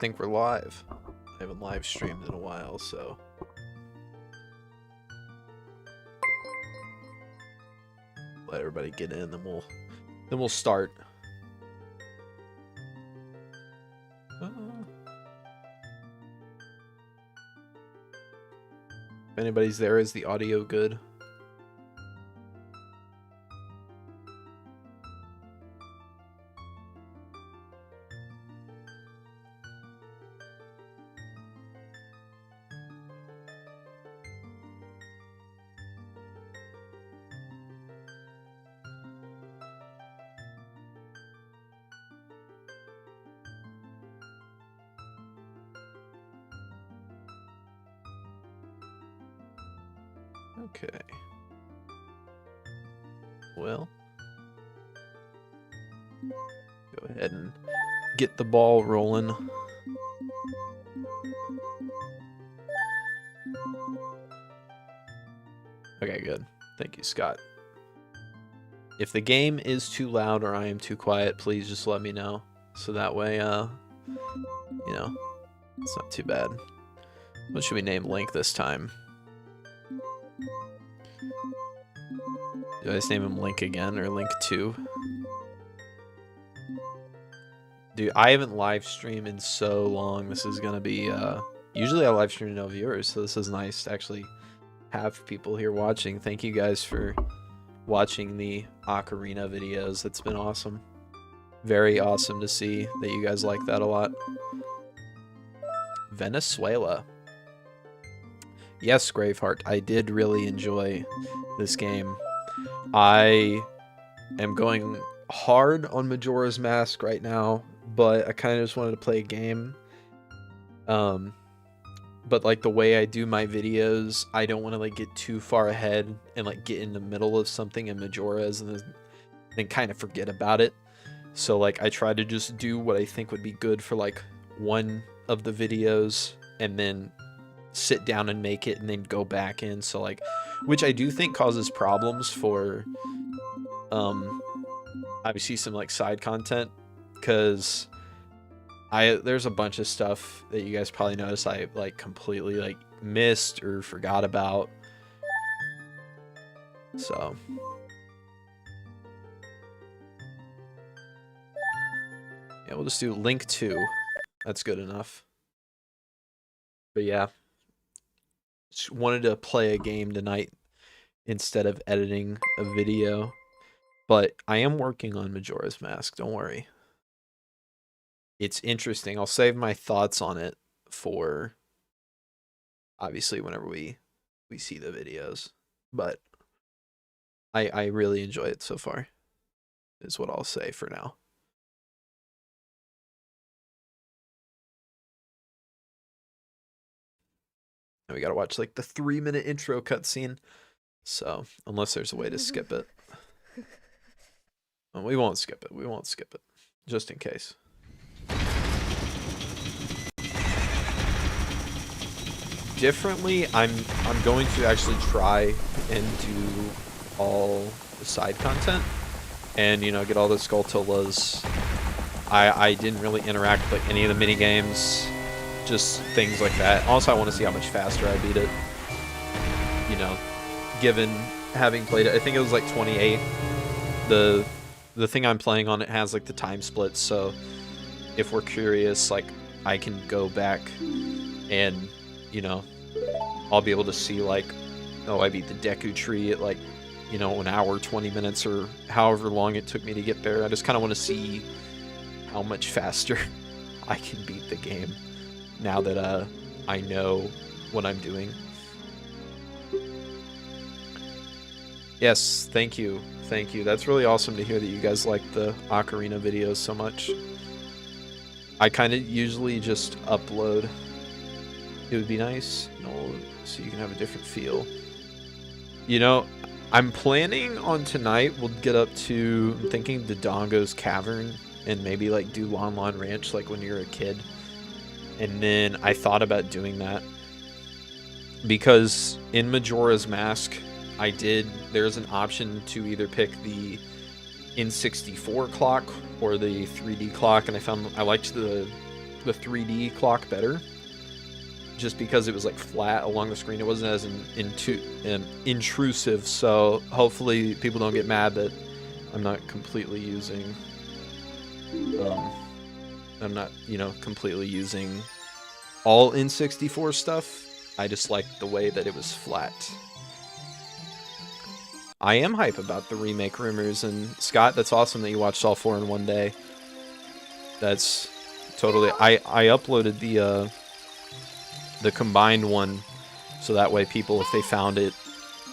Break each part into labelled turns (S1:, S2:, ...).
S1: think we're live. I haven't live streamed in a while, so. Let everybody get in, then we'll start. If anybody's there, is the audio good? Okay. Well, go ahead and get the ball rolling. Okay, good. Thank you, Scott. If the game is too loud or I am too quiet, please just let me know. So that way, you know, it's not too bad. What should we name Link this time? Do I just name him Link again or Link 2? Dude, I haven't live streamed in so long. This is gonna be, usually I live stream to no viewers, so this is nice to actually have people here watching. Thank you guys for watching the Ocarina videos. It's been awesome. Very awesome to see that you guys like that a lot. Venezuela. Yes, Graveheart, I did really enjoy this game. I am going hard on Majora's Mask right now, but I kind of just wanted to play a game. But like the way I do my videos, I don't want to like get too far ahead and like get in the middle of something in Majora's and then kind of forget about it. So like I try to just do what I think would be good for like one of the videos and then sit down and make it and then go back in. So like, which I do think causes problems for obviously some like side content, because there's a bunch of stuff that you guys probably noticed I like completely like missed or forgot about. So yeah, we'll just do Link 2. That's good enough. But yeah, just wanted to play a game tonight instead of editing a video. But I am working on Majora's Mask, don't worry. It's interesting. I'll save my thoughts on it for obviously whenever we see the videos. But I really enjoy it so far, is what I'll say for now. And we gotta watch like the 3-minute intro cutscene. So unless there's a way to skip it. We won't skip it. We won't skip it. Just in case. Differently, I'm going to actually try and do all the side content and, you know, get all the Skulltulas. I didn't really interact with like any of the mini games, just things like that. Also, I want to see how much faster I beat it. You know, given having played it, I think it was like 28. The thing I'm playing on, it has like the time split, so if we're curious, like I can go back and, you know, I'll be able to see like, oh, I beat the Deku Tree at like, you know, an hour, 20 minutes or however long it took me to get there. I just kind of want to see how much faster I can beat the game now that I know what I'm doing. Yes, thank you. Thank you. That's really awesome to hear that you guys like the Ocarina videos so much. I kind of usually just upload. It would be nice, you know, so you can have a different feel. You know, I'm planning on tonight, we'll get up to, I'm thinking Dodongo's Cavern and maybe like do Lon Lon Ranch like when you're a kid. And then I thought about doing that because in Majora's Mask, there's an option to either pick the N64 clock or the 3D clock, and I found I liked the the 3D clock better, just because it was like flat along the screen. It wasn't as intrusive. So hopefully people don't get mad that I'm not completely using. I'm not, you know, completely using all N64 stuff. I just liked the way that it was flat. I am hype about the remake rumors, and Scott, that's awesome that you watched all 4 in one day. That's totally... I uploaded the combined one, so that way people, if they found it,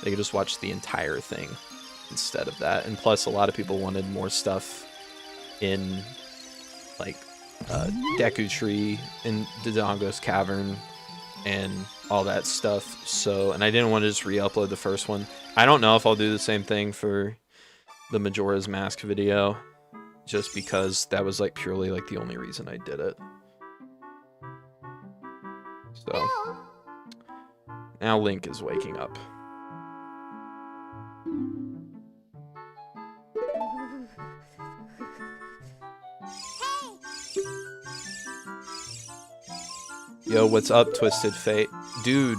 S1: they could just watch the entire thing instead of that. And plus, a lot of people wanted more stuff in, like, Deku Tree, in Dodongo's Cavern, and all that stuff. So, and I didn't want to just re-upload the first one. I don't know if I'll do the same thing for the Majora's Mask video, just because that was like purely like the only reason I did it. So now Link is waking up. Yo, what's up, Twisted Fate? Dude,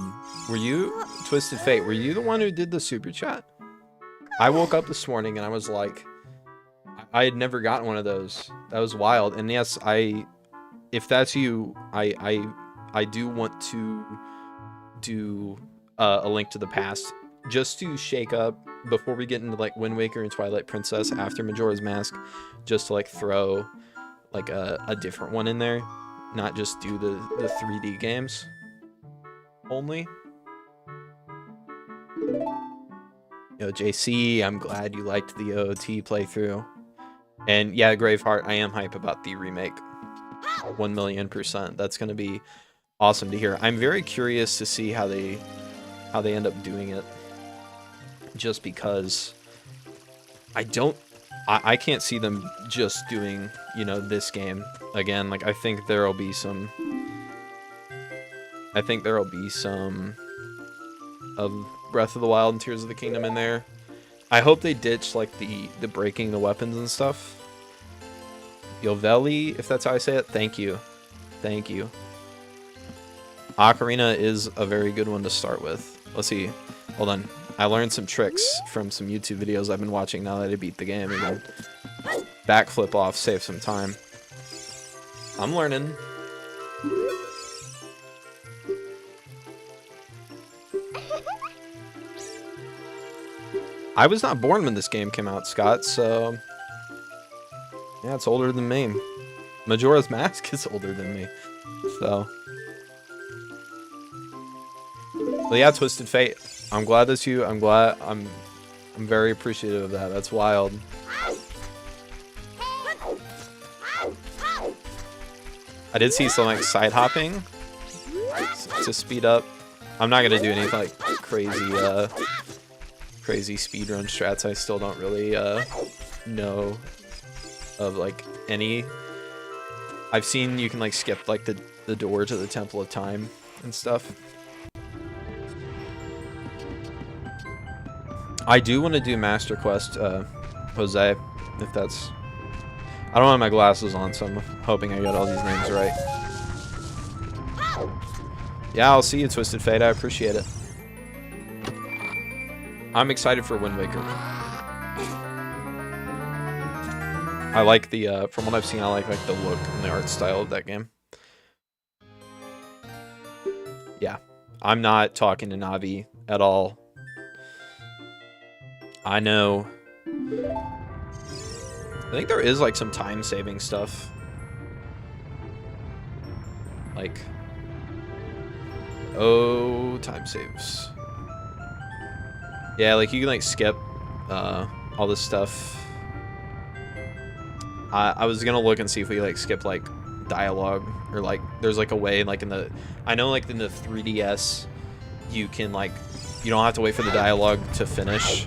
S1: were you... Twisted Fate, were you the one who did the super chat? I woke up this morning and I was like... I had never gotten one of those. That was wild. And yes, if that's you, I do want to do a Link to the Past. Just to shake up, before we get into like Wind Waker and Twilight Princess after Majora's Mask, just to like throw like a different one in there. Not just do the 3D games only. Yo, JC, I'm glad you liked the OOT playthrough. And yeah, Graveheart, I am hype about the remake. 1,000,000%. That's going to be awesome to hear. I'm very curious to see how they end up doing it. Just because I can't see them just doing, you know, this game again. Like, I think there'll be some of Breath of the Wild and Tears of the Kingdom in there. I hope they ditch like the breaking the weapons and stuff. Yovelli, if that's how I say it, thank you. Thank you. Ocarina is a very good one to start with. Let's see. Hold on. I learned some tricks from some YouTube videos I've been watching now that I beat the game, and then backflip off, save some time. I'm learning. I was not born when this game came out, Scott, so... Yeah, it's older than me. Majora's Mask is older than me, so... But yeah, Twisted Fate. I'm glad that's you. I'm very appreciative of that. That's wild. I did see some like side hopping to speed up. I'm not gonna do anything like crazy speedrun strats. I still don't really know of like any. I've seen you can like skip like the door to the Temple of Time and stuff. I do want to do Master Quest, Jose, if that's... I don't have my glasses on, so I'm hoping I got all these names right. Yeah, I'll see you, Twisted Fate. I appreciate it. I'm excited for Wind Waker. I like the, from what I've seen, I like the look and the art style of that game. Yeah, I'm not talking to Navi at all. I know. I think there is like some time saving stuff. Like, oh, time saves. Yeah, like you can like skip all this stuff. I was gonna look and see if we like skip like dialogue, or like there's like a way like in the, I know like in the 3DS you can like, you don't have to wait for the dialogue to finish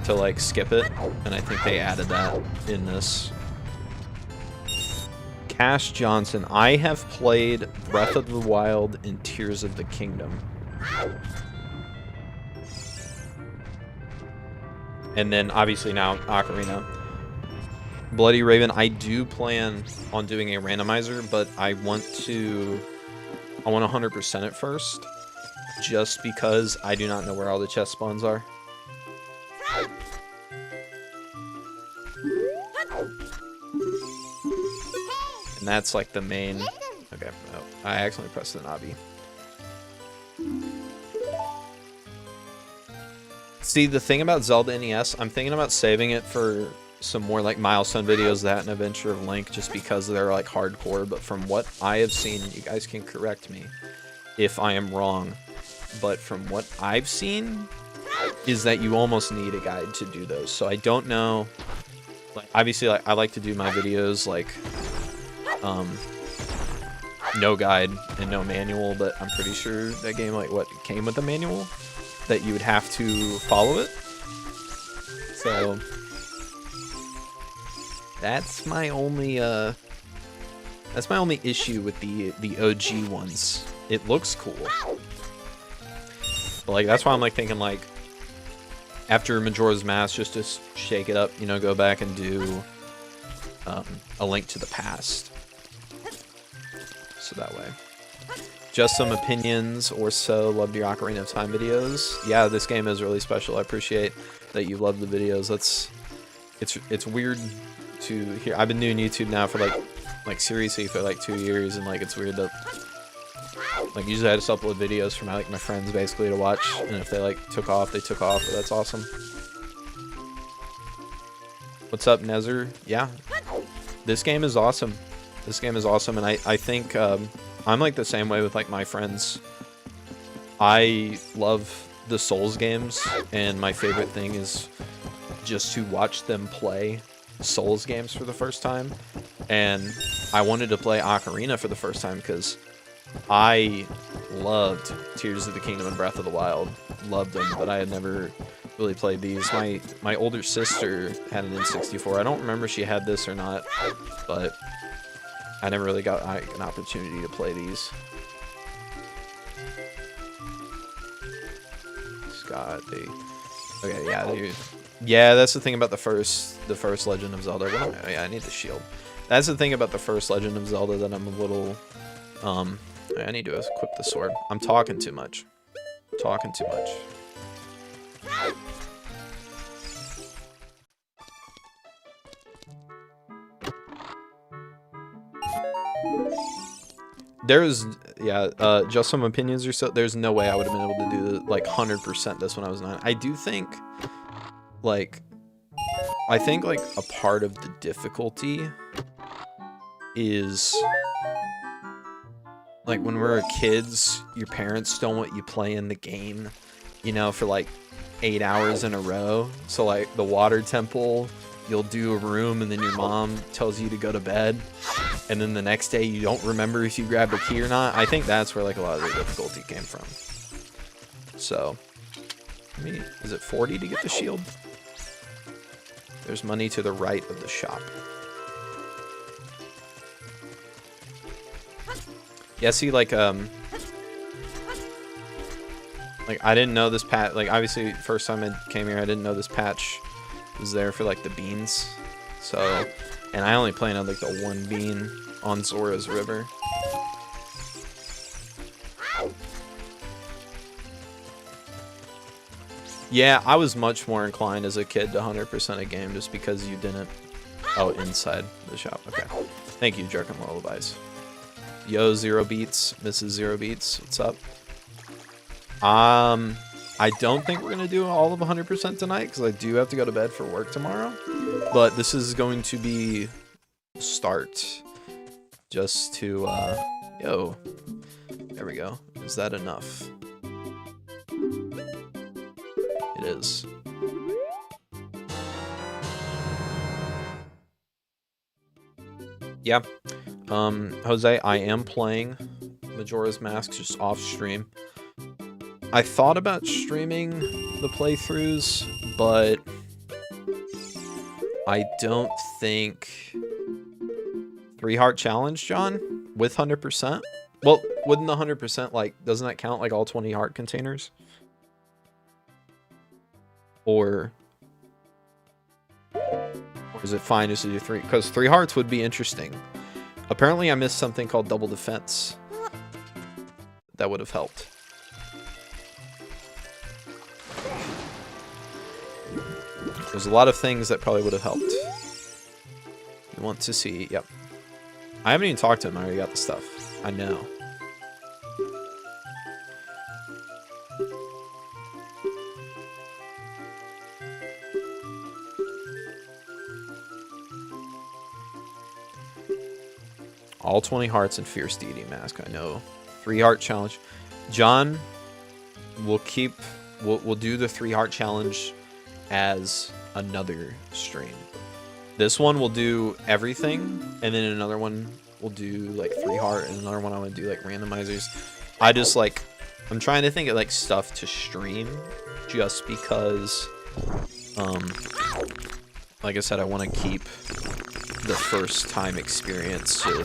S1: to like skip it, and I think they added that in this. Cash Johnson, I have played Breath of the Wild and Tears of the Kingdom. And then obviously now Ocarina. Bloody Raven, I do plan on doing a randomizer, but I want 100% it first, just because I do not know where all the chest spawns are. And that's like the main... Okay, no, I accidentally pressed the knobby. See, the thing about Zelda NES, I'm thinking about saving it for some more like milestone videos, that and Adventure of Link, just because they're like hardcore. But from what I have seen, you guys can correct me if I am wrong, but from what I've seen is that you almost need a guide to do those. So I don't know, like obviously like I like to do my videos like no guide and no manual, but I'm pretty sure that game like what came with a manual that you would have to follow it. So that's my only issue with the OG ones. It looks cool, but like that's why I'm like thinking like after Majora's Mask, just to shake it up, you know, go back and do A Link to the Past. So that way, just some opinions or so. Loved your Ocarina of Time videos. Yeah, this game is really special. I appreciate that you love the videos. It's weird to hear. I've been doing YouTube now for like seriously for like 2 years, and like it's weird that like usually I just upload videos for my friends basically to watch, and if they like took off, they took off. But that's awesome. What's up, Nezzer? Yeah, this game is awesome. This game is awesome, and I think I'm like the same way with like my friends. I love the Souls games, and my favorite thing is just to watch them play Souls games for the first time. And I wanted to play Ocarina for the first time because I loved Tears of the Kingdom and Breath of the Wild. Loved them, but I had never really played these. My older sister had an N64. I don't remember if she had this or not, but I never really got an opportunity to play these. Scott, okay, yeah, that's the thing about the first Legend of Zelda. I need the shield. That's the thing about the first Legend of Zelda that I'm a little, I need to equip the sword. I'm talking too much. There's, yeah, just some opinions or so. There's no way I would have been able to do like 100% this when I was 9. I do think, like, like a part of the difficulty is like when we're kids, your parents don't want you playing the game, you know, for like 8 hours in a row. So like the water temple, you'll do a room and then your mom tells you to go to bed, and then the next day you don't remember if you grabbed a key or not. I think that's where like a lot of the difficulty came from. So, I mean, is it 40 to get the shield? There's money to the right of the shop. Yeah, see, like I didn't know this patch. Like, obviously, first time I came here, I didn't know this patch was there for like the beans. So, and I only planted like the one bean on Zora's River. Yeah, I was much more inclined as a kid to 100% a game just because you didn't. Oh, inside the shop. Okay. Thank you, Jerk and Lullabies. Yo, Zero Beats, Mrs. Zero Beats, what's up? I don't think we're gonna do all of 100% tonight because I do have to go to bed for work tomorrow. But this is going to be start, just to yo. There we go. Is that enough? It is. Yeah. Jose, I am playing Majora's Mask just off stream. I thought about streaming the playthroughs, but I don't think 3-heart challenge, John, with 100%. Well, wouldn't the 100% like doesn't that count like all 20 heart containers? Or Or is it fine just to do 3? Because 3 hearts would be interesting. Apparently I missed something called double defense. That would have helped. There's a lot of things that probably would have helped. You want to see, yep. I haven't even talked to him, I already got the stuff. I know. All 20 hearts and Fierce Deity Mask, I know. 3 heart challenge. John, we'll do the 3 heart challenge as another stream. This one will do everything, and then another one will do like 3 heart, and another one I want to do like randomizers. I just like, I'm trying to think of like stuff to stream, just because, like I said, I want to keep the first time experience to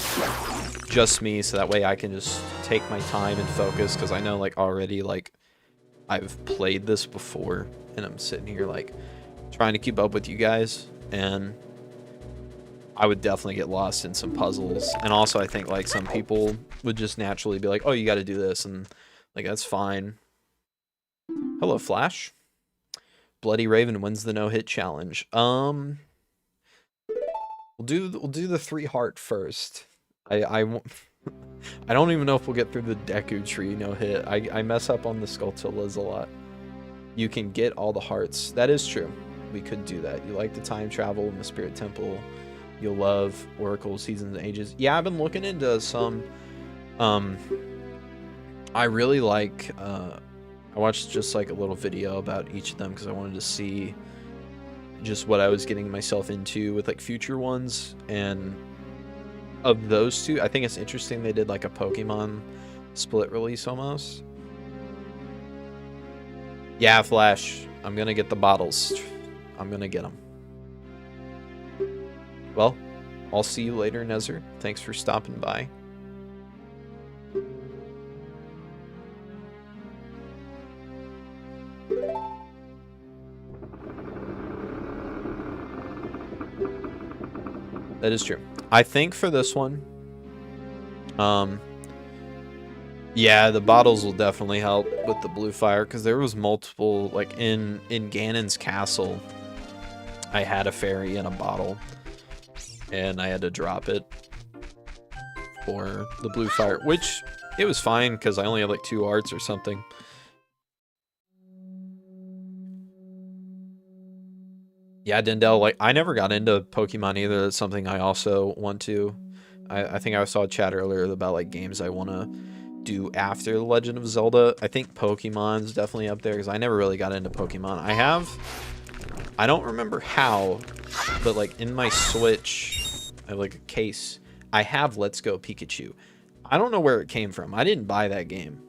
S1: just me, so that way I can just take my time and focus, because I know like already like I've played this before and I'm sitting here like trying to keep up with you guys, and I would definitely get lost in some puzzles. And also I think like some people would just naturally be like, oh, you got to do this, and like that's fine. Hello Flash. Bloody Raven wins the no-hit challenge. We'll do the 3 heart first. I don't even know if we'll get through the Deku Tree no hit. I mess up on the Skulltulas a lot. You can get all the hearts. That is true. We could do that. You like the time travel in the Spirit Temple. You'll love Oracle Seasons and Ages. Yeah, I've been looking into some. I really like. I watched just like a little video about each of them because I wanted to see just what I was getting myself into with like future ones. And of those two, I think it's interesting they did like a Pokemon split release almost. Yeah, Flash, I'm gonna get the bottles. I'm gonna get them. Well, I'll see you later, Nezzer. Thanks for stopping by. That is true. I think for this one, yeah, the bottles will definitely help with the blue fire, because there was multiple, like in Ganon's castle, I had a fairy in a bottle, and I had to drop it for the blue fire, which it was fine because I only had like 2 arts or something. Yeah, Dendel, like, I never got into Pokemon either. That's something I also want to. I think I saw a chat earlier about, like, games I want to do after The Legend of Zelda. I think Pokemon's definitely up there, because I never really got into Pokemon. I don't remember how, but, like, in my Switch, I have, like, a case. I have Let's Go Pikachu. I don't know where it came from. I didn't buy that game.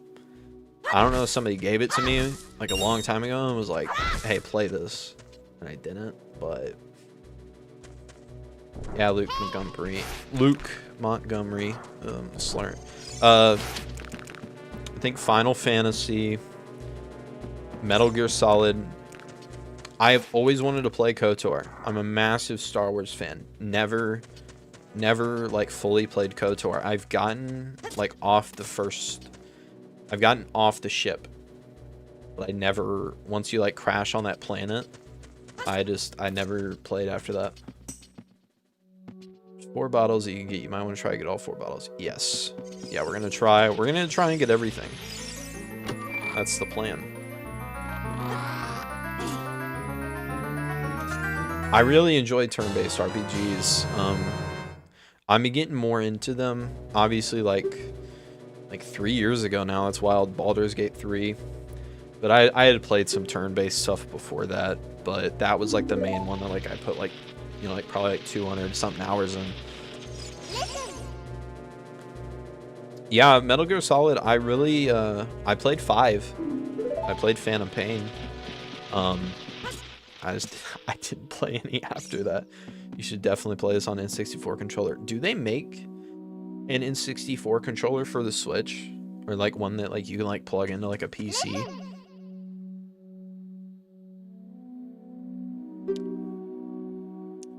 S1: I don't know if somebody gave it to me, like, a long time ago and was like, hey, play this. And I didn't, but yeah, Luke Montgomery, slur. I think Final Fantasy, Metal Gear Solid. I've always wanted to play KOTOR. I'm a massive Star Wars fan. Never like fully played KOTOR. I've gotten like off the ship, but I never, once you like crash on that planet, I never played after that. 4 bottles that you can get. You might want to try to get all 4 bottles. Yes. Yeah, we're gonna try and get everything. That's the plan. I really enjoy turn-based RPGs. I'm getting more into them. Obviously, like 3 years ago now, that's wild. Baldur's Gate 3. But I had played some turn-based stuff before that, but that was like the main one that like I put like, you know, like probably like 200 something hours in. Yeah, Metal Gear Solid, I really I played 5. I played Phantom Pain. I didn't play any after that. You should definitely play this on N64 controller. Do they make an N64 controller for the Switch, or like one that like you can like plug into like a PC?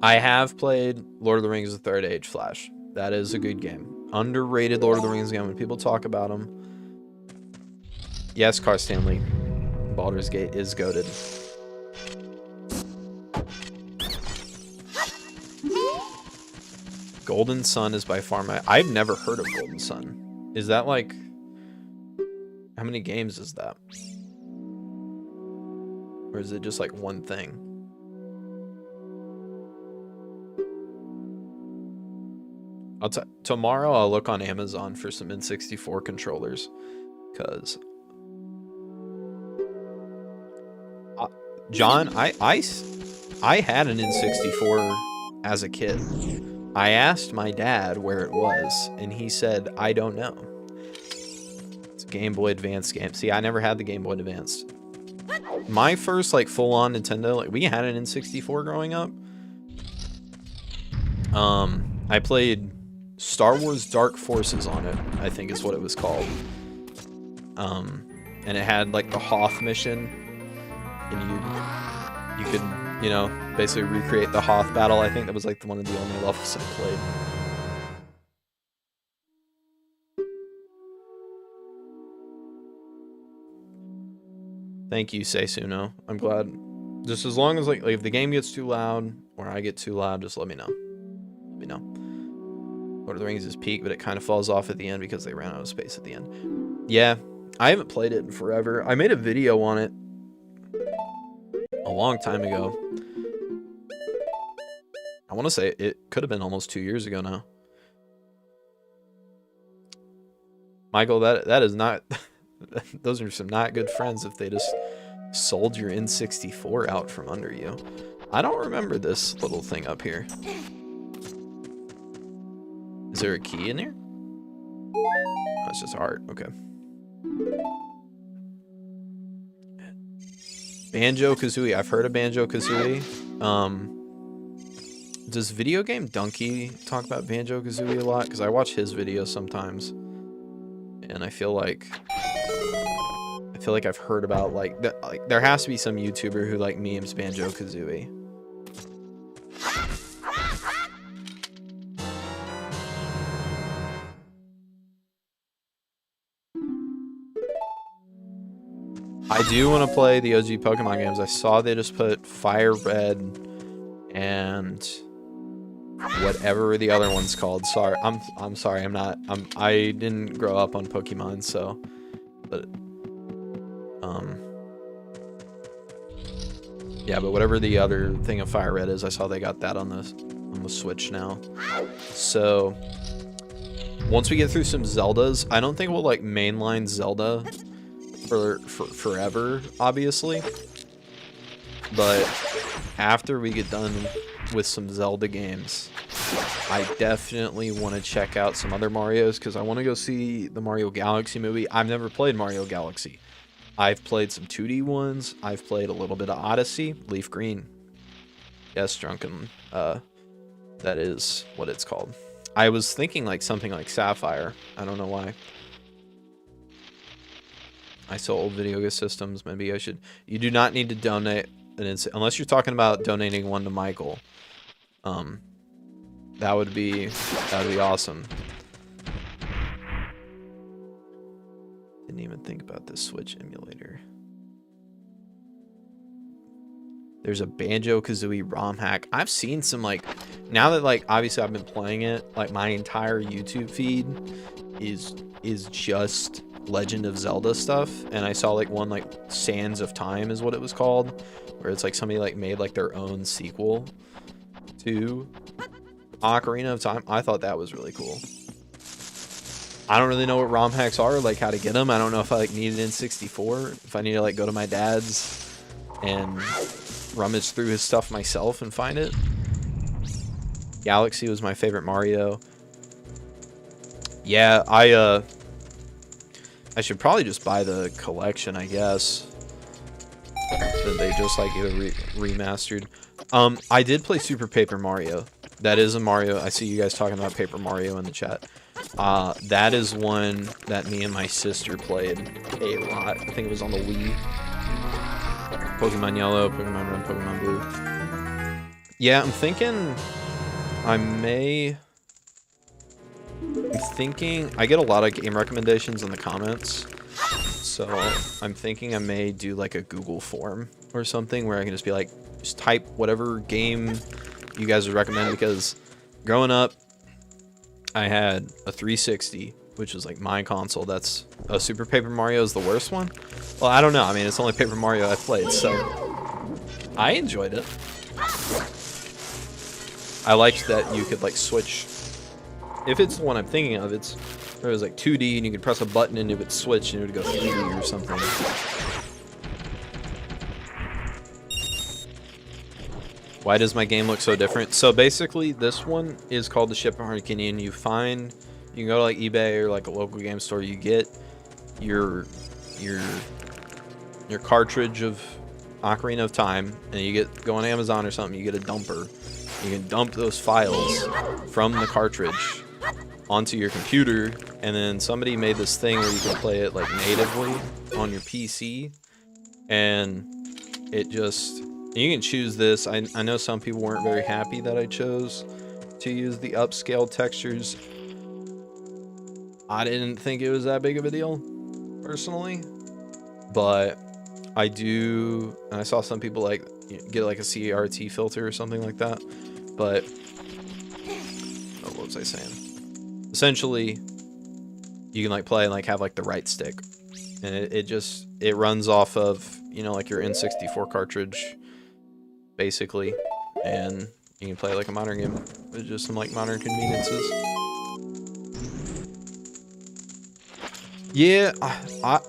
S1: I have played Lord of the Rings: The Third Age Flash. That is a good game. Underrated Lord of the Rings game when people talk about them. Yes, Car Stanley. Baldur's Gate is goated. Golden Sun is by far my... I've never heard of Golden Sun. Is that like... How many games is that? Or is it just like one thing? Tomorrow I'll look on Amazon for some N64 controllers. Because... John, I had an N64 as a kid. I asked my dad where it was, and he said, I don't know. It's a Game Boy Advance game. See, I never had the Game Boy Advance. My first, like, full-on Nintendo, like, we had an N64 growing up. I played Star Wars Dark Forces on it, I think is what it was called. And it had, like, the Hoth mission, and you could... you know, basically recreate the Hoth battle. I think that was like one of the only levels I played. Thank you, Seisuno. I'm glad. Just as long as like if the game gets too loud or I get too loud, just let me know. Let me know. Lord of the Rings is peak, but it kind of falls off at the end because they ran out of space at the end. Yeah, I haven't played it in forever. I made a video on it a long time ago. I want to say it could have been almost 2 years ago now. Michael, that is not... those are some not good friends if they just sold your N64 out from under you. I don't remember this little thing up here. Is there a key in here? Oh, it's just art. Okay. Banjo-Kazooie. I've heard of Banjo-Kazooie. Does Video Game Donkey talk about Banjo-Kazooie a lot? Because I watch his videos sometimes. And I feel like I've heard about like there has to be some YouTuber who like memes Banjo-Kazooie. I do want to play the OG Pokemon games. I saw they just put Fire Red and whatever the other one's called. Sorry, I'm sorry. I didn't grow up on Pokemon, so but yeah, but whatever the other thing of Fire Red is, I saw they got that on the Switch now. So once we get through some Zeldas, I don't think we'll like mainline Zelda for forever, obviously. But after we get done with some Zelda games, I definitely want to check out some other Marios because I want to go see the Mario Galaxy movie. I've never played Mario Galaxy. I've played some 2D ones. I've played a little bit of Odyssey, Leaf Green. Yes, Drunken. That is what it's called. I was thinking like something like Sapphire. I don't know why. I sell old video game systems. Maybe I should. You do not need to donate unless you're talking about donating one to Michael. That would be awesome. Didn't even think about this Switch emulator. There's a Banjo-Kazooie ROM hack. I've seen some like now that like obviously I've been playing it, like my entire YouTube feed is just Legend of Zelda stuff, and I saw like one like Sands of Time is what it was called, where it's like somebody like made like their own sequel to Ocarina of Time. I thought that was really cool. I don't really know what ROM hacks are, like how to get them. I don't know if I like need it in 64, if I need to like go to my dad's and rummage through his stuff myself and find it. Galaxy was my favorite Mario. Yeah, I should probably just buy the collection, I guess. That they just like either remastered. I did play Super Paper Mario. That is a Mario. I see you guys talking about Paper Mario in the chat. That is one that me and my sister played a lot. I think it was on the Wii. Pokemon Yellow, Pokemon Red, Pokemon Blue. Yeah, I'm thinking I get a lot of game recommendations in the comments. So I'm thinking I may do like a Google form or something where I can just be like, just type whatever game you guys would recommend, because growing up, I had a 360, which was like my console. That's a Super Paper Mario is the worst one. Well, I don't know. I mean, it's the only Paper Mario I've played, so I enjoyed it. I liked that you could like switch. If it's the one I'm thinking of, it was like 2D and you could press a button and it would switch and it would go 3D or something. Why does my game look so different? So basically, this one is called the Ship of Harkinian. You can go to like eBay or like a local game store. You get your cartridge of Ocarina of Time, and you go on Amazon or something. You get a dumper. You can dump those files from the cartridge onto your computer, and then somebody made this thing where you can play it like natively on your PC, and it just. You can choose this. I know some people weren't very happy that I chose to use the upscaled textures. I didn't think it was that big of a deal, personally. But I do, and I saw some people like get like a CRT filter or something like that. But, oh, what was I saying? Essentially, you can like play and like have like the right stick. And it runs off of, you know, like your N64 cartridge, basically, and you can play like a modern game with just some like modern conveniences. Yeah,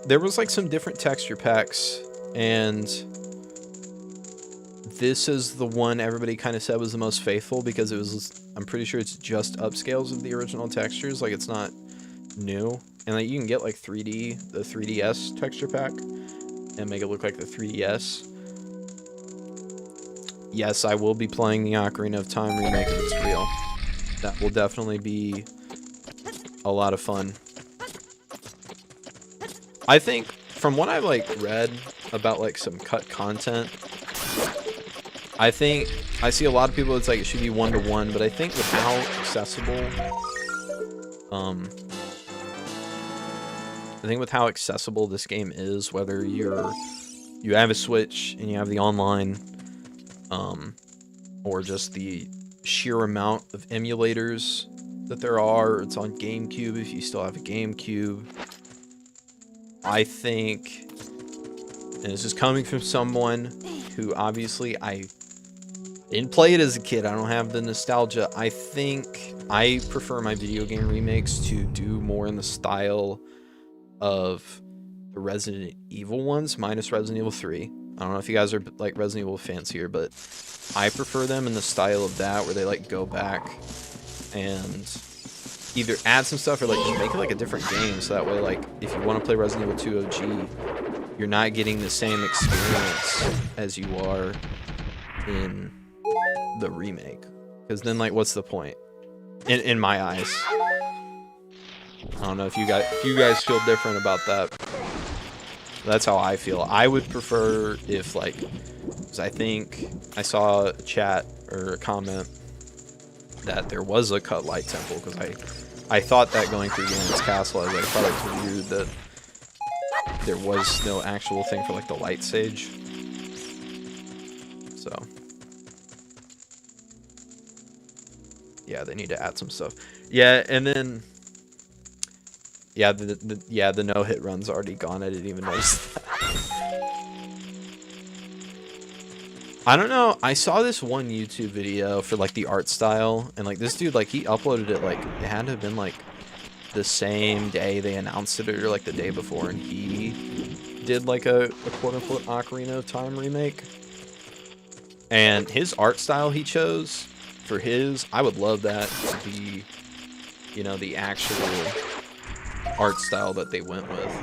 S1: there was like some different texture packs, and this is the one everybody kind of said was the most faithful, because I'm pretty sure it's just upscales of the original textures, like it's not new. And like you can get like the 3DS texture pack and make it look like the 3DS. Yes, I will be playing the Ocarina of Time remake if it's real. That will definitely be a lot of fun. I think, from what I've like read about like some cut content, I think I see a lot of people, it's like it should be 1-to-1, but I think with how accessible this game is, whether you have a Switch and you have the online, or just the sheer amount of emulators that there are. It's on GameCube if you still have a GameCube. I think, and this is coming from someone who obviously I didn't play it as a kid, I don't have the nostalgia. I think I prefer my video game remakes to do more in the style of the Resident Evil ones, minus Resident Evil 3. I don't know if you guys are like Resident Evil fans here, but I prefer them in the style of that, where they like go back and either add some stuff or like just make it like a different game, so that way like if you want to play Resident Evil 2 OG, you're not getting the same experience as you are in the remake. Because then like what's the point? In my eyes. I don't know if you guys feel different about that. That's how I feel. I would prefer if like, because I think I saw a chat or a comment that there was a cut light temple, because I thought that going through Ganon's castle, I thought it was weird that there was no actual thing for like the light sage. So yeah, they need to add some stuff. Yeah, and then yeah, the no-hit run's already gone. I didn't even notice that. I don't know. I saw this one YouTube video for like the art style, and like this dude, like he uploaded it like it had to have been like the same day they announced it, or like the day before, and he did like a quote-unquote Ocarina of Time remake. And his art style he chose for his, I would love that to be, you know, the actual art style that they went with.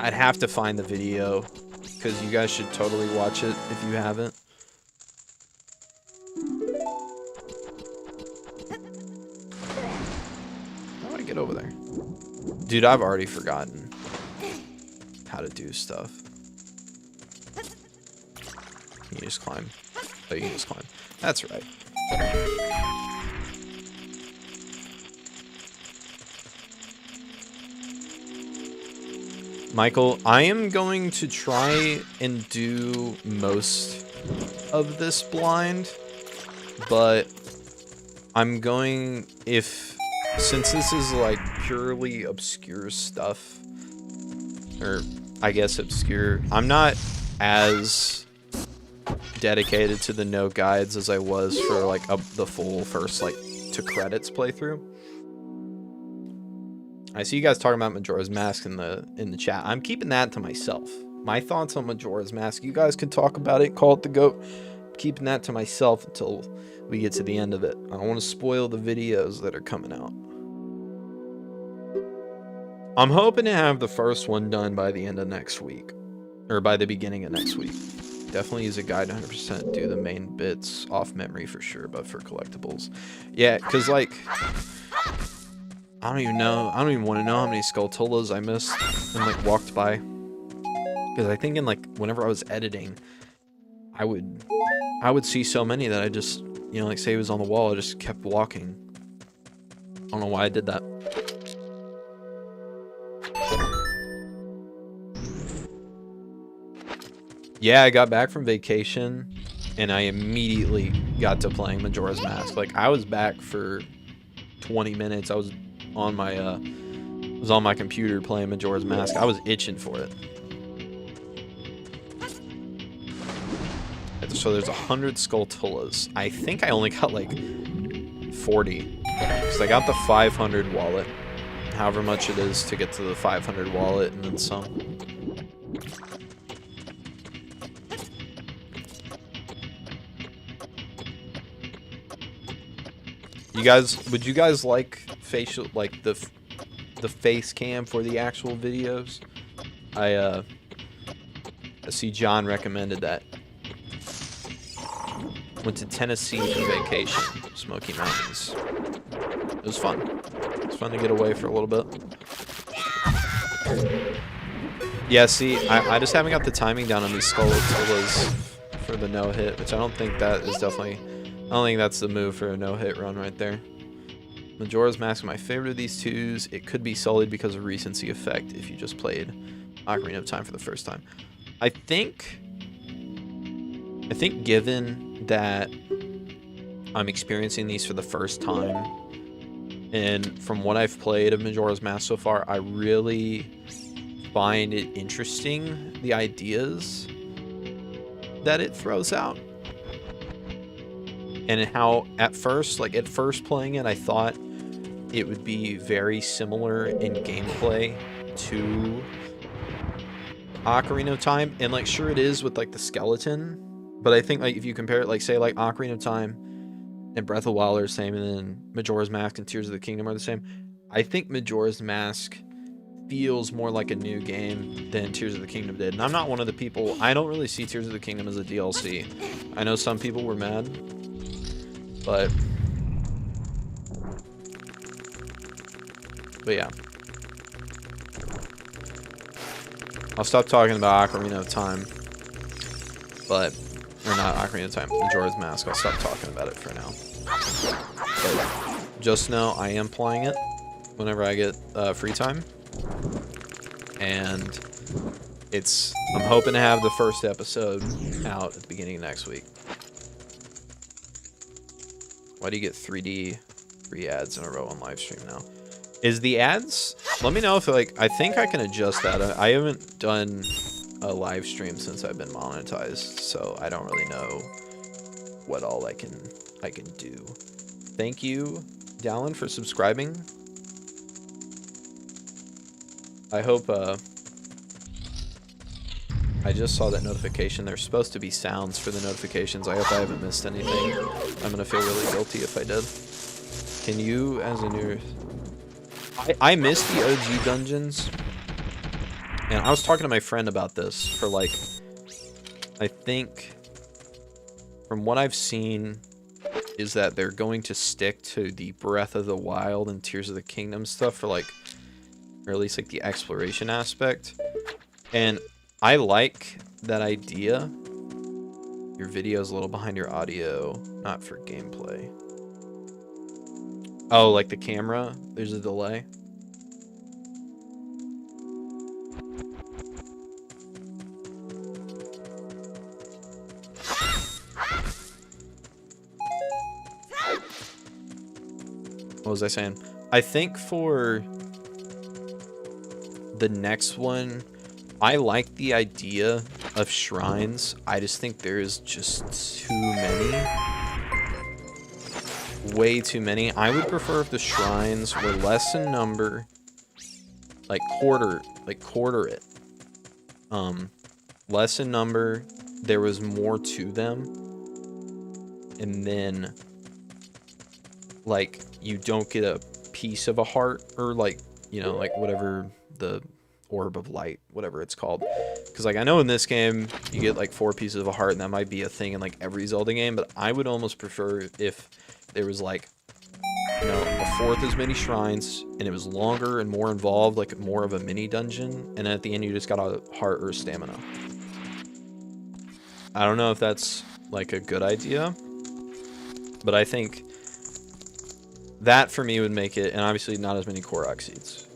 S1: I'd have to find the video, because you guys should totally watch it if you haven't. How do I get over there? Dude, I've already forgotten how to do stuff. Can you just climb? Oh, you can just climb. That's right. Michael, I am going to try and do most of this blind, but I'm going, since this is like purely obscure stuff, or I guess obscure, I'm not as dedicated to the no guides as I was for like the full first like to credits playthrough. I see you guys talking about Majora's Mask in the chat. I'm keeping that to myself. My thoughts on Majora's Mask. You guys can talk about it, call it the GOAT. Keeping that to myself until we get to the end of it. I don't want to spoil the videos that are coming out. I'm hoping to have the first one done by the end of next week, or by the beginning of next week. Definitely use a guide 100%. Do the main bits off memory for sure, but for collectibles, yeah, because like I don't even know. I don't even want to know how many Skulltulas I missed and like walked by, because I think in like whenever I was editing, I would see so many that I just, you know, like say it was on the wall, I just kept walking. I don't know why I did that. Yeah, I got back from vacation and I immediately got to playing Majora's Mask. Like I was back for 20 minutes. I was on my computer playing Majora's Mask. I was itching for it. So there's 100 Skulltulas. I think I only got like 40. Because I got the 500 wallet. However much it is to get to the 500 wallet and then some. You guys, would you guys like facial, like the face cam for the actual videos? I see John recommended that. Went to Tennessee for vacation, Smoky Mountains. It was fun. It was fun to get away for a little bit. Yeah, see, I just haven't got the timing down on these Skulltulas for the no-hit, which I don't think that is definitely... I don't think that's the move for a no-hit run right there. Majora's Mask is my favorite of these twos. It could be solely because of recency effect if you just played Ocarina of Time for the first time. I think given that I'm experiencing these for the first time, and from what I've played of Majora's Mask so far, I really find it interesting, the ideas that it throws out. And how at first playing it, I thought it would be very similar in gameplay to Ocarina of Time. And like, sure it is with like the skeleton, but I think like if you compare it, like say like Ocarina of Time and Breath of the Wild are the same, and then Majora's Mask and Tears of the Kingdom are the same. I think Majora's Mask feels more like a new game than Tears of the Kingdom did. And I'm not one of the people, I don't really see Tears of the Kingdom as a DLC. I know some people were mad, but yeah. I'll stop talking about Ocarina of Time, or not Ocarina of Time, Majora's Mask. I'll stop talking about it for now. But just know I am playing it whenever I get free time, and I'm hoping to have the first episode out at the beginning of next week. Why do you get 3 ads in a row on live stream now? Is the ads? Let me know if like, I think I can adjust that. I haven't done a live stream since I've been monetized, so I don't really know what all I can do. Thank you, Dallin, for subscribing. I hope I just saw that notification. There's supposed to be sounds for the notifications. I hope I haven't missed anything. I'm gonna feel really guilty if I did. Can you, as a new... I missed the OG dungeons. And I was talking to my friend about this for like... I think... From what I've seen, is that they're going to stick to the Breath of the Wild and Tears of the Kingdom stuff for like... Or at least like the exploration aspect. And... I like that idea, Your video's a little behind your audio, not for gameplay. Oh, like the camera? There's a delay? What was I saying? I think for the next one, I like the idea of shrines. I just think there's just too many. Way too many. I would prefer if the shrines were less in number, like quarter it. Less in number, there was more to them, and then like you don't get a piece of a heart, or like, you know, like whatever the orb of light, whatever it's called. Because like I know in this game you get like 4 pieces of a heart, and that might be a thing in like every Zelda game, but I would almost prefer if there was like, you know, a 4th as many shrines, and it was longer and more involved, like more of a mini dungeon, and at the end you just got a heart or stamina. I don't know if that's like a good idea, but I think that for me would make it, and obviously not as many Korok seeds.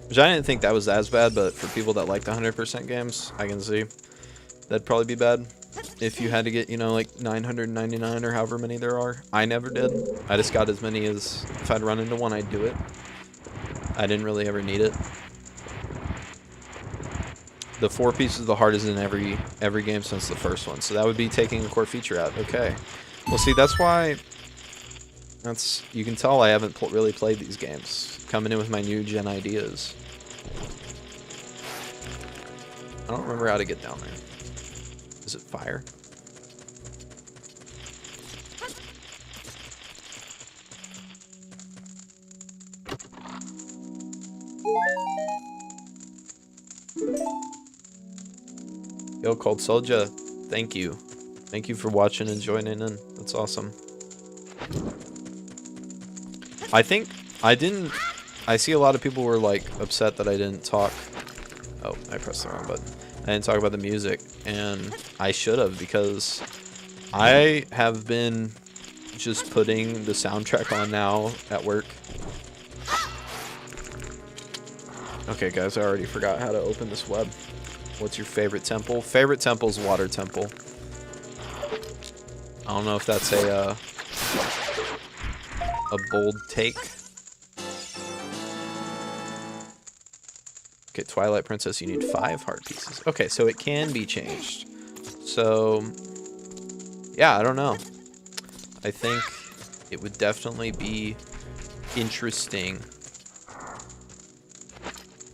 S1: Which I didn't think that was as bad, but for people that like the 100% games, I can see that'd probably be bad. If you had to get, you know, like 999 or however many there are. I never did. I just got as many as, if I'd run into one, I'd do it. I didn't really ever need it. The 4 pieces of the heart is in every game since the first one, so that would be taking a core feature out. Okay. Well, see, that's why... you can tell I haven't really played these games. Coming in with my new gen ideas. I don't remember how to get down there. Is it fire? Yo, Cold Soldier, thank you. Thank you for watching and joining in. That's awesome. I think I see a lot of people were like upset that I didn't talk. Oh, I pressed the wrong button. I didn't talk about the music, and I should have, because I have been just putting the soundtrack on now at work. Okay, guys, I already forgot how to open this web. What's your favorite temple? Favorite temple's Water Temple. I don't know if that's a bold take. Okay, Twilight Princess, you need 5 heart pieces. Okay, so it can be changed. So, yeah, I don't know. I think it would definitely be interesting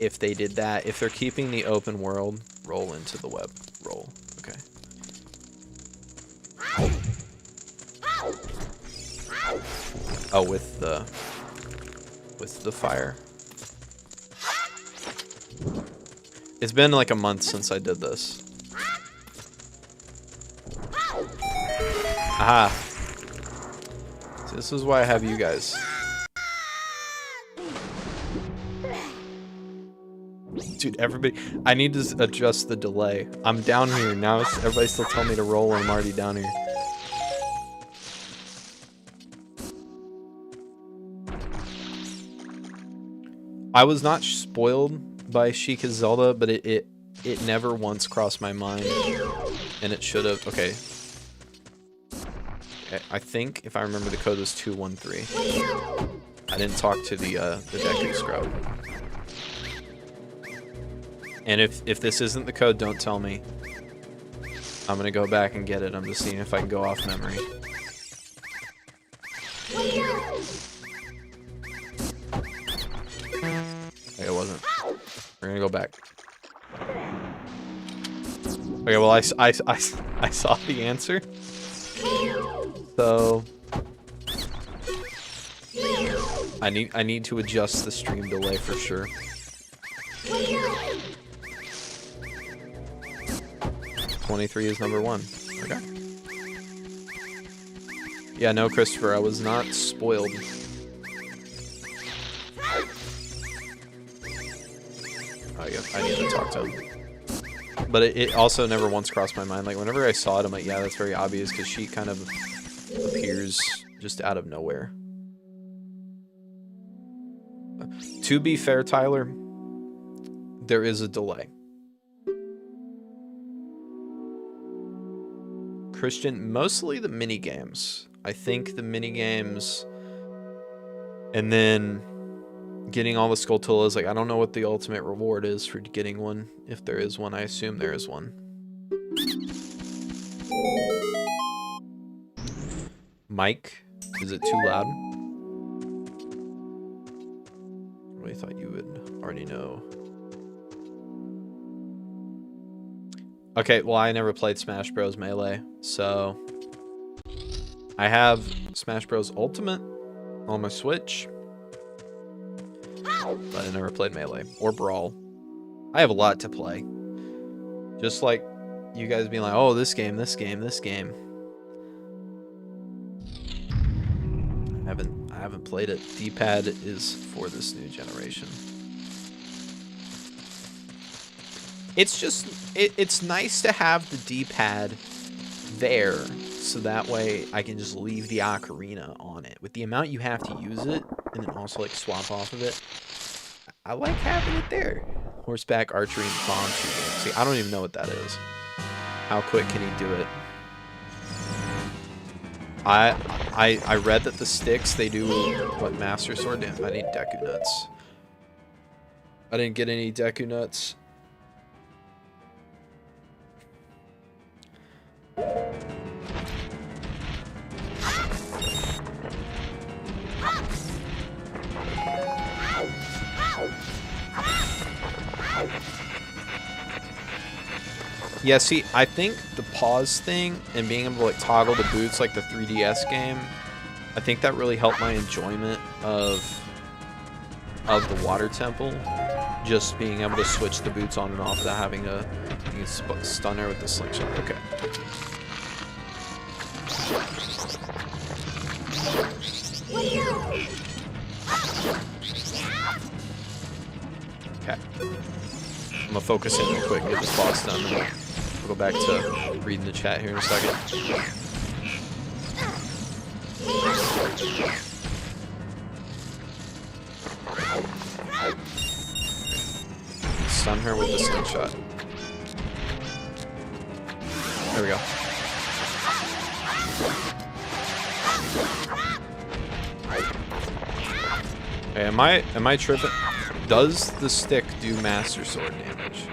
S1: if they did that. If they're keeping the open world, roll into the web. Roll. Okay. Oh, with the fire. It's been like a month since I did this. Aha. So this is why I have you guys. Dude, everybody, I need to adjust the delay. I'm down here now. Everybody's still telling me to roll, and I'm already down here. I was not spoiled by Sheikah's Zelda, but it never once crossed my mind, and it should have. Okay. I think if I remember the code was 213. I didn't talk to the Deku Scrub. And if this isn't the code, don't tell me. I'm gonna go back and get it. I'm just seeing if I can go off memory. Okay, it wasn't. We're gonna go back. Okay, well I saw the answer. So I need to adjust the stream delay for sure. 23 is number 1. Okay. Yeah, no, Christopher, I was not spoiled. Oh, yeah, I need to talk to him. But it also never once crossed my mind. Like, whenever I saw it, I'm like, yeah, that's very obvious, because she kind of appears just out of nowhere. To be fair, Tyler, there is a delay. Christian, mostly the mini games. I think the mini games, and then getting all the Skulltulas. Like, I don't know what the ultimate reward is for getting one. If there is one, I assume there is one. Mike, is it too loud? I really thought you would already know. Okay, well, I never played Smash Bros. Melee, so I have Smash Bros. Ultimate on my Switch, but I never played Melee or Brawl. I have a lot to play. Just like you guys being like, oh, this game, this game, this game. I haven't played it. D-pad is for this new generation. It's just, it's nice to have the D-pad there, so that way I can just leave the Ocarina on it. With the amount you have to use it, and then also like swap off of it, I like having it there. Horseback archery and bomb shooting. See, I don't even know what that is. How quick can he do it? I read that the sticks, they do what, Master Sword? Damn, I need Deku Nuts. I didn't get any Deku Nuts. Yeah, see, I think the pause thing and being able to like toggle the boots like the 3DS game, I think that really helped my enjoyment of the water temple. Just being able to switch the boots on and off without having a stunner with the slingshot. Okay. Okay. I'm gonna focus in real quick, get this boss done. We'll go back to reading the chat here in a second. Stun her with the slingshot. There we go. Hey, am I tripping? Does the stick do Master Sword damage?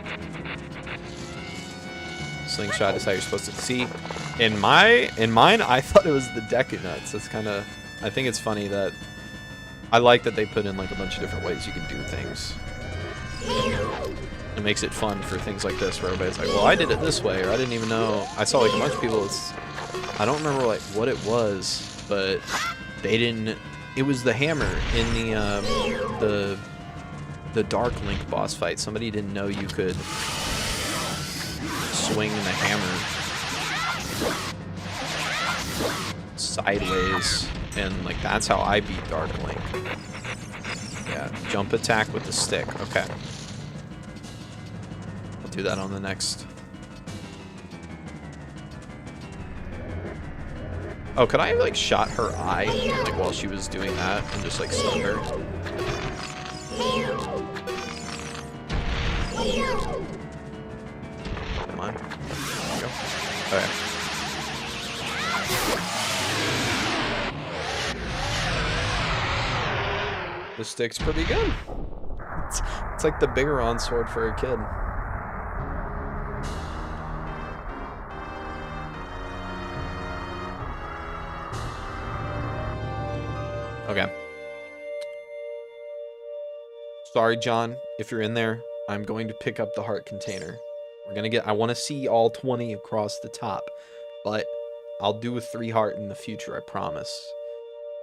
S1: Slingshot is how you're supposed to see. In mine, I thought it was the Deku Nuts. That's kind of, I think it's funny that I like that they put in like a bunch of different ways you can do things. It makes it fun for things like this where everybody's like, well, I did it this way, or I didn't even know. I saw like a bunch of people, I don't remember like what it was, but they didn't, it was the hammer in the Dark Link boss fight. Somebody didn't know you could swing the hammer sideways, and like that's how I beat Dark Link. Yeah, jump attack with the stick. Okay. I'll do that on the next. Oh, could I have like shot her eye like while she was doing that and just like stunned her? Come on. There we go. Okay. The stick's pretty good. It's like the Bigoron sword for a kid. Okay. Sorry, John, if you're in there, I'm going to pick up the heart container. We're gonna get, I want to see all 20 across the top, but I'll do a 3 heart in the future, I promise.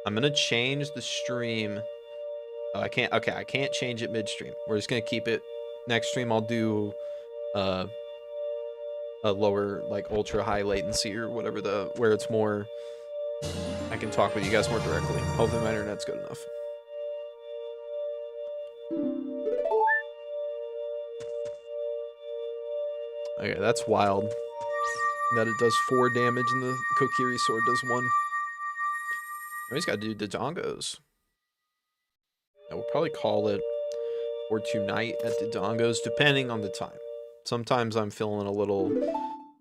S1: I'm gonna change the stream. Oh, I can't, okay, I can't change it midstream. We're just gonna keep it. Next stream, I'll do a lower, like ultra high latency or whatever, where it's more, I can talk with you guys more directly. Hopefully my internet's good enough. Okay, that's wild. That it does 4 damage and the Kokiri sword does 1. Now he's got to do Dodongos. I will probably call it or tonight at Dodongos, depending on the time. Sometimes I'm feeling a little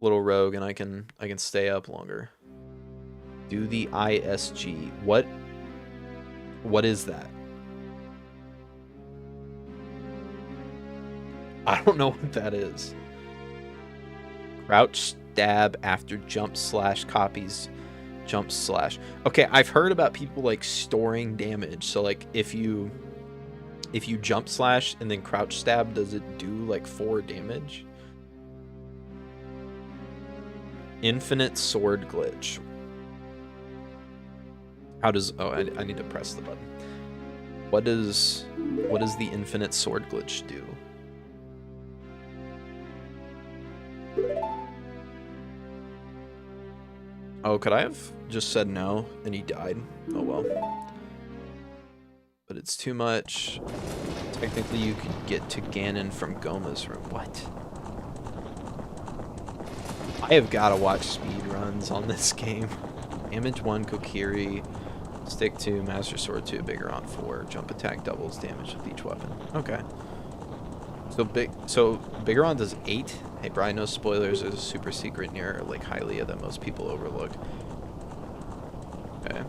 S1: rogue and I can stay up longer. Do the ISG. What is that? I don't know what that is. Crouch stab after jump slash copies jump slash. Okay, I've heard about people like storing damage. So like if you jump slash and then crouch stab, does it do like 4 damage? Infinite sword glitch. How does... Oh, I need to press the button. What does the infinite sword glitch do? Oh, could I have just said no and he died? Oh well. But it's too much. Technically, you could get to Ganon from Goma's room. What? I have got to watch speedruns on this game. Damage 1, Kokiri. Stick 2, Master Sword 2, Bigoron 4. Jump attack doubles damage with each weapon. Okay. So Bigoron does 8. Hey, Brian, no spoilers. There's a super secret near Lake Hylia that most people overlook. Okay.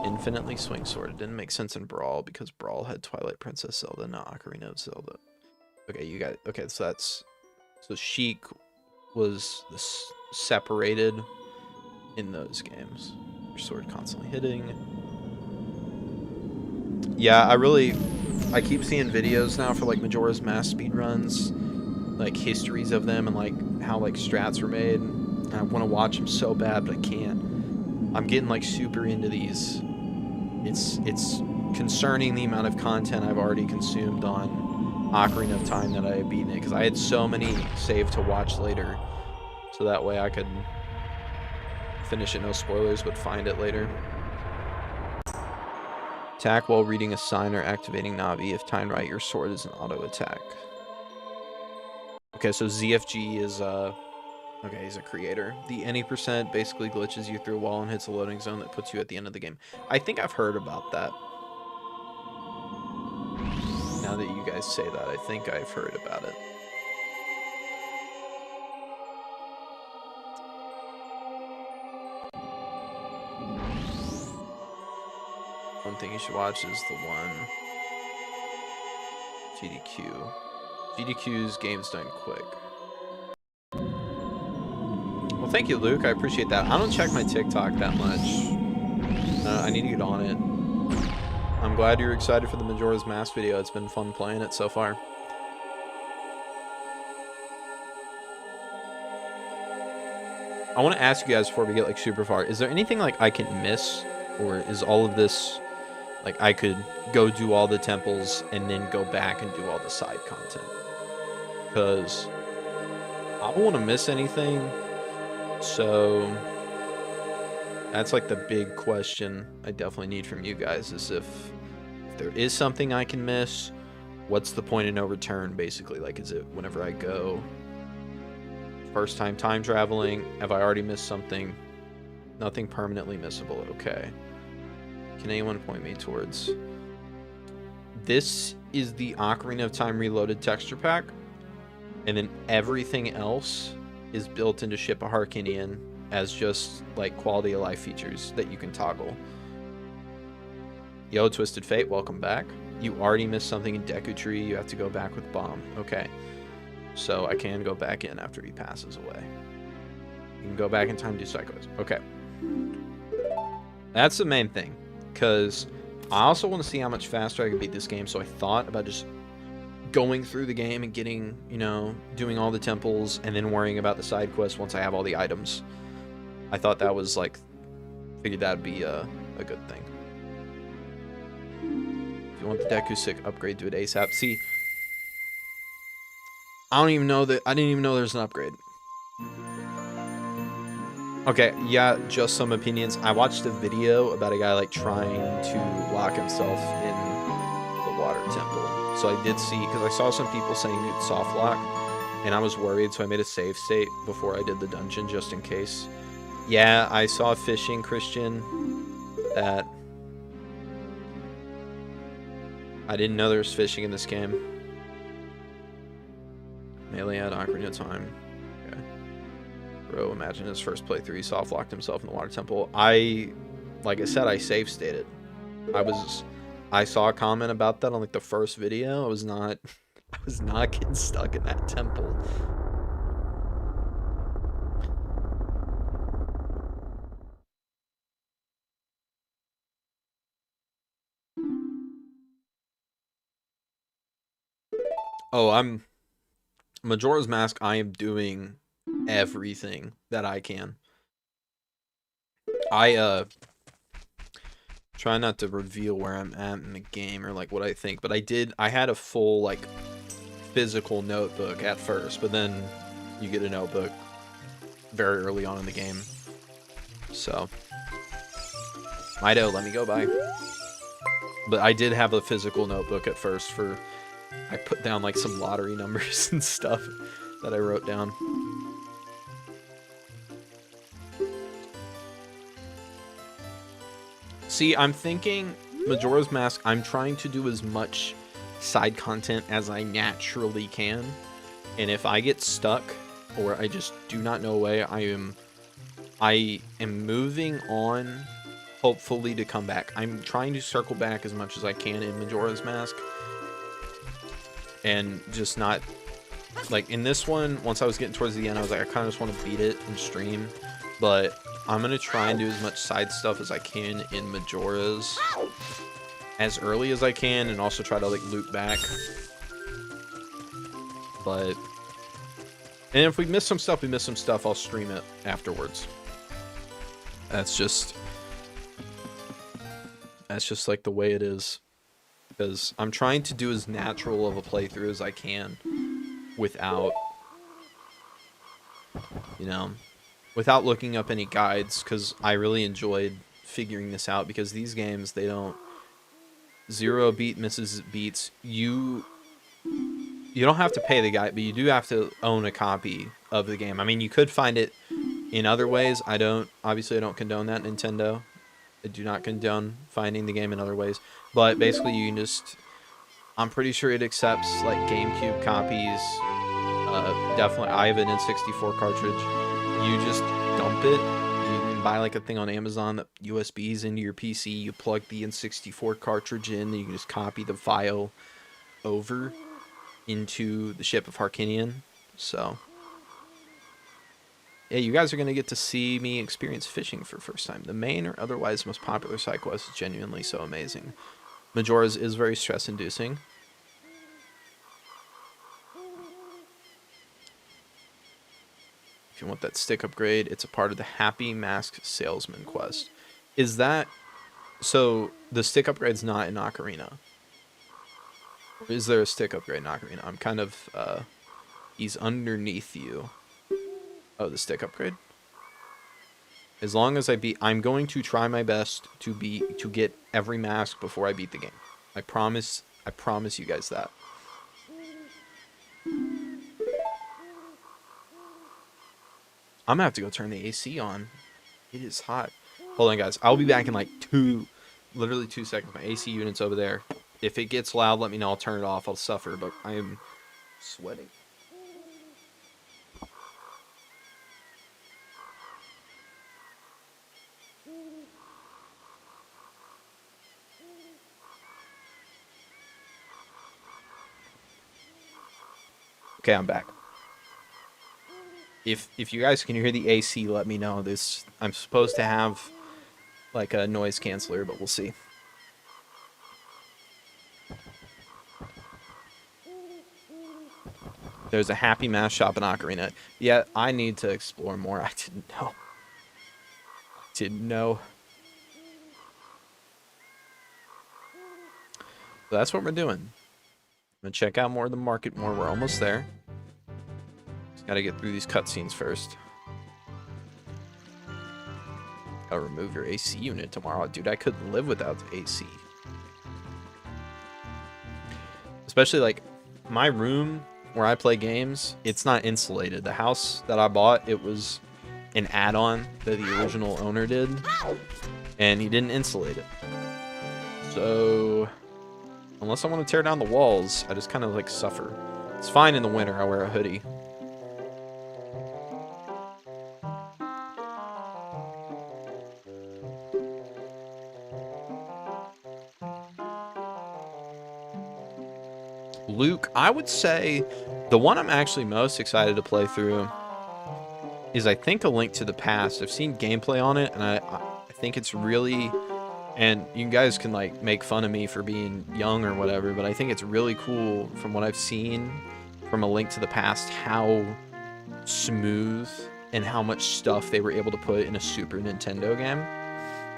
S1: Infinitely swing sword. It didn't make sense in Brawl because Brawl had Twilight Princess Zelda, not Ocarina of Zelda. Okay, you got it. Okay, so that's... So Sheik was separated in those games. Your sword constantly hitting. Yeah, I keep seeing videos now for like Majora's Mask speedruns, like histories of them and like how like strats were made. And I want to watch them so bad, but I can't. I'm getting like super into these. It's concerning the amount of content I've already consumed on Ocarina of Time that I have beaten it, because I had so many saved to watch later, so that way I could finish it, no spoilers, but find it later. Attack while reading a sign or activating Navi. If timed right, your sword is an auto attack. Okay, so ZFG is okay, he's a creator. The any percent basically glitches you through a wall and hits a loading zone that puts you at the end of the game. I think I've heard about that. Now that you guys say that, I think I've heard about it. One thing you should watch is the one GDQ. GDQ's game's done quick. Well, thank you, Luke. I appreciate that. I don't check my TikTok that much. I need to get on it. I'm glad you're excited for the Majora's Mask video. It's been fun playing it so far. I want to ask you guys before we get like super far, is there anything like I can miss, or is all of this like I could go do all the temples and then go back and do all the side content? Because I don't want to miss anything. So that's like the big question I definitely need from you guys, is if there is something I can miss, what's the point of no return, basically? Like, is it whenever I go first time traveling? Have I already missed something? Nothing permanently missable. Okay. Can anyone point me towards... This is the Ocarina of Time Reloaded texture pack, and then everything else is built into Ship of Harkinian as just like quality of life features that you can toggle. Yo, Twisted Fate, welcome back. You already missed something in Deku Tree. You have to go back with Bomb. Okay, so I can go back in after he passes away. You can go back in time to do Psychos. Okay, that's the main thing, because I also want to see how much faster I can beat this game. So I thought about just going through the game and getting, you know, doing all the temples and then worrying about the side quests once I have all the items. I thought that was like, figured that'd be a good thing. If you want the Deku Sick upgrade, do it ASAP. See, I didn't even know there's an upgrade. Okay, yeah, just some opinions. I watched a video about a guy like trying to lock himself in the water temple. So I did see, because I saw some people saying you'd soft lock, and I was worried, so I made a save state before I did the dungeon just in case. Yeah, I saw fishing, Christian. That I didn't know there was fishing in this game. Melee at Ocarina time. Okay. Bro, imagine his first playthrough, he soft locked himself in the water temple. Like I said, I save stated. I saw a comment about that on like the first video. I was not getting stuck in that temple. Oh, Majora's Mask, I am doing everything that I can. I try not to reveal where I'm at in the game or like what I think, but I had a full like physical notebook at first, but then you get a notebook very early on in the game. So Mido, let me go by. But I did have a physical notebook at first for I put down like some lottery numbers and stuff that I wrote down. See, I'm thinking Majora's Mask, I'm trying to do as much side content as I naturally can. And if I get stuck or I just do not know a way, I am moving on, hopefully to come back. I'm trying to circle back as much as I can in Majora's Mask. And just not, like in this one, once I was getting towards the end, I was like, I kind of just want to beat it and stream. But I'm going to try and do as much side stuff as I can in Majora's as early as I can, and also try to like loop back. But, and if we miss some stuff, we miss some stuff, I'll stream it afterwards. That's just like the way it is. Because I'm trying to do as natural of a playthrough as I can without, you know, without looking up any guides, because I really enjoyed figuring this out, because these games, they don't, zero beat misses beats. You don't have to pay the guide, but you do have to own a copy of the game. I mean, you could find it in other ways. Obviously I don't condone that, Nintendo. I do not condone finding the game in other ways, but basically you can just, I'm pretty sure it accepts like GameCube copies. Definitely, I have an N64 cartridge. You just dump it. You can buy like a thing on Amazon that USBs into your PC. You plug the N64 cartridge in, and you can just copy the file over into the ship of Harkinian. So yeah, you guys are going to get to see me experience fishing for the first time. The main or otherwise most popular side quest is genuinely so amazing. Majora's is very stress-inducing. If you want that stick upgrade, it's a part of the Happy Mask Salesman quest. Is that... So, the stick upgrade's not in Ocarina. Is there a stick upgrade in Ocarina? I'm kind of... he's underneath you. Oh, the stick upgrade? As long as I beat... I'm going to try my best to get every mask before I beat the game. I promise you guys that. I'm gonna have to go turn the AC on. It is hot. Hold on, guys. I'll be back in like literally 2 seconds. My AC unit's over there. If it gets loud, let me know. I'll turn it off. I'll suffer, but I am sweating. Okay, I'm back. If you guys can hear the AC, let me know. I'm supposed to have like a noise canceller, but we'll see. There's a Happy Mask shop in Ocarina. Yeah, I need to explore more. I didn't know. So that's what we're doing. I'm gonna check out more of the market more. We're almost there. Gotta get through these cutscenes first. Gotta remove your AC unit tomorrow. Dude, I couldn't live without the AC. Especially, like, my room, where I play games, it's not insulated. The house that I bought, it was an add-on that the original owner did, and he didn't insulate it. So unless I want to tear down the walls, I just kind of like suffer. It's fine in the winter. I wear a hoodie. Luke, I would say the one I'm actually most excited to play through is, I think, A Link to the Past. I've seen gameplay on it, and I think it's really, and you guys can like make fun of me for being young or whatever, but I think it's really cool from what I've seen from A Link to the Past, how smooth and how much stuff they were able to put in a Super Nintendo game.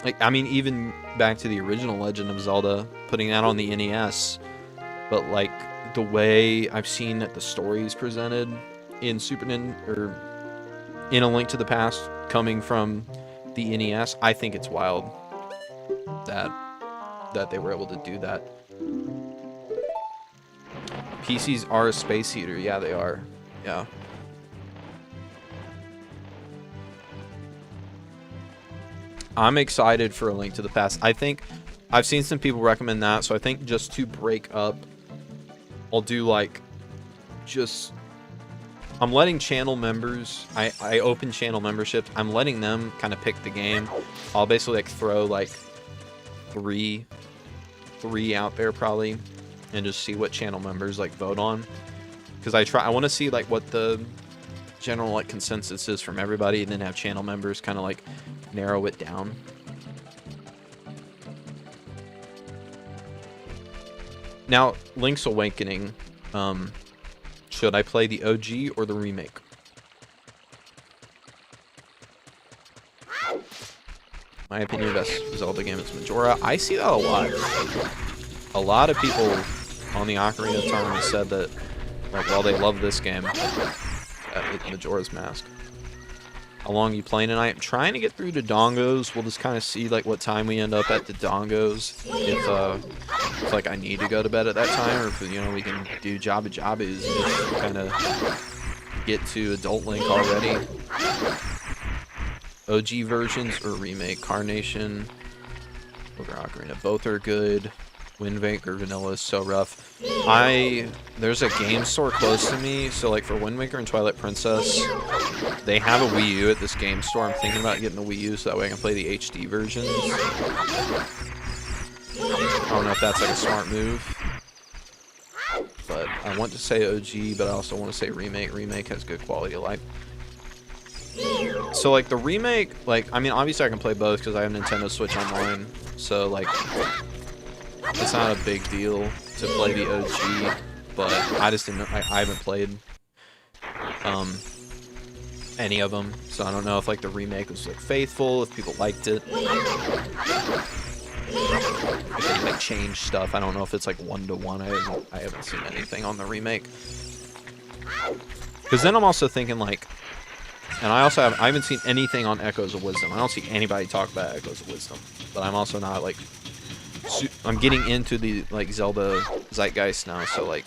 S1: Like, I mean, even back to the original Legend of Zelda, putting that on the NES, but like the way I've seen that the story is presented in in A Link to the Past coming from the NES, I think it's wild that they were able to do that. PCs are a space heater. Yeah, they are. Yeah. I'm excited for A Link to the Past. I think I've seen some people recommend that, so I think just to break up, I'll do like I'm letting channel members, I open channel memberships, I'm letting them kind of pick the game. I'll basically like throw like three out there probably, and just see what channel members like vote on, because I want to see like what the general like consensus is from everybody, and then have channel members kind of like narrow it down. Now, Link's Awakening, should I play the OG or the remake? My opinion, best Zelda game is Majora. I see that a lot. A lot of people on the Ocarina of Time said that, like, while they love this game, Majora's Mask. How long you playing tonight? I'm trying to get through to Dongos. We'll just kind of see like what time we end up at the Dongos. If like I need to go to bed at that time, or if, you know, we can do Jabba Jabbas and just kind of get to Adult Link already. OG versions or remake? Carnation or Ocarina? Both are good. Wind Waker Vanilla is so rough. There's a game store close to me, so like for Wind Waker and Twilight Princess, they have a Wii U at this game store. I'm thinking about getting a Wii U so that way I can play the HD versions. I don't know if that's like a smart move, but I want to say OG, but I also want to say remake. Remake has good quality of life. So like the remake, like, I mean, obviously I can play both because I have Nintendo Switch Online, so like it's not a big deal to play the OG, but I just didn't know, I haven't played any of them, so I don't know if like the remake was like faithful, if people liked it, if they like change stuff. I don't know if it's like 1-to-1. I haven't seen anything on the remake, because then I'm also thinking like, and I haven't seen anything on Echoes of Wisdom. I don't see anybody talk about Echoes of Wisdom, but I'm also not like, I'm getting into the like Zelda zeitgeist now, so like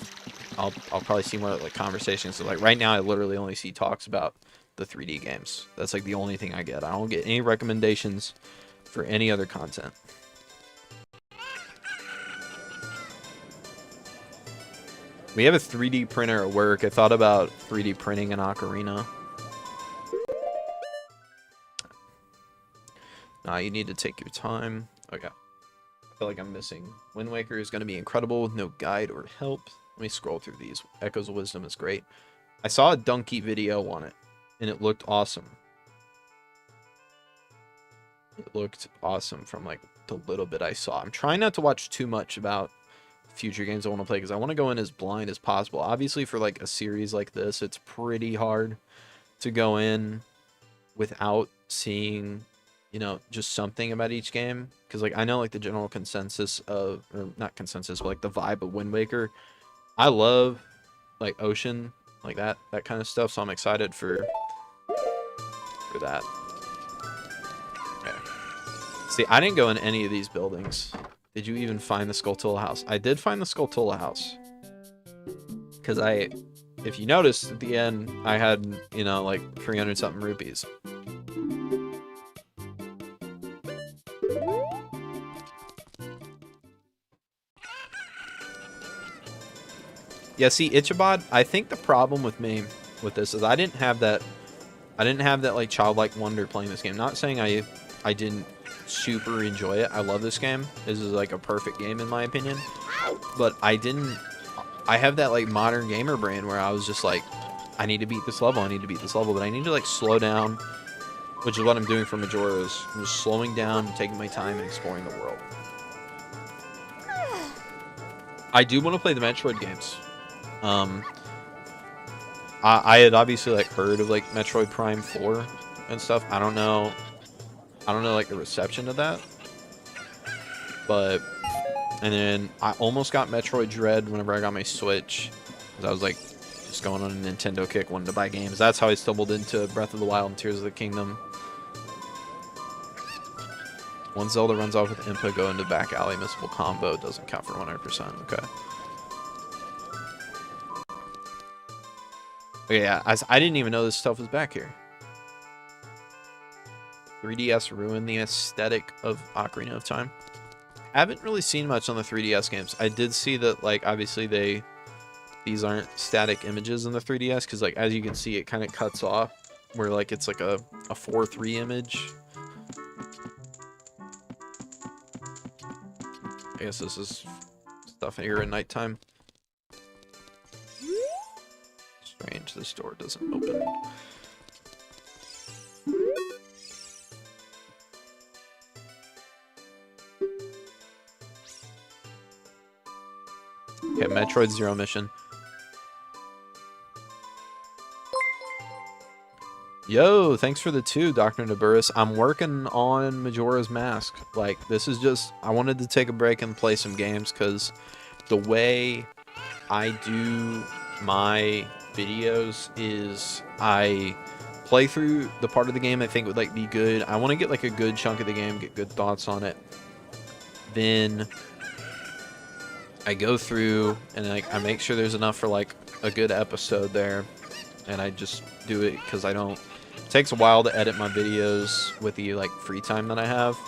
S1: I'll probably see more like conversations. So like right now I literally only see talks about the 3D games. That's like the only thing I get. I don't get any recommendations for any other content. We have a 3D printer at work. I thought about 3D printing an Ocarina. Nah, you need to take your time. Okay. I feel like I'm missing. Wind Waker is going to be incredible with no guide or help. Let me scroll through these. Echoes of Wisdom is great. I saw a Donkey video on it, and it looked awesome. It looked awesome from like the little bit I saw. I'm trying not to watch too much about future games I want to play, because I want to go in as blind as possible. Obviously, for like a series like this, it's pretty hard to go in without seeing, you know, just something about each game, because like I know like the general consensus of, or not consensus, but like the vibe of Wind Waker. I love like ocean, like that kind of stuff, so I'm excited for that. Okay. See, I didn't go in any of these buildings. Did you even find the Skulltula house? I did find the Skulltula house, because I if you noticed at the end, I had, you know, like 300 something rupees. Yeah, see, Ichabod, I think the problem with me with this is I didn't have that like childlike wonder playing this game. Not saying I didn't super enjoy it. I love this game. This is like a perfect game in my opinion. But I have that like modern gamer brain where I was just like, I need to beat this level, but I need to like slow down, which is what I'm doing for Majora's. I'm just slowing down, taking my time, and exploring the world. I do want to play the Metroid games. I had obviously like heard of like Metroid Prime 4 and stuff. I don't know like the reception of that. But and then I almost got Metroid Dread whenever I got my Switch, because I was like just going on a Nintendo kick, wanting to buy games. That's how I stumbled into Breath of the Wild and Tears of the Kingdom. Once Zelda runs off with Impa, go into back alley, missable combo, doesn't count for 100%. Okay. Okay, yeah, I didn't even know this stuff was back here. 3DS ruined the aesthetic of Ocarina of Time. I haven't really seen much on the 3DS games. I did see that, like, obviously these aren't static images in the 3DS, because, like, as you can see, it kind of cuts off, where, like, it's like a 4:3 image. I guess this is stuff here at nighttime. Strange, this door doesn't open. Okay, Metroid Zero mission. Yo, thanks for the 2, Dr. Naburis. I'm working on Majora's Mask. Like, this is just... I wanted to take a break and play some games, because the way I do my videos is I play through the part of the game I think would, like, be good. I want to get, like, a good chunk of the game, get good thoughts on it. Then I go through and, like, I make sure there's enough for, like, a good episode there. And I just do it because I don't... It takes a while to edit my videos with the, like, free time that I have.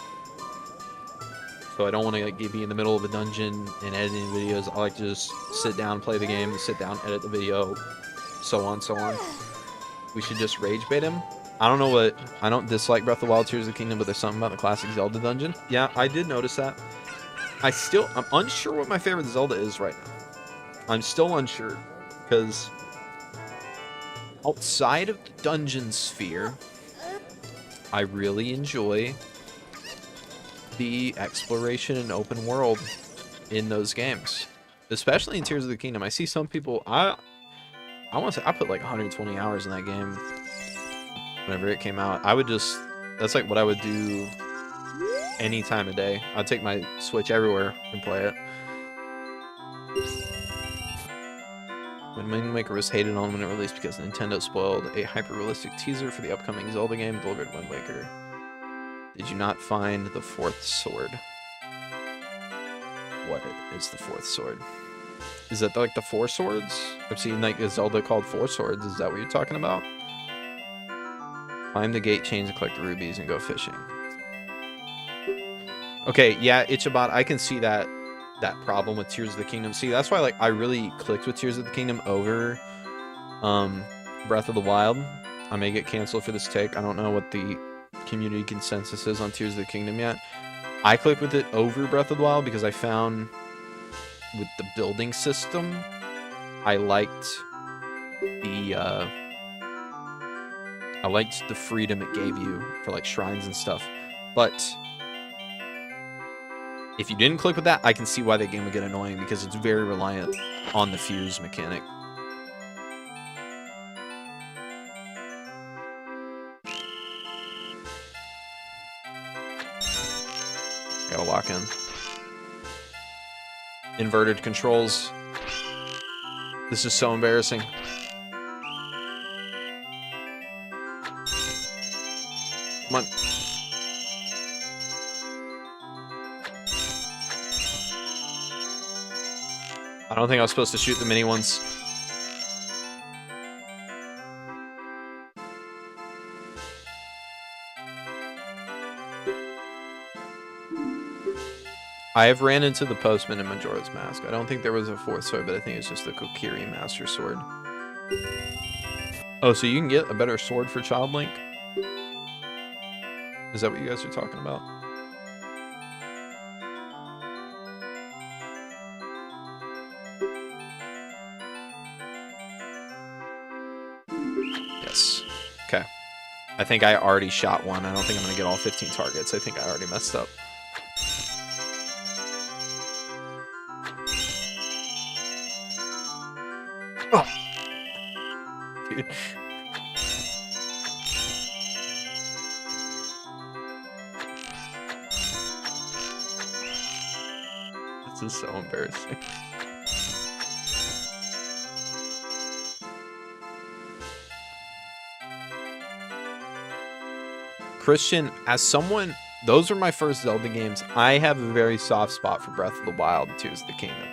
S1: So I don't want to, like, be in the middle of a dungeon and editing videos. I like to just sit down, play the game, sit down, edit the video, so on, so on. We should just rage bait him. I don't know what... I don't dislike Breath of the Wild, Tears of the Kingdom, but there's something about the classic Zelda dungeon. Yeah, I did notice that. I'm unsure what my favorite Zelda is right now. I'm still unsure, because outside of the dungeon sphere, I really enjoy the exploration and open world in those games, especially in Tears of the Kingdom. I see some people, I want to say I put like 120 hours in that game whenever it came out. I would just, that's like what I would do any time of day. I'd take my Switch everywhere and play it. When Wind Waker was hated on when it released because Nintendo spoiled a hyper-realistic teaser for the upcoming Zelda game, delivered Wind Waker. Did you not find the fourth sword? What is the fourth sword? Is that like the four swords? I've seen like a Zelda called Four Swords. Is that what you're talking about? Climb the gate chains and collect the rubies and go fishing. Okay, yeah, Ichabod, I can see that problem with Tears of the Kingdom. See, that's why like I really clicked with Tears of the Kingdom over Breath of the Wild. I may get canceled for this take. I don't know what the community consensus is on Tears of the Kingdom yet. I clicked with it over Breath of the Wild because I found with the building system, I liked the freedom it gave you for like shrines and stuff. But if you didn't click with that, I can see why the game would get annoying, because it's very reliant on the fuse mechanic. Gotta lock in. Inverted controls. This is so embarrassing. Come on. I don't think I was supposed to shoot the mini ones. I have ran into the postman in Majora's Mask. I don't think there was a fourth sword, but I think it's just the Kokiri Master Sword. Oh, so you can get a better sword for Child Link? Is that what you guys are talking about? Yes. Okay. I think I already shot one. I don't think I'm going to get all 15 targets. I think I already messed up. Oh. Dude. This is so embarrassing. Christian, as someone, those are my first Zelda games. I have a very soft spot for Breath of the Wild and Tears of the Kingdom.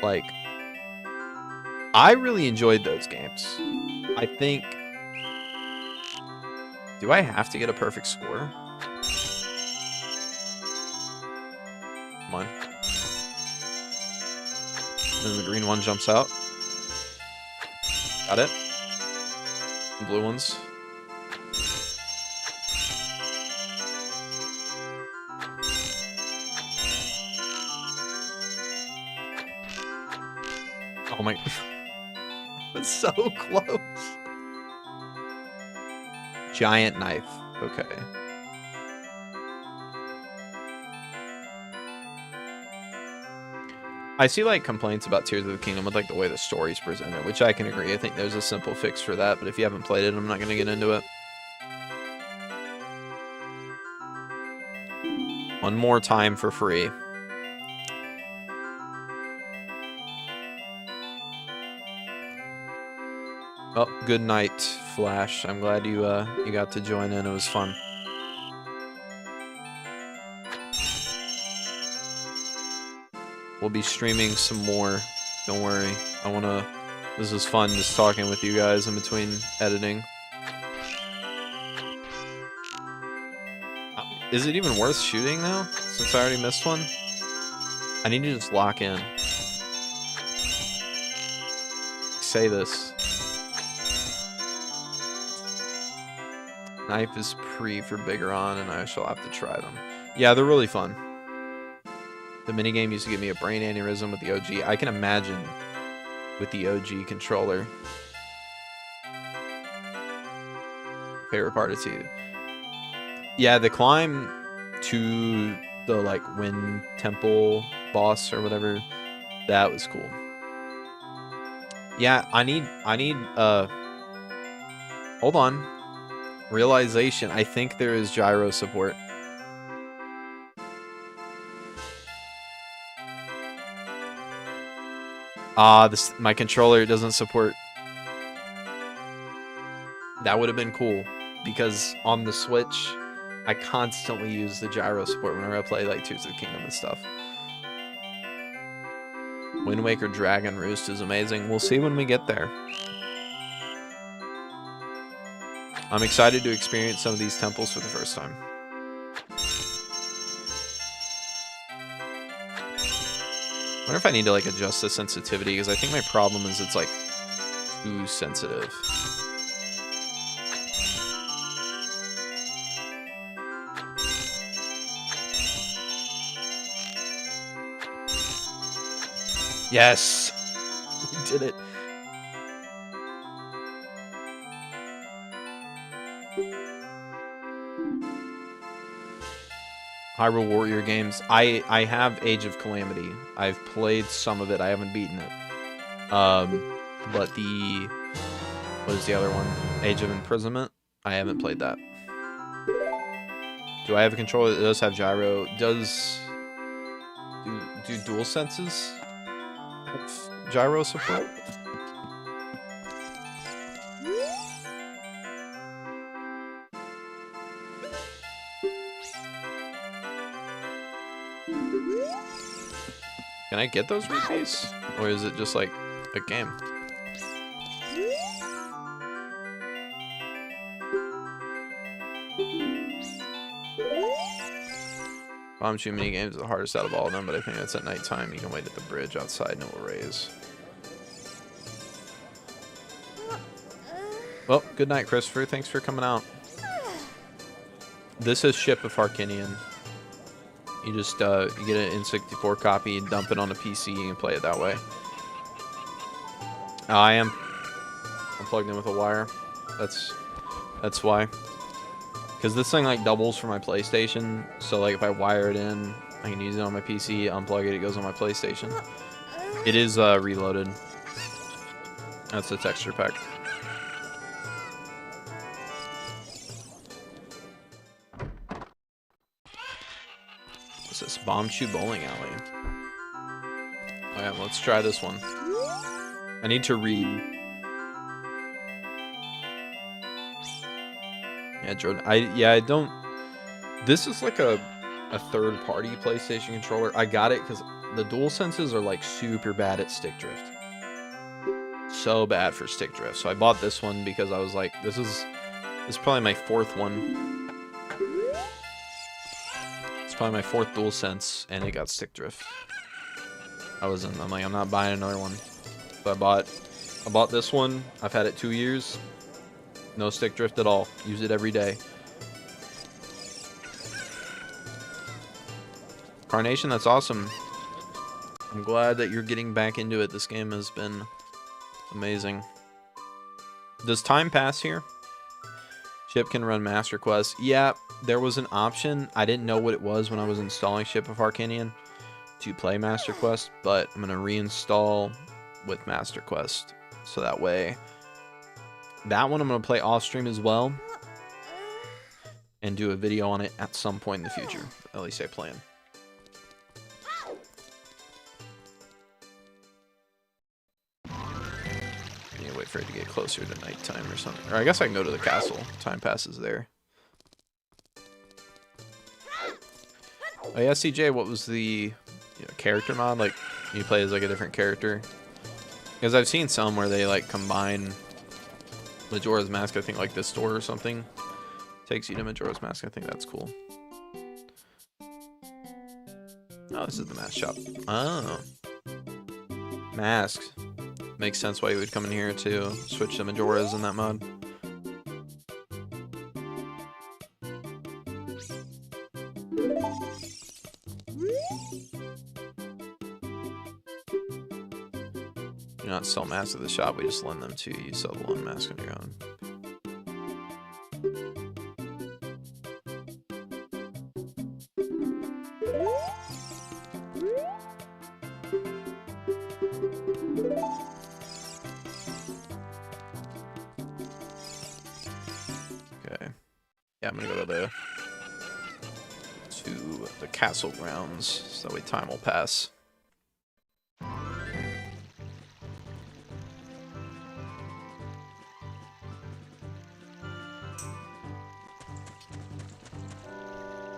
S1: Like, I really enjoyed those games. I think... Do I have to get a perfect score? Come on. Then the green one jumps out. Got it. The blue ones. Oh my... It's so close. Giant knife. Okay. I see like complaints about Tears of the Kingdom with like the way the story's presented, which I can agree. I think there's a simple fix for that, but if you haven't played it, I'm not going to get into it. One more time for free. Oh, good night, Flash. I'm glad you you got to join in. It was fun. We'll be streaming some more. Don't worry. This is fun just talking with you guys in between editing. Is it even worth shooting now? Since I already missed one? I need to just lock in. Say this. Knife is pre for bigger on, and I shall have to try them. Yeah, they're really fun. The minigame used to give me a brain aneurysm with the OG. I can imagine with the OG controller. Favorite part of two. Yeah, the climb to the like Wind Temple boss or whatever, that was cool. Yeah, I need hold on. Realization, I think there is gyro support. My controller doesn't support. That would have been cool, because on the Switch, I constantly use the gyro support whenever I play like Tears of the Kingdom and stuff. Wind Waker Dragon Roost is amazing. We'll see when we get there. I'm excited to experience some of these temples for the first time. I wonder if I need to like adjust the sensitivity, because I think my problem is it's like too sensitive. Yes! We did it. Hyrule Warrior games. I have Age of Calamity. I've played some of it. I haven't beaten it. But the... What is the other one? Age of Imprisonment? I haven't played that. Do I have a controller that does have gyro? Does... Do DualSenses have gyro support? Can I get those rupees? Or is it just like a game? Bomb shoot mini games is the hardest out of all of them, but I think that's at nighttime. You can wait at the bridge outside and it will raise. Well, good night, Christopher. Thanks for coming out. This is Ship of Harkinian. You just you get an N64 copy, dump it on a PC, and you can play it that way. I'm plugged in with a wire. That's why. Because this thing like doubles for my PlayStation, so like if I wire it in, I can use it on my PC, unplug it, it goes on my PlayStation. It is reloaded. That's the texture pack. What's this? Bomb Shoot Bowling Alley. Alright, let's try this one. I need to read. Yeah, Jordan. I don't. This is like a third-party PlayStation controller. I got it because the DualSenses are like super bad at stick drift. So bad for stick drift. So I bought this one because I was like, this is probably my fourth one. It's probably my fourth DualSense, and it got stick drift. I'm like, I'm not buying another one. So I bought this one. I've had it 2 years. No stick drift at all. Use it every day. Carnation, that's awesome. I'm glad that you're getting back into it. This game has been amazing. Does time pass here? Ship can run Master Quest. Yeah, there was an option. I didn't know what it was when I was installing Ship of Harkinian to play Master Quest, but I'm going to reinstall with Master Quest. So that way, that one I'm going to play off stream as well. And do a video on it at some point in the future. At least I plan. Wait for it to get closer to nighttime or something. Or I guess I can go to the castle. Time passes there. Oh yeah, CJ, what was the character mod? Like, you play as like a different character? Because I've seen some where they like combine Majora's Mask, I think like this store or something. Takes you to Majora's Mask. I think that's cool. Oh, this is the mask shop. Oh. Masks. Makes sense why you would come in here to switch to Majora's in that mod. You not sell masks at the shop, we just lend them to you. You sell the one mask on your own. Castle grounds, so that way time will pass.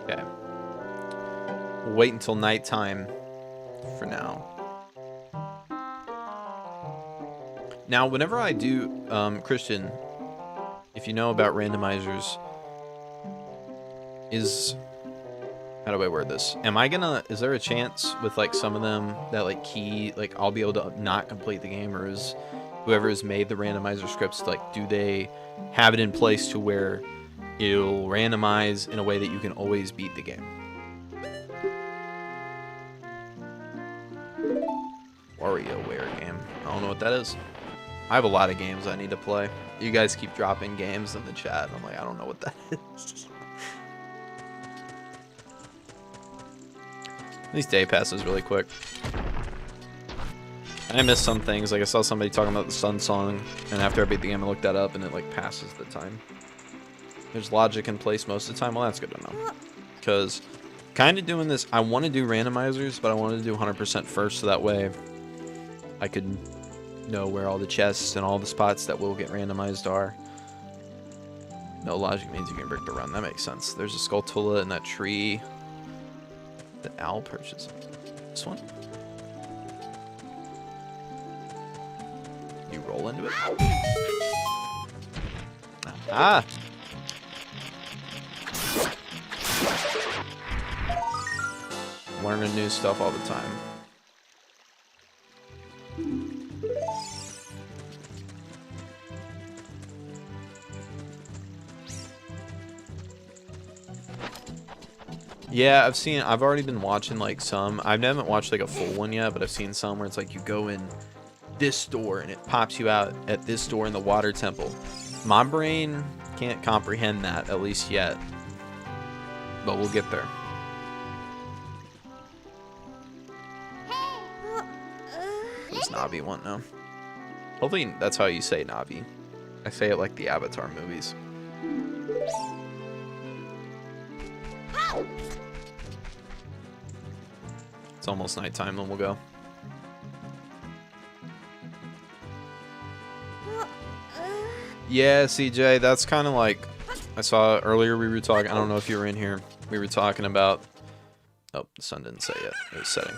S1: Okay. We'll wait until nighttime for now. Now, whenever I do, Christian, if you know about randomizers, how do I word this? Is there a chance with like some of them that like I'll be able to not complete the game, or is whoever has made the randomizer scripts, like, do they have it in place to where it'll randomize in a way that you can always beat the game? WarioWare game. I don't know what that is. I have a lot of games I need to play. You guys keep dropping games in the chat. I'm like, I don't know what that is. These day passes really quick. And I missed some things. Like I saw somebody talking about the Sun Song, and after I beat the game, I looked that up, and it like passes the time. There's logic in place most of the time. Well, that's good to know. Because kind of doing this, I want to do randomizers, but I wanted to do 100% first, so that way I could know where all the chests and all the spots that will get randomized are. No logic means you can break the run. That makes sense. There's a Skulltula in that tree. The owl perches. This one? You roll into it? Ah! learning new stuff all the time. Yeah, I've already been watching like some. I haven't watched like a full one yet, but I've seen some where it's like you go in this store and it pops you out at this store in the water temple. My brain can't comprehend that, at least yet. But we'll get there. What does Navi want now? Hopefully that's how you say Navi. I say it like the Avatar movies. It's almost nighttime, then we'll go. Yeah, CJ, that's kind of like I saw earlier. We were talking. I don't know if you were in here. We were talking about. Oh, the sun didn't set yet. It was setting.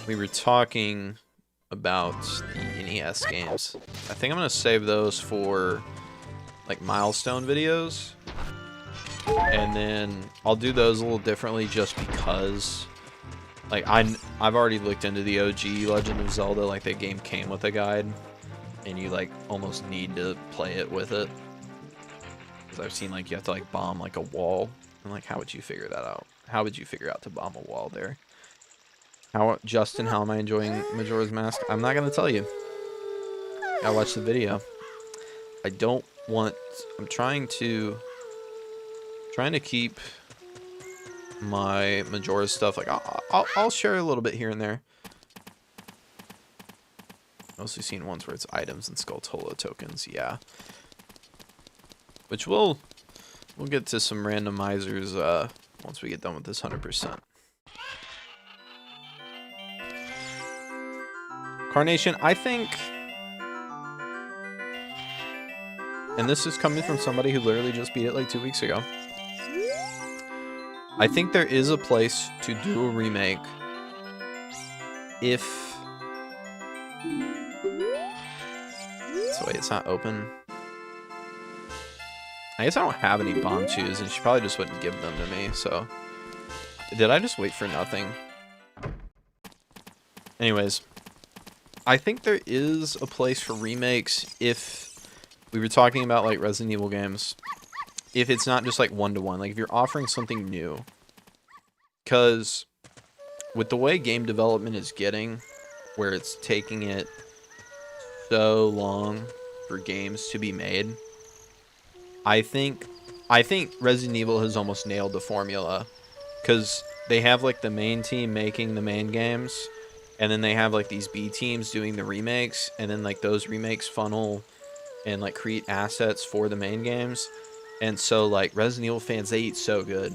S1: We were talking about the NES games. I think I'm gonna save those for like milestone videos, and then I'll do those a little differently just because. Like I've already looked into the OG Legend of Zelda. Like that game came with a guide, and you like almost need to play it with it. Because I've seen like you have to like bomb like a wall, and like how would you figure that out? How would you figure out to bomb a wall there? Justin, how am I enjoying Majora's Mask? I'm not gonna tell you. Gotta watch the video. I don't want. I'm trying to keep my Majora stuff. Like I'll share a little bit here and there. Mostly seen ones where it's items and Skulltula tokens. Yeah. Which we'll get to some randomizers once we get done with this 100%. Carnation, I think, and this is coming from somebody who literally just beat it like 2 weeks ago. I think there is a place to do a remake if... So wait, it's not open. I guess I don't have any bomb shoes, and she probably just wouldn't give them to me, so... Did I just wait for nothing? Anyways, I think there is a place for remakes if we were talking about like Resident Evil games. If it's not just like one-to-one, like if you're offering something new. Because with the way game development is getting, where it's taking it so long for games to be made, I think Resident Evil has almost nailed the formula. Because they have like the main team making the main games, and then they have like these B teams doing the remakes, and then like those remakes funnel and like create assets for the main games. And so like Resident Evil fans, they eat so good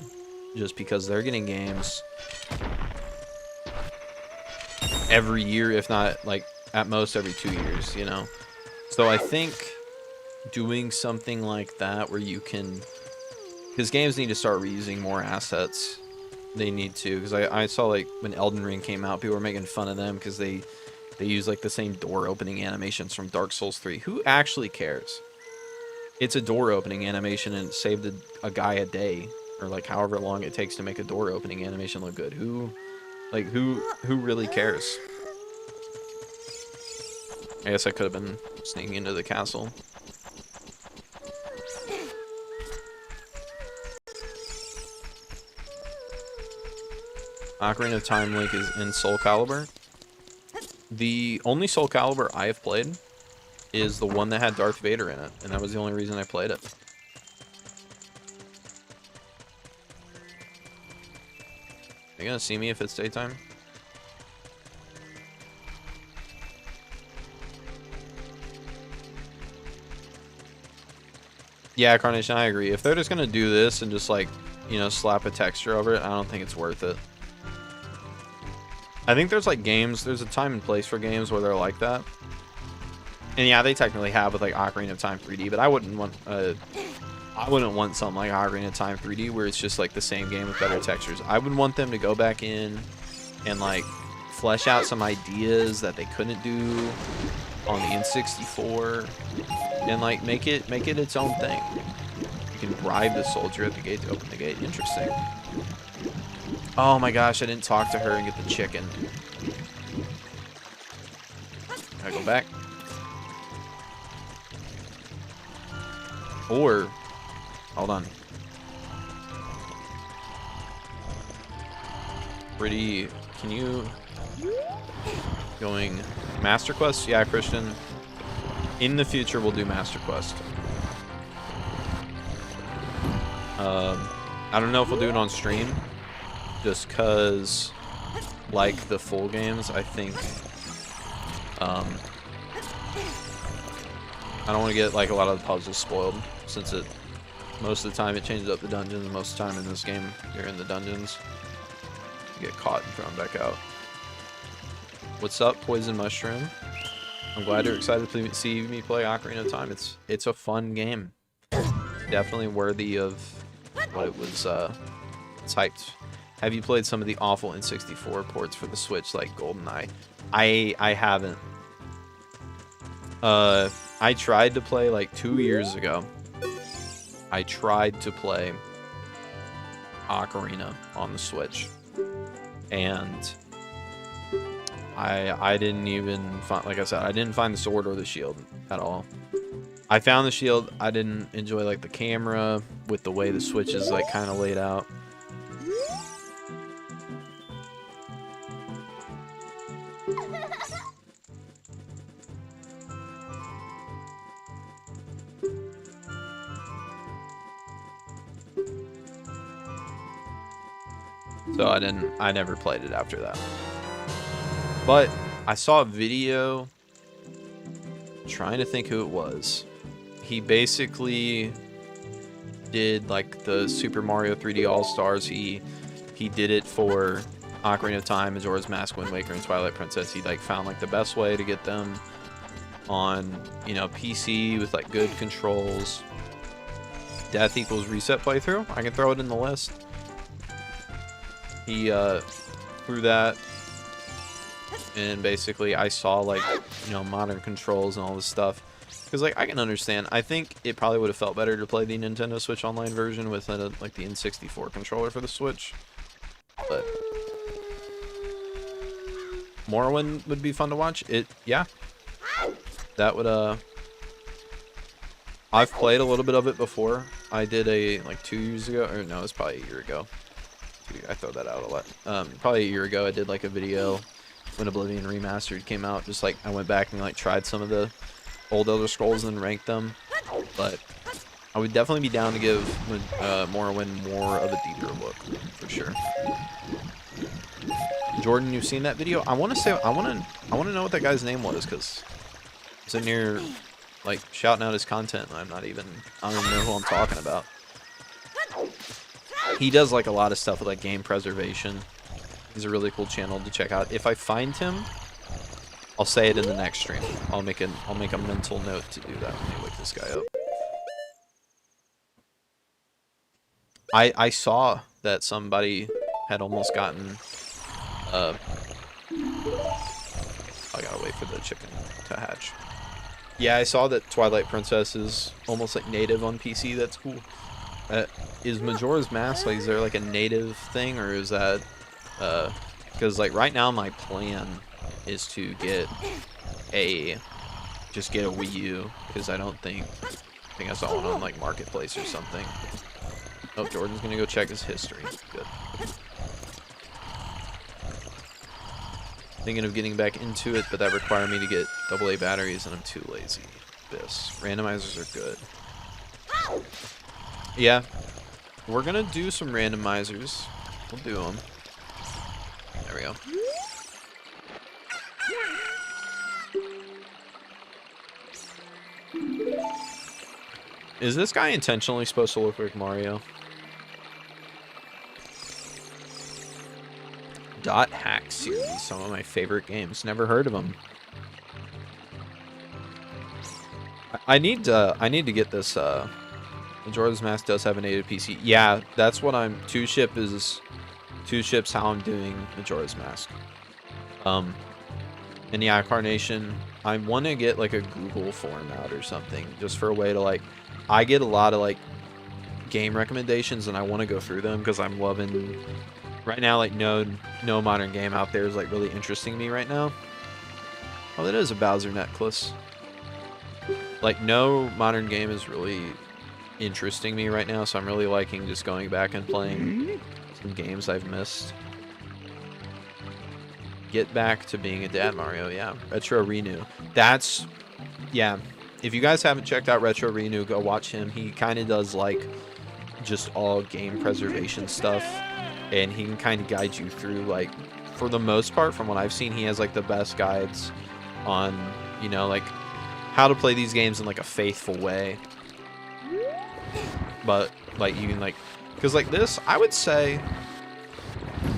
S1: just because they're getting games every year, if not like at most every 2 years, you know. So I think doing something like that where you can, because games need to start reusing more assets. They need to, because I saw like when Elden Ring came out, people were making fun of them because they use like the same door opening animations from Dark Souls 3. Who actually cares? It's a door opening animation and it saved a guy a day, or like however long it takes to make a door opening animation look good. Who really cares? I guess I could have been sneaking into the castle. Ocarina of Time Link is in Soul Calibur. The only Soul Calibur I have played is the one that had Darth Vader in it, and that was the only reason I played it. Are you gonna see me if it's daytime? Yeah, Carnation, I agree. If they're just gonna do this and just like, you know, slap a texture over it, I don't think it's worth it. I think there's like games, there's a time and place for games where they're like that. And yeah, they technically have with like Ocarina of Time 3D, but I wouldn't want something like Ocarina of Time 3D where it's just like the same game with better textures. I would want them to go back in and like flesh out some ideas that they couldn't do on the N64 and like make it its own thing. You can bribe the soldier at the gate to open the gate. Interesting. Oh my gosh, I didn't talk to her and get the chicken. Can I go back? Or, hold on. Pretty, can you, going Master Quest? Yeah, Christian. In the future, we'll do Master Quest. I don't know if we'll do it on stream, just because, like the full games, I think, I don't want to get like a lot of the puzzles spoiled, since it, most of the time it changes up the dungeons, and most of the time in this game, you're in the dungeons, you get caught and thrown back out. What's up, Poison Mushroom? I'm glad you're excited to see me play Ocarina of Time. It's a fun game. Definitely worthy of what it was hyped. Have you played some of the awful N64 ports for the Switch, like GoldenEye? I haven't. I tried to play like 2 years ago. I tried to play Ocarina on the Switch, and I didn't even find, like I said, I didn't find the sword or the shield at all. I found the shield. I didn't enjoy like the camera with the way the Switch is like kind of laid out. So I never played it after that. But I saw a video, trying to think who it was. He basically did like the Super Mario 3D All-Stars. He did it for Ocarina of Time, Majora's Mask, Wind Waker, and Twilight Princess. He like found like the best way to get them on, you know, PC with like good controls. Death equals reset playthrough. I can throw it in the list. He threw that, and basically I saw like, you know, modern controls and all this stuff, because like I can understand. I think it probably would have felt better to play the Nintendo Switch Online version with like the N64 controller for the Switch, but Morrowind would be fun to watch. Yeah, that would I've played a little bit of it before. I did like 2 years ago, or no, it's probably a year ago. I throw that out a lot. Probably a year ago, I did like a video when Oblivion Remastered came out. Just like I went back and like tried some of the old Elder Scrolls and ranked them. But I would definitely be down to give Morrowind more of a deeper look, for sure. Jordan, you've seen that video? I want to say I want to know what that guy's name was, because I'm sitting here like shouting out his content, and I don't even know who I'm talking about. He does like a lot of stuff with like game preservation. He's a really cool channel to check out. If I find him, I'll say it in the next stream. I'll make a mental note to do that. Let me wake this guy up. I saw that somebody had almost gotten I gotta wait for the chicken to hatch. Yeah, I saw that Twilight Princess is almost like native on PC. That's cool. Is Majora's Mask, like, is there like a native thing, or is that because like right now my plan is to get just get a Wii U, because I think I saw one on like Marketplace or something. Oh, Jordan's gonna go check his history. Good. Thinking of getting back into it, but that require me to get AA batteries, and I'm too lazy. This randomizers are good. Yeah, we're gonna do some randomizers. We'll do them. There we go. Is this guy intentionally supposed to look like Mario? Dot Hack series, some of my favorite games. Never heard of them. I need to get this. Majora's Mask does have a native PC. Yeah, that's what I'm. Two Ship's how I'm doing Majora's Mask. And yeah, Carnation, I want to get like a Google format or something, just for a way to like. I get a lot of like game recommendations, and I want to go through them because I'm loving right now, like no modern game out there is like really interesting me right now. Oh, that is a Bowser necklace. Like no modern game is really interesting me right now, so I'm really liking just going back and playing some games I've missed. Get back to being a dad, Mario. Yeah, Retro Renew. That's, yeah. If you guys haven't checked out Retro Renew, go watch him. He kind of does like just all game preservation stuff, and he can kind of guide you through, like, for the most part, from what I've seen, he has like the best guides on, you know, like how to play these games in like a faithful way. But like you can like, because like this, I would say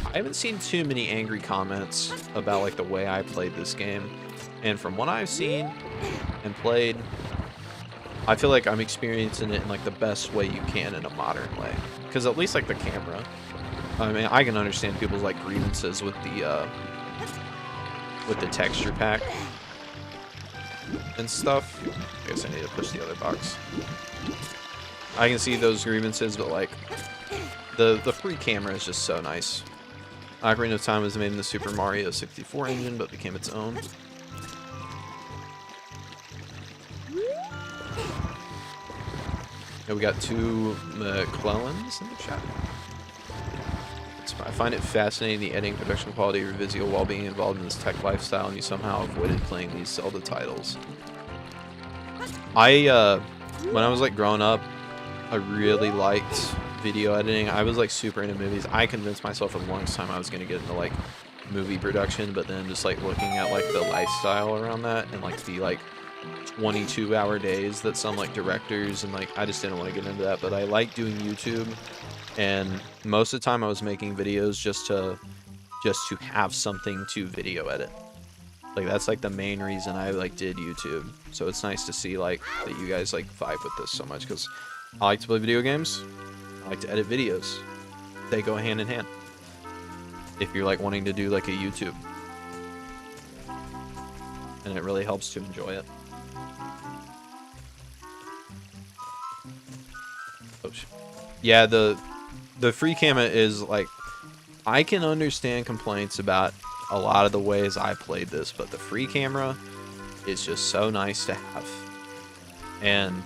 S1: I haven't seen too many angry comments about like the way I played this game, and from what I've seen and played, I feel like I'm experiencing it in like the best way you can in a modern way. Because at least like the camera, I mean, I can understand people's like grievances with the texture pack and stuff. I guess I need to push the other box. I can see those grievances, but like the free camera is just so nice. Ocarina of Time was made in the Super Mario 64 engine, but became its own. Yeah, we got two McClellans in the chat. I find it fascinating the editing, production quality of your Vizio while being involved in this tech lifestyle, and you somehow avoided playing these Zelda titles. When I was like growing up, I really liked video editing. I was like super into movies. I convinced myself for the longest time I was gonna get into like movie production, but then just like looking at like the lifestyle around that and like the like 22-hour days that some like directors, and like I just didn't want to get into that. But I like doing YouTube, and most of the time I was making videos just to have something to video edit. Like that's like the main reason I like did YouTube. So it's nice to see like that you guys like vibe with this so much, because I like to play video games, I like to edit videos. They go hand in hand if you're like wanting to do like a YouTube, and it really helps to enjoy it. Oh, yeah, the free camera is like, I can understand complaints about a lot of the ways I played this, but the free camera is just so nice to have. And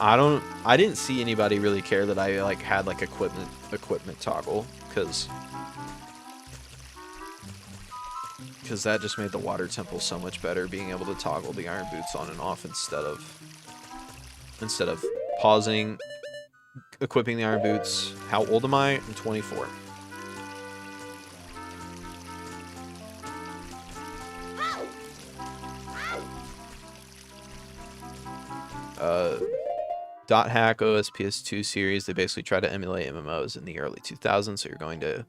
S1: I didn't see anybody really care that I like had like equipment toggle, because that just made the water temple so much better, being able to toggle the iron boots on and off instead of pausing, equipping the iron boots. How old am I? I'm 24. Dot Hack OSPS2 series, they basically try to emulate MMOs in the early 2000s, so you're going to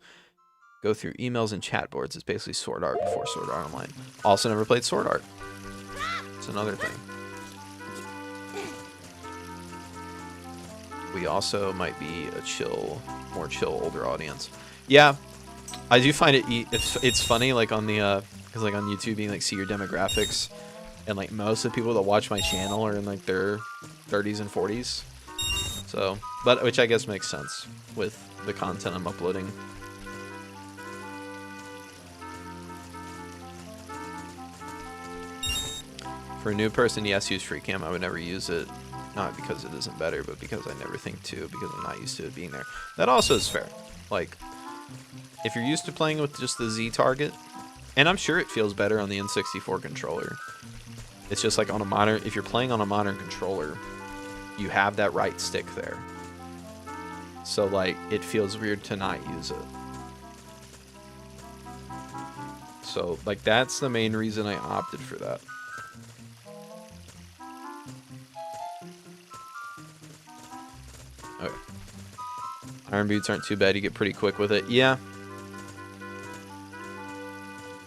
S1: go through emails and chat boards. It's basically Sword Art before Sword Art Online. Also never played Sword Art. It's another thing. We also might be a more chill older audience. Yeah, I do find it's funny, like on the because like on YouTube, you like see your demographics, and like most of the people that watch my channel are in like their 30s and 40s. So, but which I guess makes sense with the content I'm uploading. For a new person, yes, use free cam. I would never use it. Not because it isn't better, but because I never think to, because I'm not used to it being there. That also is fair. Like, if you're used to playing with just the Z target, and I'm sure it feels better on the N64 controller. It's just like on a modern, if you're playing on a modern controller, you have that right stick there. So like, it feels weird to not use it. So like, that's the main reason I opted for that. Okay. Iron boots aren't too bad. You get pretty quick with it. Yeah.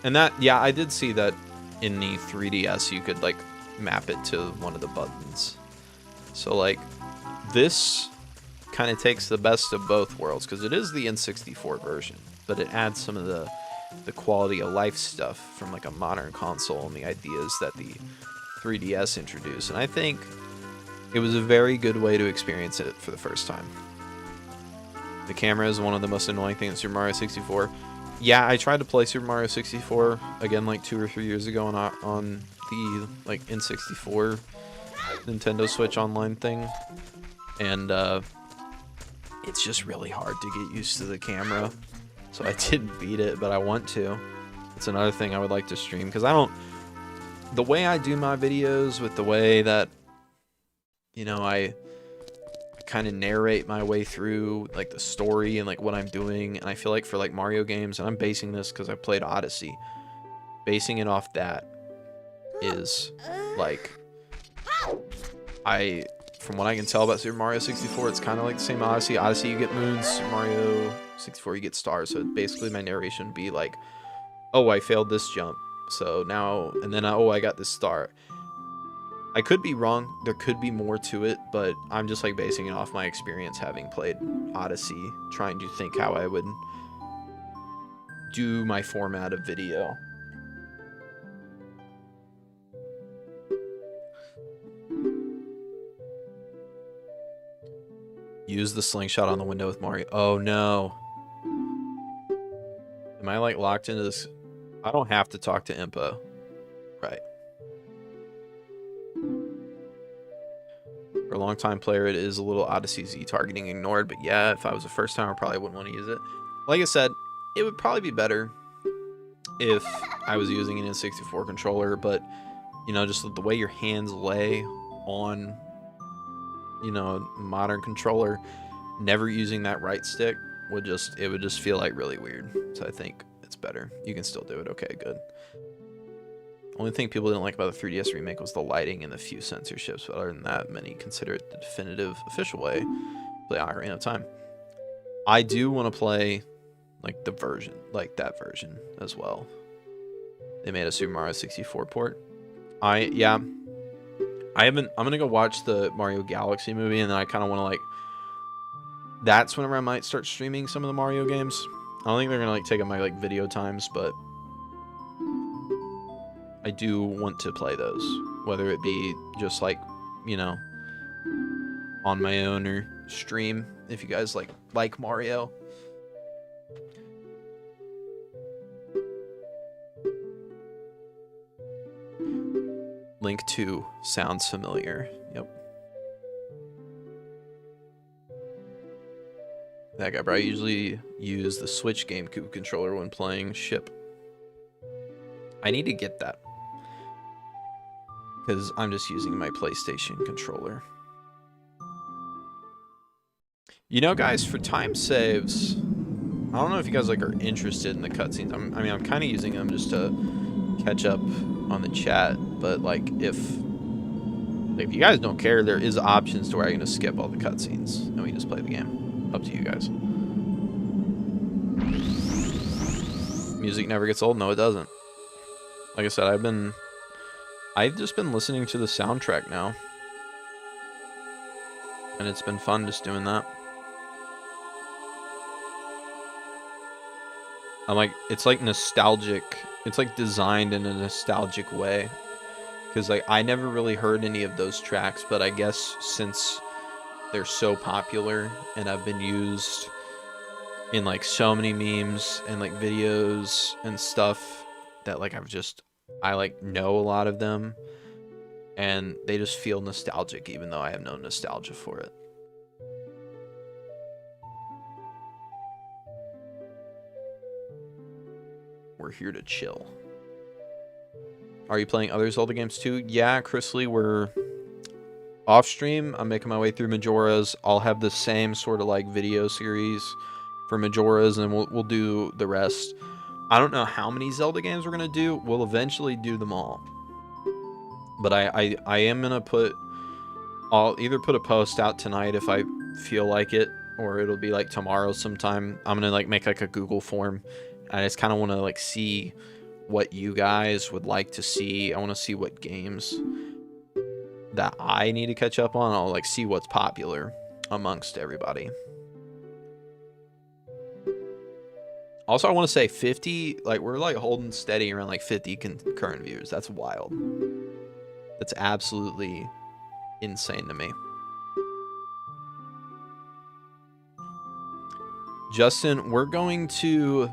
S1: And that, yeah, I did see that in the 3DS you could like map it to one of the buttons. So like, this kind of takes the best of both worlds, because it is the N64 version, but it adds some of the quality of life stuff from like a modern console and the ideas that the 3DS introduced. And I think it was a very good way to experience it for the first time. The camera is one of the most annoying things in Super Mario 64. Yeah, I tried to play Super Mario 64 again like 2 or 3 years ago on the like N64 Nintendo Switch online thing, and it's just really hard to get used to the camera. So I didn't beat it, but I want to. It's another thing I would like to stream, because I don't, the way I do my videos with the way that, you know, I kind of narrate my way through like the story and like what I'm doing, and I feel like for like Mario games, and I'm basing this because I played Odyssey, basing it off that is like, from what I can tell about Super Mario 64, it's kind of like the same Odyssey. Odyssey, you get moons. Super Mario 64, you get stars. So basically my narration would be like, oh, I failed this jump, so now, and then oh, I got this star. I could be wrong, there could be more to it, but I'm just like basing it off my experience having played Odyssey, trying to think how I would do my format of video. Use the slingshot on the window with Mario. Oh no. Am I like locked into this? I don't have to talk to Impa. Right. For a long time player, it is a little Odyssey Z targeting ignored, but yeah, if I was a first timer, I probably wouldn't want to use it. Like I said, it would probably be better if I was using an N64 controller, but you know, just the way your hands lay on, you know, modern controller, never using that right stick would just, it would just feel like really weird. So I think it's better. You can still do it. Okay, good. Only thing people didn't like about the 3DS remake was the lighting and the few censorships, but other than that, many consider it the definitive official way to play Ocarina of Time. I do want to play like the version, like that version as well. They made a Super Mario 64 port. I'm gonna go watch the Mario Galaxy movie, and then I kind of want to like, that's whenever I might start streaming some of the Mario games. I don't think they're gonna like take up my like video times, but I do want to play those, whether it be just like, you know, on my own or stream, if you guys like Mario. Link 2 sounds familiar. Yep. That guy, bro. I usually use the Switch GameCube controller when playing Ship. I need to get that, because I'm just using my PlayStation controller. You know, guys, for time saves, I don't know if you guys like are interested in the cutscenes. I mean, I'm kind of using them just to catch up on the chat, but like if you guys don't care, there is options to where I'm gonna skip all the cutscenes and we just play the game. Up to you guys. Music never gets old. No, it doesn't. Like I said, I've just been listening to the soundtrack now, and it's been fun just doing that. I'm like, it's like nostalgic. It's like designed in a nostalgic way, because like I never really heard any of those tracks, but I guess since they're so popular and have been used in like so many memes and like videos and stuff, that like I like know a lot of them, and they just feel nostalgic even though I have no nostalgia for it. We're here to chill. Are you playing other Zelda games too? Yeah, Chrisley, we're off stream. I'm making my way through Majora's. I'll have the same sort of like video series for Majora's, and we'll do the rest. I don't know how many Zelda games we're gonna do. We'll eventually do them all, but I am gonna I'll either put a post out tonight if I feel like it, or it'll be like tomorrow sometime. I'm gonna like make like a Google form. I just kind of want to like see what you guys would like to see. I want to see what games that I need to catch up on. I'll like see what's popular amongst everybody. Also, I want to say 50, like we're like holding steady around like 50 concurrent viewers. That's wild. That's absolutely insane to me. Justin, we're going to...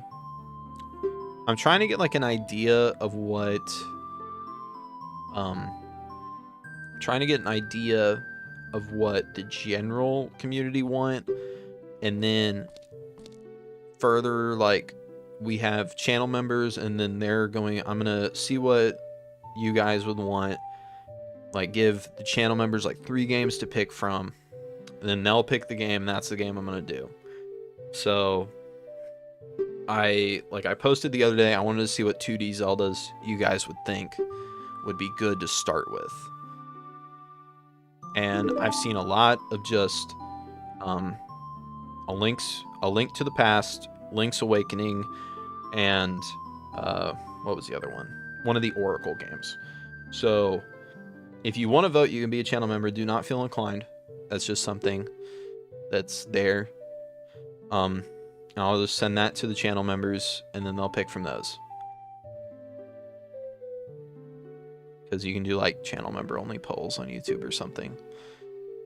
S1: I'm trying to get like an idea of what... trying to get an idea of what the general community want, and then further, like, we have channel members, and then they're going... I'm gonna see what you guys would want, like give the channel members like 3 games to pick from, and then they'll pick the game, and that's the game I'm gonna do. So I posted the other day, I wanted to see what 2D Zeldas you guys would think would be good to start with. And I've seen a lot of just a Link to the Past, Link's Awakening, and what was the other one? One of the Oracle games. So if you want to vote, you can be a channel member. Do not feel inclined. That's just something that's there. And I'll just send that to the channel members, and then they'll pick from those. Because you can do like channel member only polls on YouTube or something.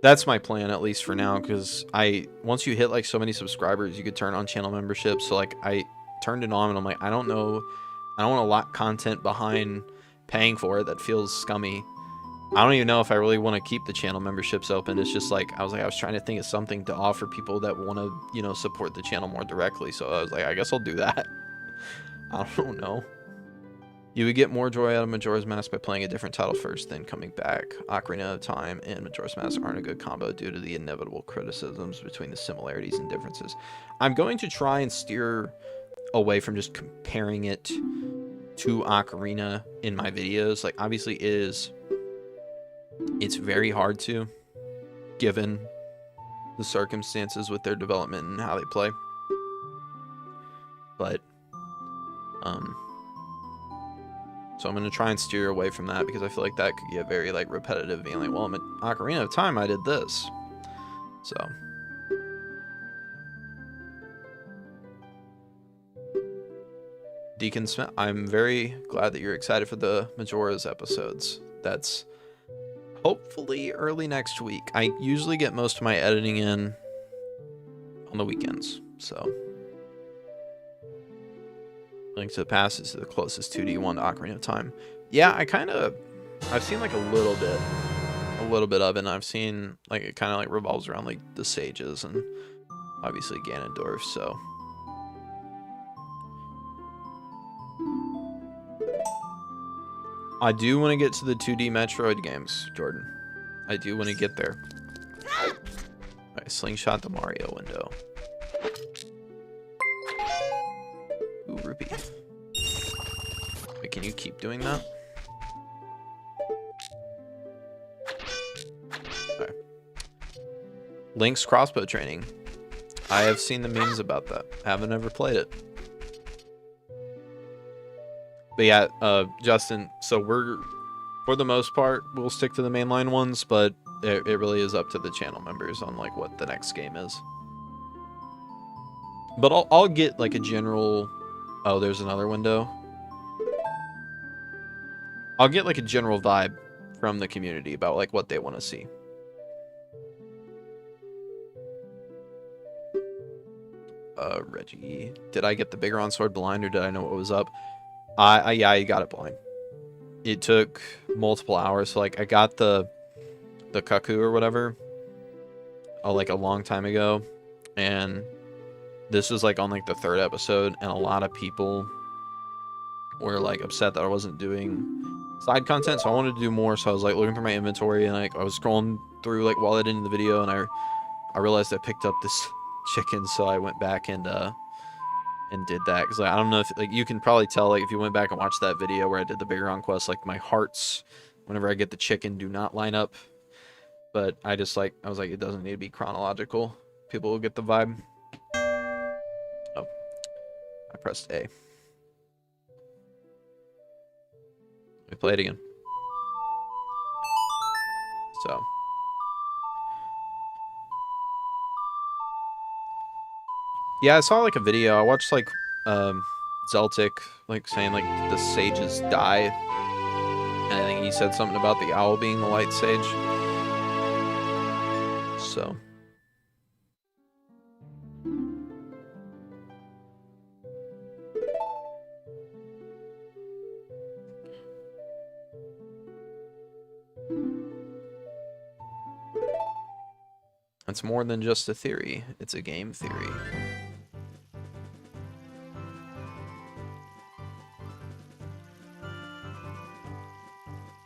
S1: That's my plan, at least for now, because once you hit like so many subscribers, you could turn on channel membership. So like I turned it on, and I'm like, I don't know, I don't want to lock content behind paying for it. That feels scummy. I don't even know if I really want to keep the channel memberships open. It's just like I was trying to think of something to offer people that want to, you know, support the channel more directly. So I was like, I guess I'll do that. I don't know. You would get more joy out of Majora's Mask by playing a different title first, then coming back. Ocarina of Time and Majora's Mask aren't a good combo due to the inevitable criticisms between the similarities and differences. I'm going to try and steer away from just comparing it to Ocarina in my videos. Like, obviously it's very hard to, given the circumstances with their development and how they play. But so I'm going to try and steer away from that, because I feel like that could get very like repetitive, being like, well, in Ocarina of Time I did this. So Deacon Smith, I'm very glad that you're excited for the Majora's episodes. That's hopefully early next week. I usually get most of my editing in on the weekends, so Link to the Past is the closest 2D one to Ocarina of Time. Yeah, I've seen like a little bit of it, and I've seen like it kind of like revolves around like the sages and obviously Ganondorf, so I do want to get to the 2D Metroid games, Jordan. I do want to get there. Alright, slingshot the Mario window. Ooh, rupee. Wait, can you keep doing that? Okay. Link's crossbow training. I have seen the memes about that. Haven't ever played it. But yeah, Justin, so we're, for the most part, we'll stick to the mainline ones, but it really is up to the channel members on like what the next game is. But I'll get like a general... Oh, there's another window. I'll get like a general vibe from the community about like what they want to see. Reggie, did I get the Biggeron sword blind, or did I know what was up? Yeah, I got it blind. It took multiple hours. So like I got the Kaku or whatever like a long time ago, and this was like on like the 3rd episode, and a lot of people were like upset that I wasn't doing side content, so I wanted to do more. So I was like looking through my inventory, and like I was scrolling through like while editing the video, and I realized I picked up this chicken, so I went back and did that, because like, I don't know if like you can probably tell, like if you went back and watched that video where I did the Biggeron quest, like my hearts whenever I get the chicken do not line up. But I was like, it doesn't need to be chronological. People will get the vibe. Oh, I pressed A. Let me play it again. So yeah, I saw like a video. I watched like Zeltic like saying like the sages die, and I think he said something about the owl being the light sage. So It's more than just a theory. It's a game theory.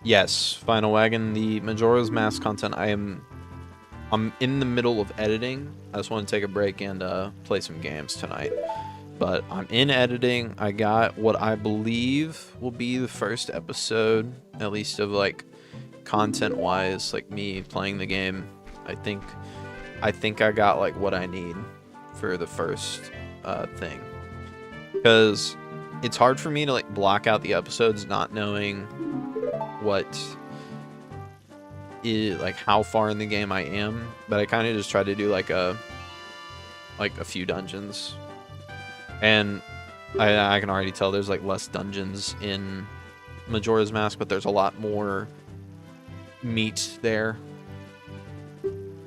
S1: Yes, Final Wagon, the Majora's Mask content, I'm in the middle of editing. I just want to take a break and play some games tonight. But I'm in editing. I got what I believe will be the first episode, at least of like content-wise, like me playing the game. I think I got like what I need for the first thing, because it's hard for me to like block out the episodes not knowing what is like how far in the game I am. But I kind of just try to do like a few dungeons, and I can already tell there's like less dungeons in Majora's Mask, but there's a lot more meat there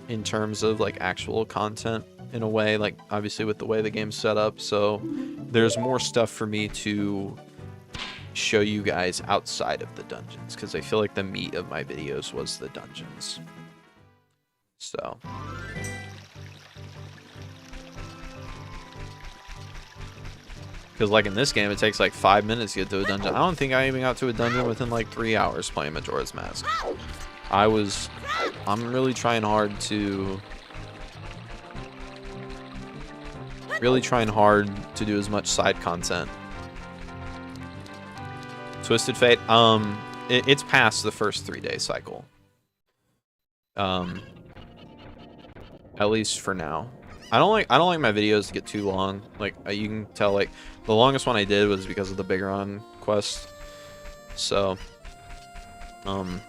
S1: in terms of like actual content, in a way, like obviously with the way the game's set up. So there's more stuff for me to show you guys outside of the dungeons, because I feel like the meat of my videos was the dungeons. So because like in this game it takes like 5 minutes to get to a dungeon. I don't think I even got to a dungeon within like 3 hours playing Majora's Mask. I'm really trying hard to do as much side content. Twisted Fate, it's past the first 3-day cycle. At least for now. I don't like my videos to get too long. Like you can tell, like the longest one I did was because of the Bigoron quest. So, and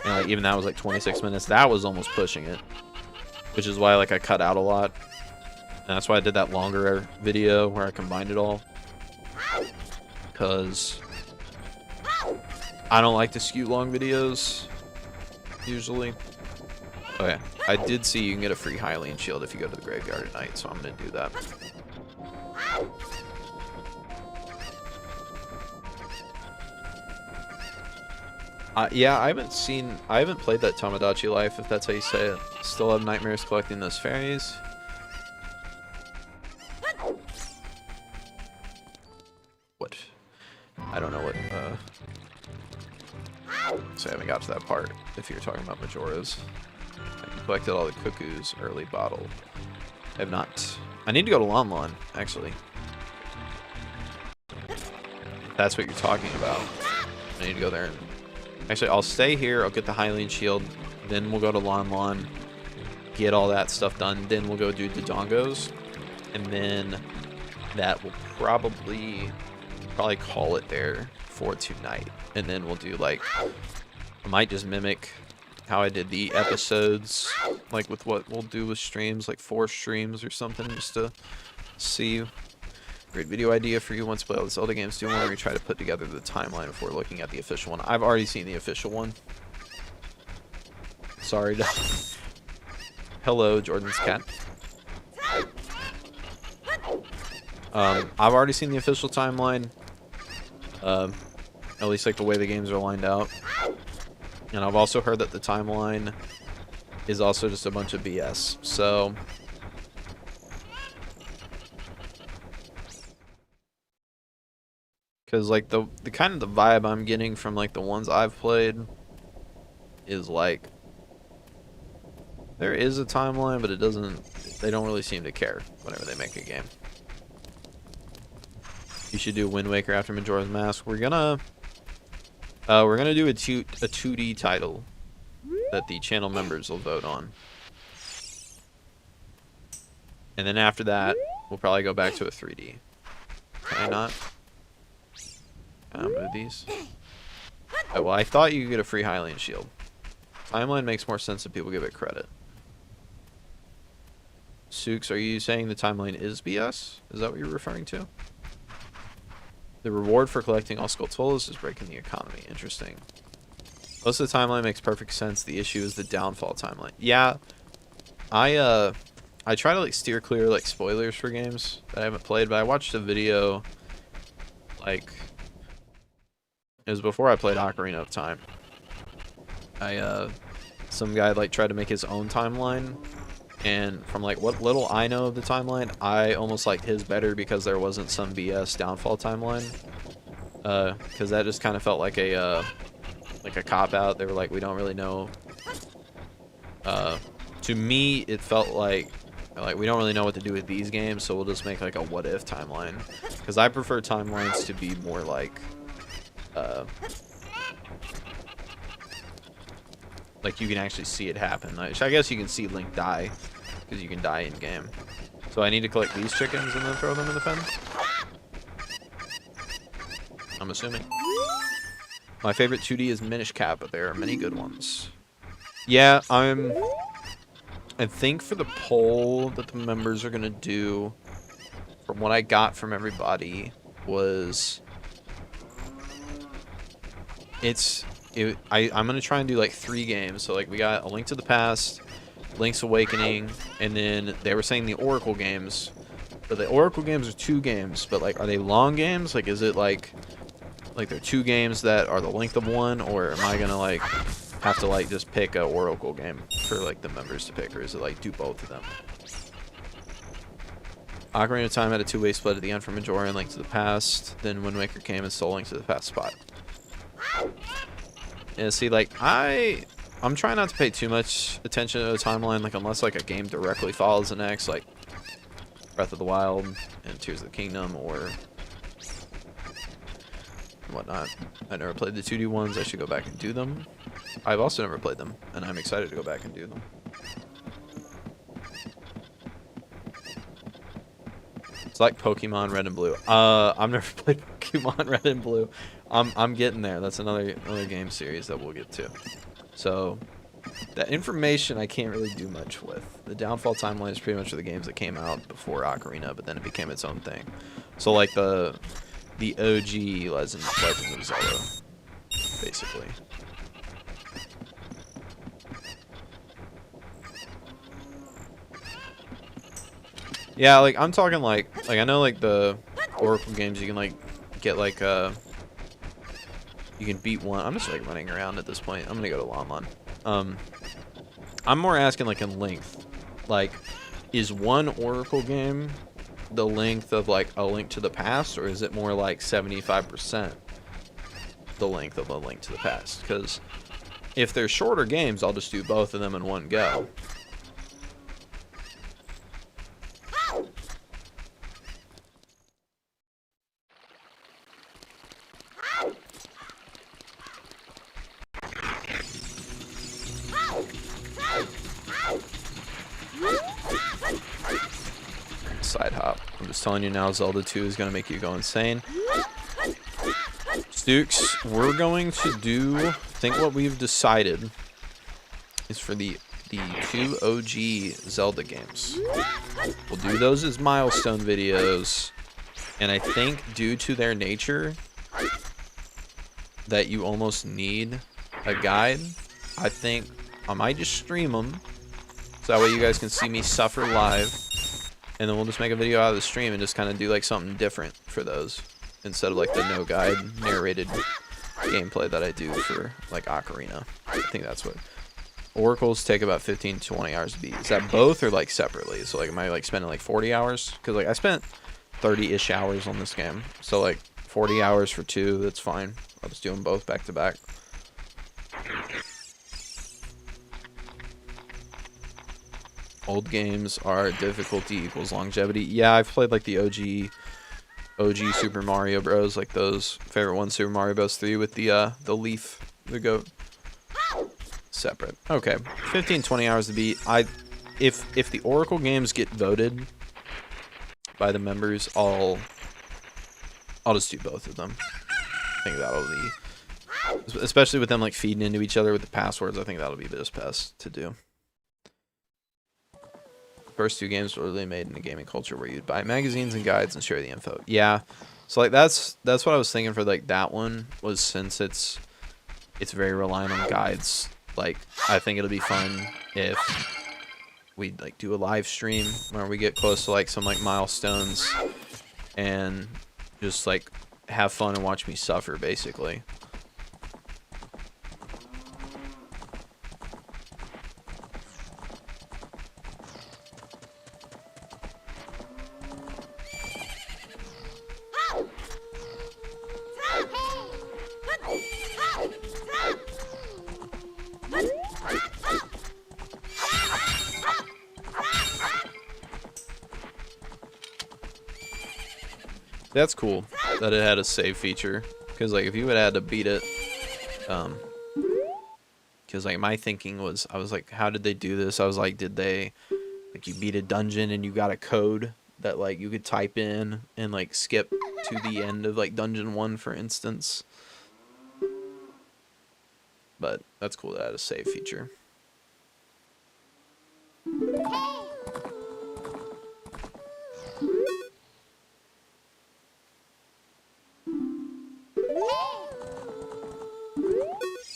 S1: like, even that was like 26 minutes. That was almost pushing it, which is why like I cut out a lot. And that's why I did that longer video where I combined it all, because I don't like to skew long videos usually. Oh yeah, I did see you can get a free Hylian shield if you go to the graveyard at night, so I'm gonna do that. Yeah, I haven't played that Tomodachi Life, if that's how you say it. Still have nightmares collecting those fairies. What? I don't know what, so I haven't got to that part, if you're talking about Majora's. I collected all the cuckoos early bottle. I have not. I need to go to Lon Lon, actually. If that's what you're talking about. I need to go there and... Actually, I'll stay here, I'll get the Hylian shield, then we'll go to Lon Lon, get all that stuff done, then we'll go do Dodongos, and then that will probably call it there for tonight. And then we'll do like, I might just mimic how I did the episodes, like with what we'll do with streams, like 4 streams or something, just to see. Great video idea for you. Once you play all the Zelda games, do you want to try to put together the timeline before looking at the official one? I've already seen the official one. Sorry. Hello, Jordan's cat. I've already seen the official timeline. At least like the way the games are lined out. And I've also heard that the timeline is also just a bunch of BS. So... because like the kind of the vibe I'm getting from like the ones I've played is like there is a timeline, but they don't really seem to care whenever they make a game. You should do Wind Waker after Majora's Mask. We're gonna do a 2D title that the channel members will vote on. And then after that, we'll probably go back to a 3D. Can I not? Move these. Oh, well, I thought you could get a free Hylian shield. Timeline makes more sense if people give it credit. Sooks, are you saying the timeline is BS? Is that what you're referring to? The reward for collecting all Skulltulas is breaking the economy. Interesting. Most of the timeline makes perfect sense. The issue is the downfall timeline. Yeah, I try to like steer clear like spoilers for games that I haven't played, but I watched a video like... it was before I played Ocarina of Time. Some guy like tried to make his own timeline And from like what little I know of the timeline, I almost like his better because there wasn't some BS downfall timeline. Because that just kind of felt like a cop out. They were like, we don't really know. To me, it felt like we don't really know what to do with these games, so we'll just make like a what if timeline. Because I prefer timelines to be more like you can actually see it happen. Like, I guess you can see Link die because you can die in game. So I need to collect these chickens and then throw them in the pen. I'm assuming. My favorite 2D is Minish Cap, but there are many good ones. Yeah, I think for the poll that the members are gonna do, from what I got from everybody, was I'm gonna try and do like 3 games. So like we got A Link to the Past, Link's Awakening, and then they were saying the Oracle games. But the Oracle games are 2 games, but like are they long games? Like is it like they're 2 games that are the length of 1, or am I gonna like have to like just pick a Oracle game for like the members to pick, or is it like do both of them? Ocarina of Time had a 2-way split at the end for Majora and Link to the Past. Then Wind Waker came and stole Link to the Past spot. Yeah, see, like I'm trying not to pay too much attention to the timeline, like unless like a game directly follows the next, like Breath of the Wild and Tears of the Kingdom or whatnot. I never played the 2D ones. I should go back and do them. I've also never played them, and I'm excited to go back and do them. It's like Pokemon Red and Blue. I've never played Pokemon Red and Blue. I'm getting there. That's another game series that we'll get to. So that information I can't really do much with. The downfall timeline is pretty much for the games that came out before Ocarina, but then it became its own thing. So like the OG Legend of Zelda, basically. Yeah, like I'm talking like I know like the Oracle games you can like get like you can beat one. I'm just like running around at this point. I'm gonna go to Lon Lon. I'm more asking like in length. Like, is one Oracle game the length of like A Link to the Past, or is it more like 75% the length of A Link to the Past? Because if they're shorter games, I'll just do both of them in one go. Side hop. I'm just telling you now, Zelda 2 is going to make you go insane. Stooks, we're going to do, I think what we've decided is for the 2 OG Zelda games. We'll do those as milestone videos, and I think due to their nature that you almost need a guide, I think I might just stream them so that way you guys can see me suffer live. And then we'll just make a video out of the stream and just kind of do like something different for those instead of like the no guide narrated gameplay that I do for like Ocarina. I think that's what Oracles take about 15 to 20 hours to beat. Is that both or like separately? So like am I like spending like 40 hours? Because like I spent 30-ish hours on this game. So like 40 hours for 2, that's fine. I'll just do them both back to back. Old games are difficulty equals longevity. Yeah, I've played like the OG Super Mario Bros. Like those favorite one, Super Mario Bros. 3 with the leaf, the goat. Separate. Okay, 15-20 hours to beat. If the Oracle games get voted by the members, I'll just do both of them. I think that'll be, especially with them like feeding into each other with the passwords. I think that'll be just best to do. First 2 games were really made in the gaming culture where you'd buy magazines and guides and share the info. Yeah, so like that's what I was thinking for like that one, was since it's very reliant on guides. Like I think it'll be fun if we like do a live stream where we get close to like some like milestones and just like have fun and watch me suffer basically. That's cool that it had a save feature. Because, like, if you would have had to beat it, because, like, my thinking was, I was like, how did they do this? I was like, did they, like, you beat a dungeon and you got a code that, like, you could type in and, like, skip to the end of, like, dungeon 1, for instance. But that's cool that it had a save feature.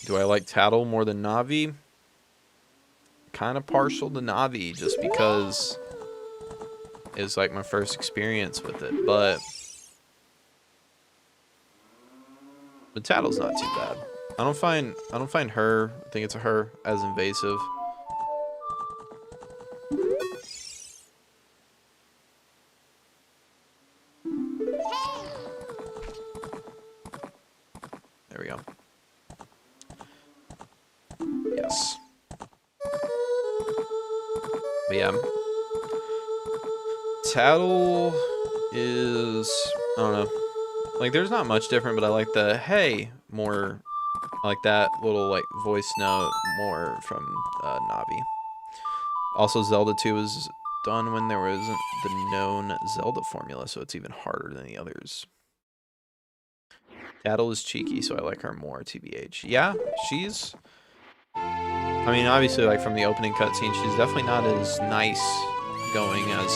S1: Do I like Tattle more than Navi? Kind of partial to Navi just because it's like my first experience with it, but Tattle's not too bad. I don't find her, I think it's a her, as invasive. There we go. Yes. But yeah. Tattle is, I don't know. Like, there's not much different, but I like the hey more. I like that little, like, voice note more from Navi. Also, Zelda 2 was done when there wasn't the known Zelda formula, so it's even harder than the others. Tattle is cheeky, so I like her more, TBH. Yeah, she's... I mean, obviously, like, from the opening cutscene, she's definitely not as nice going as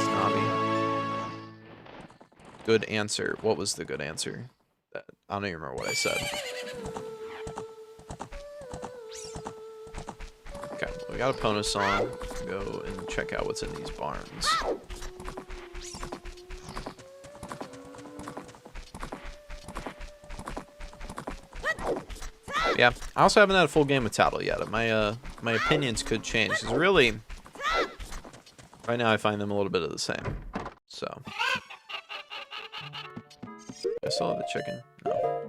S1: Navi. Good answer. What was the good answer? I don't even remember what I said. Okay, we got a Pono song. Go and check out what's in these barns. Yeah, I also haven't had a full game of Tattle yet. My opinions could change. Because really, right now I find them a little bit of the same. So, I still have the chicken. No.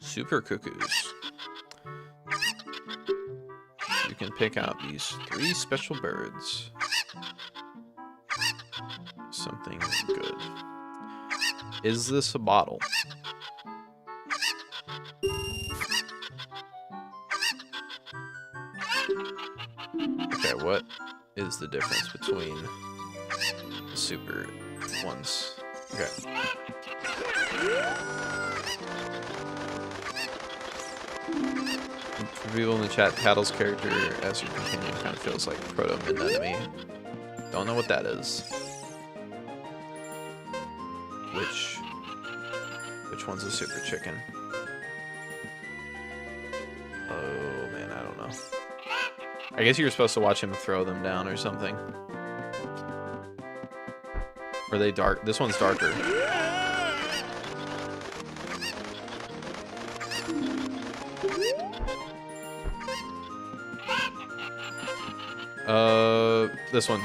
S1: Super cuckoos. You can pick out these 3 special birds. Something good. Is this a bottle? Okay, what is the difference between the super ones? Okay. For people in the chat, Tattle's character as your companion kind of feels like proto-Midna to me. Don't know what that is. Which one's a super chicken? Oh man, I don't know. I guess you were supposed to watch him throw them down or something. Are they dark? This one's darker. This one.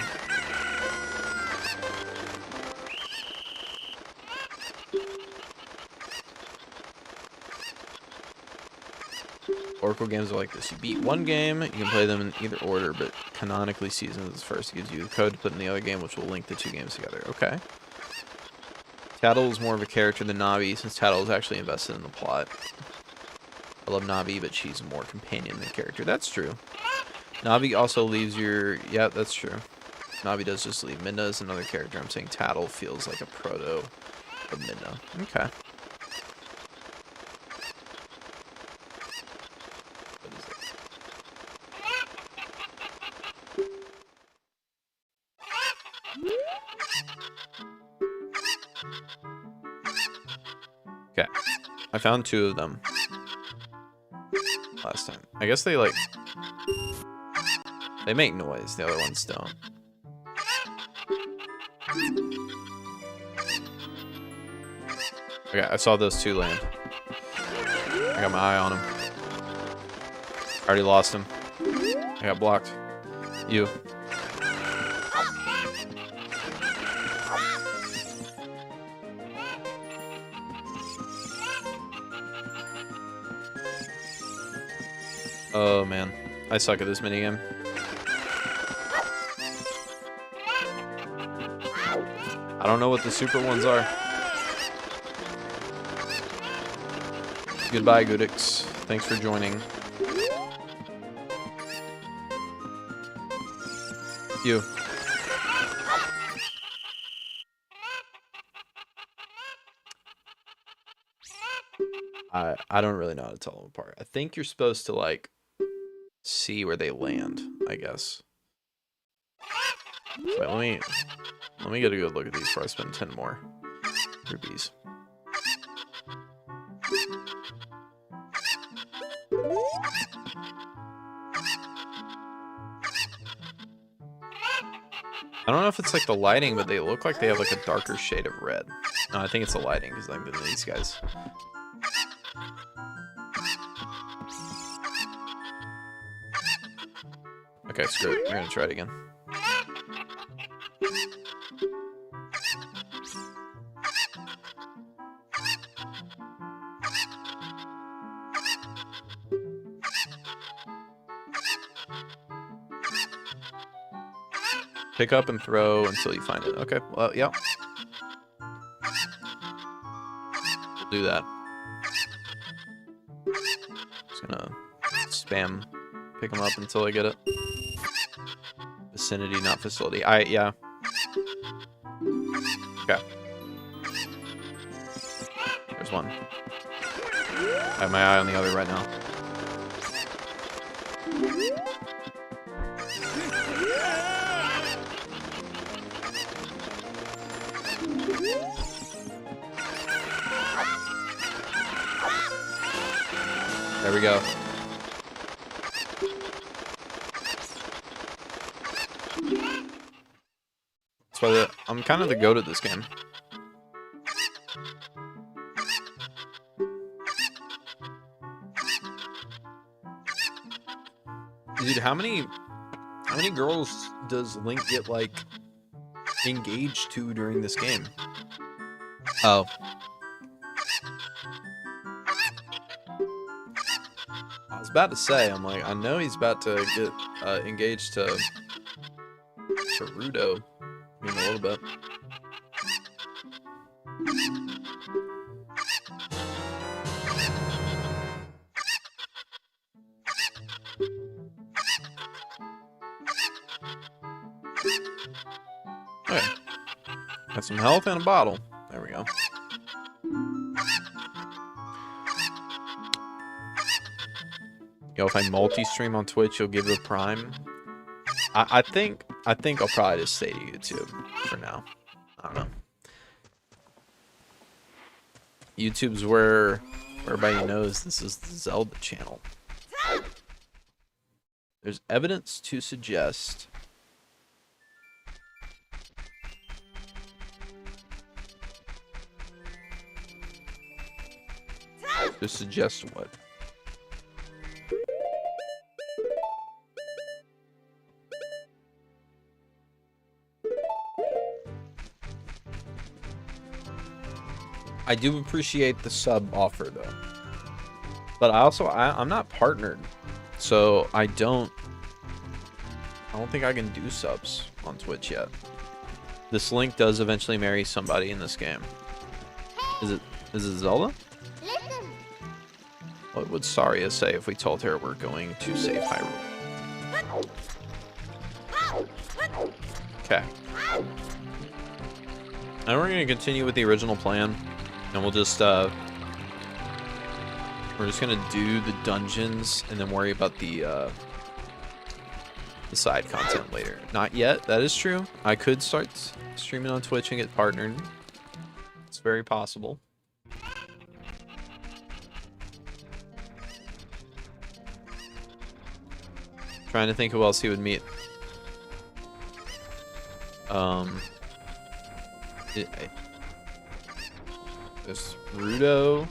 S1: Oracle games are like this. You beat one game, you can play them in either order, but canonically Seasons is first. It gives you the code to put in the other game, which will link the 2 games together. Okay. Tattle is more of a character than Navi, since Tattle is actually invested in the plot. I love Navi, but she's more companion than character. That's true. Navi also leaves your... Yeah, that's true. Navi does just leave. Midna is another character. I'm saying Tattle feels like a proto of Midna. Okay. What is it? Okay. I found 2 of them last time. I guess they, like... They make noise. The other ones don't. Okay, I saw those 2 land. I got my eye on them. already lost him. I got blocked. You. Oh man, I suck at this minigame. I don't know what the super ones are. Goodbye, Goodix. Thanks for joining. You. I don't really know how to tell them apart. I think you're supposed to like see where they land, I guess. So let me get a good look at these before I spend 10 more rupees. I don't know if it's like the lighting, but they look like they have like a darker shade of red. No, I think it's the lighting because I'm than these guys. Okay, screw it. We're gonna try it again. Pick up and throw until you find it. Okay, well, yeah. We'll do that. Just gonna spam pick them up until I get it. Vicinity, not facility. Yeah. Okay. There's one. I have my eye on the other right now. There we go. That's why I'm kind of the goat at this game. Dude, how many girls does Link get like engaged to during this game? Oh. I was about to say, I'm like, I know he's about to get engaged to Rudo in a little bit. Okay. Got some health and a bottle. There we go. Yo, if I multi-stream on Twitch, you'll give it a prime. I think I'll probably just stay to YouTube for now. I don't know. YouTube's where everybody knows this is the Zelda channel. There's evidence to suggest what? I do appreciate the sub offer though, but I'm not partnered, so I don't think I can do subs on Twitch yet. This Link does eventually marry somebody in this game. Is it Zelda? What would Saria say if we told her we're going to save Hyrule? Okay. And we're going to continue with the original plan. And we'll just, we're just going to do the dungeons and then worry about the side content later. Not yet. That is true. I could start streaming on Twitch and get partnered. It's very possible. Trying to think who else he would meet. There's Rudo.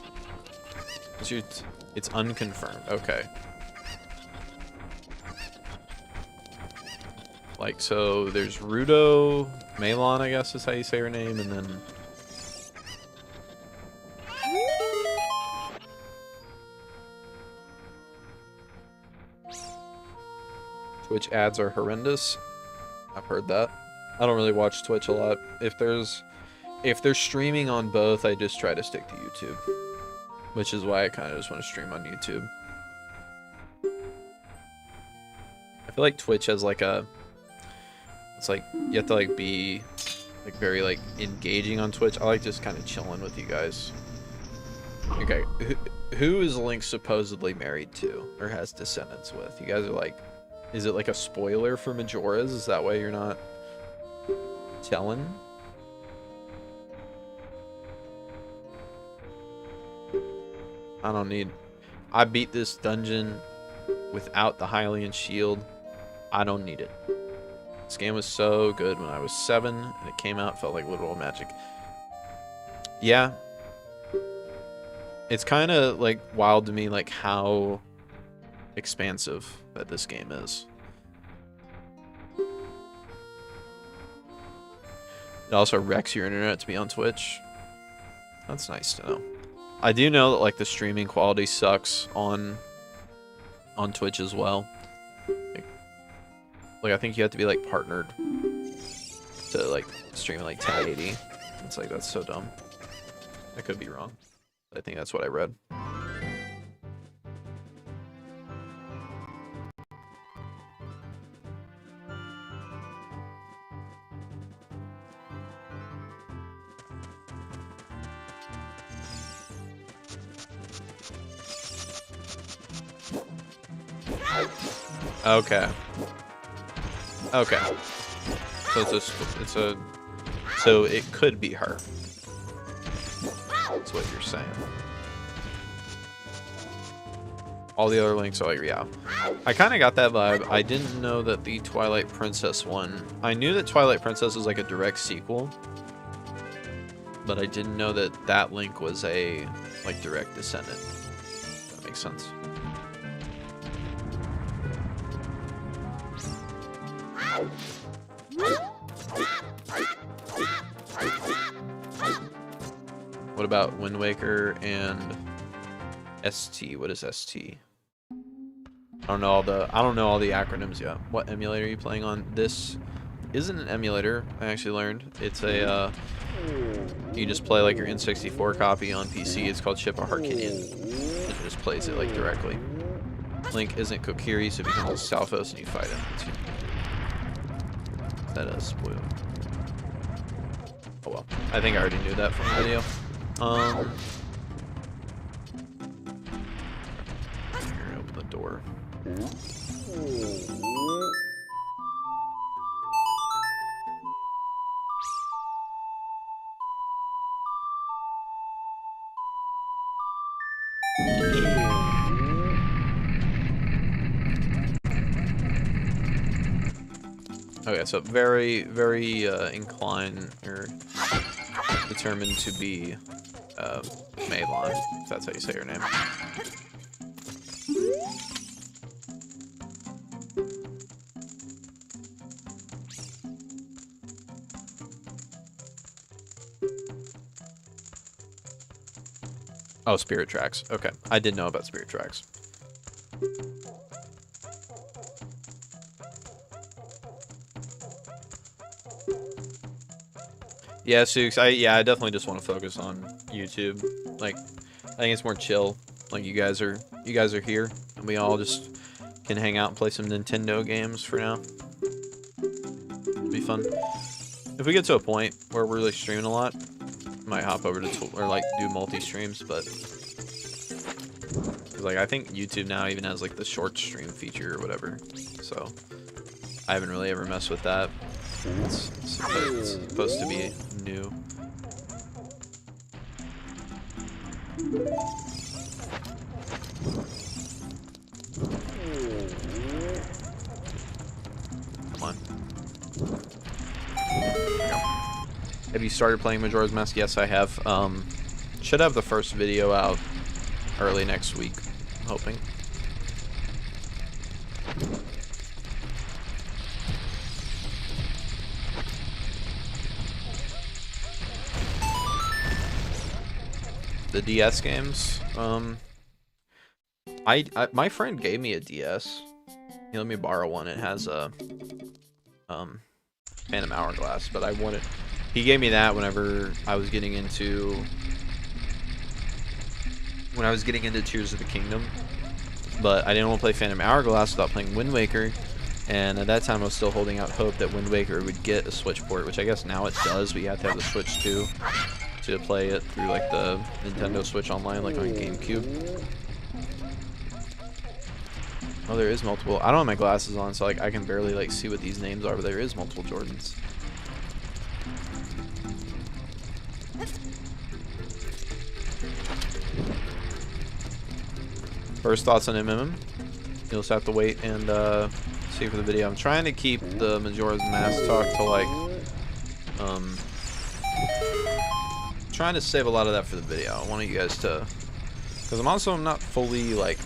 S1: It's unconfirmed. Okay. Like, so there's Rudo, Malon, I guess is how you say her name, and then Twitch ads are horrendous. I've heard that. I don't really watch Twitch a lot. If they're streaming on both, I just try to stick to YouTube, which is why I kind of just want to stream on YouTube. I feel like Twitch has like a, it's like you have to like be like very like engaging on Twitch. I like just kind of chilling with you guys. Okay, who is Link supposedly married to or has descendants with? You guys are like, is it like a spoiler for Majora's? Is that why you're not telling? I don't need, I beat this dungeon without the Hylian shield. I don't need it. This game was so good when I was 7 and it came out, felt like literal magic. Yeah. It's kind of like wild to me like how expansive that this game is. It also wrecks your internet to be on Twitch. That's nice to know. I do know that like the streaming quality sucks on Twitch as well. Like I think you have to be like partnered to like stream like 1080. It's like that's so dumb. I could be wrong. I think that's what I read. Okay. Okay. So so it could be her. That's what you're saying. All the other links are like, yeah. I kind of got that vibe. I didn't know that the Twilight Princess one. I knew that Twilight Princess was like a direct sequel, but I didn't know that that Link was a like direct descendant. That makes sense. What about Wind Waker and ST? What is ST? I don't know all the acronyms yet. What emulator are you playing on? This isn't an emulator, I actually learned. It's a you just play like your N64 copy on PC. It's called Ship of Harkinian. It just plays it like directly. Link isn't Kokiri, so it becomes Stalfos and you fight him. That is spoiled. Oh well. I think I already knew that from the video. Here, open the door. Okay, so very, very inclined or determined to be Maylon, if that's how you say her name. Oh, Spirit Tracks. Okay, I did know about Spirit Tracks. Yeah, Sukes, I definitely just want to focus on YouTube. Like, I think it's more chill. Like you guys are here, and we all just can hang out and play some Nintendo games for now. It'll be fun. If we get to a point where we're really streaming a lot, I might hop over to or like do multi-streams, but like I think YouTube now even has like the short stream feature or whatever. So I haven't really ever messed with that. It's supposed to be new. Come on. Have you started playing Majora's Mask? Yes, I have. Should have the first video out early next week, I'm hoping. The DS games. My friend gave me a DS. He let me borrow one. It has a Phantom Hourglass, but I wanted. He gave me that whenever I was getting into Tears of the Kingdom, but I didn't want to play Phantom Hourglass without playing Wind Waker. And at that time, I was still holding out hope that Wind Waker would get a Switch port, which I guess now it does, but you have to have the Switch 2 to play it through, like, the Nintendo Switch Online, like on GameCube. Oh, there is multiple. I don't have my glasses on, so, like, I can barely, like, see what these names are, but there is multiple Jordans. First thoughts on MMM? You'll just have to wait and, see for the video. I'm trying to keep the Majora's Mask talk to, like, trying to save a lot of that for the video. I want you guys to, because I'm not fully, like,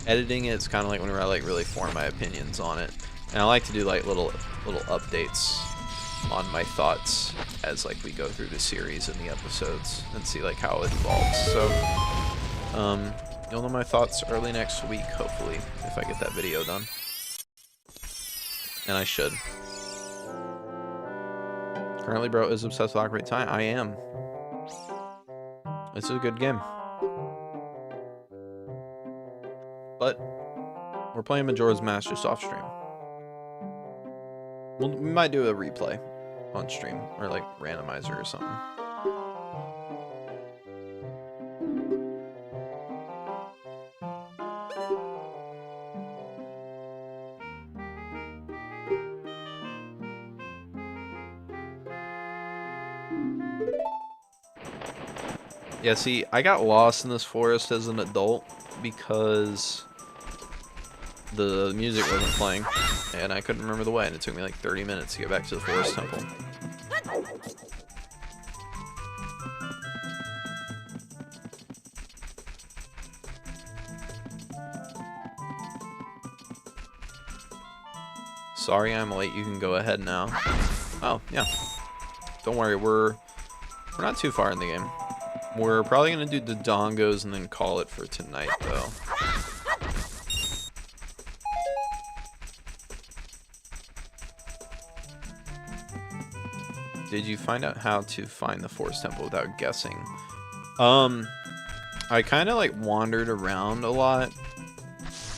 S1: editing it. It's kind of like whenever I, like, really form my opinions on it, and I like to do, like, little updates on my thoughts as, like, we go through the series and the episodes and see, like, how it evolves. So you'll know my thoughts early next week, hopefully, if I get that video done. And I should. Currently, bro is obsessed with Ocarina of Time. I am. It's a good game. But we're playing Majora's Mask just off stream. We might do a replay on stream, or like randomizer or something. Yeah, see, I got lost in this forest as an adult because the music wasn't playing, and I couldn't remember the way, and it took me like 30 minutes to get back to the forest temple. Sorry I'm late, you can go ahead now. Oh, yeah. Don't worry, we're not too far in the game. We're probably going to do the dongos and then call it for tonight, though. Did you find out how to find the forest temple without guessing? I kind of, like, wandered around a lot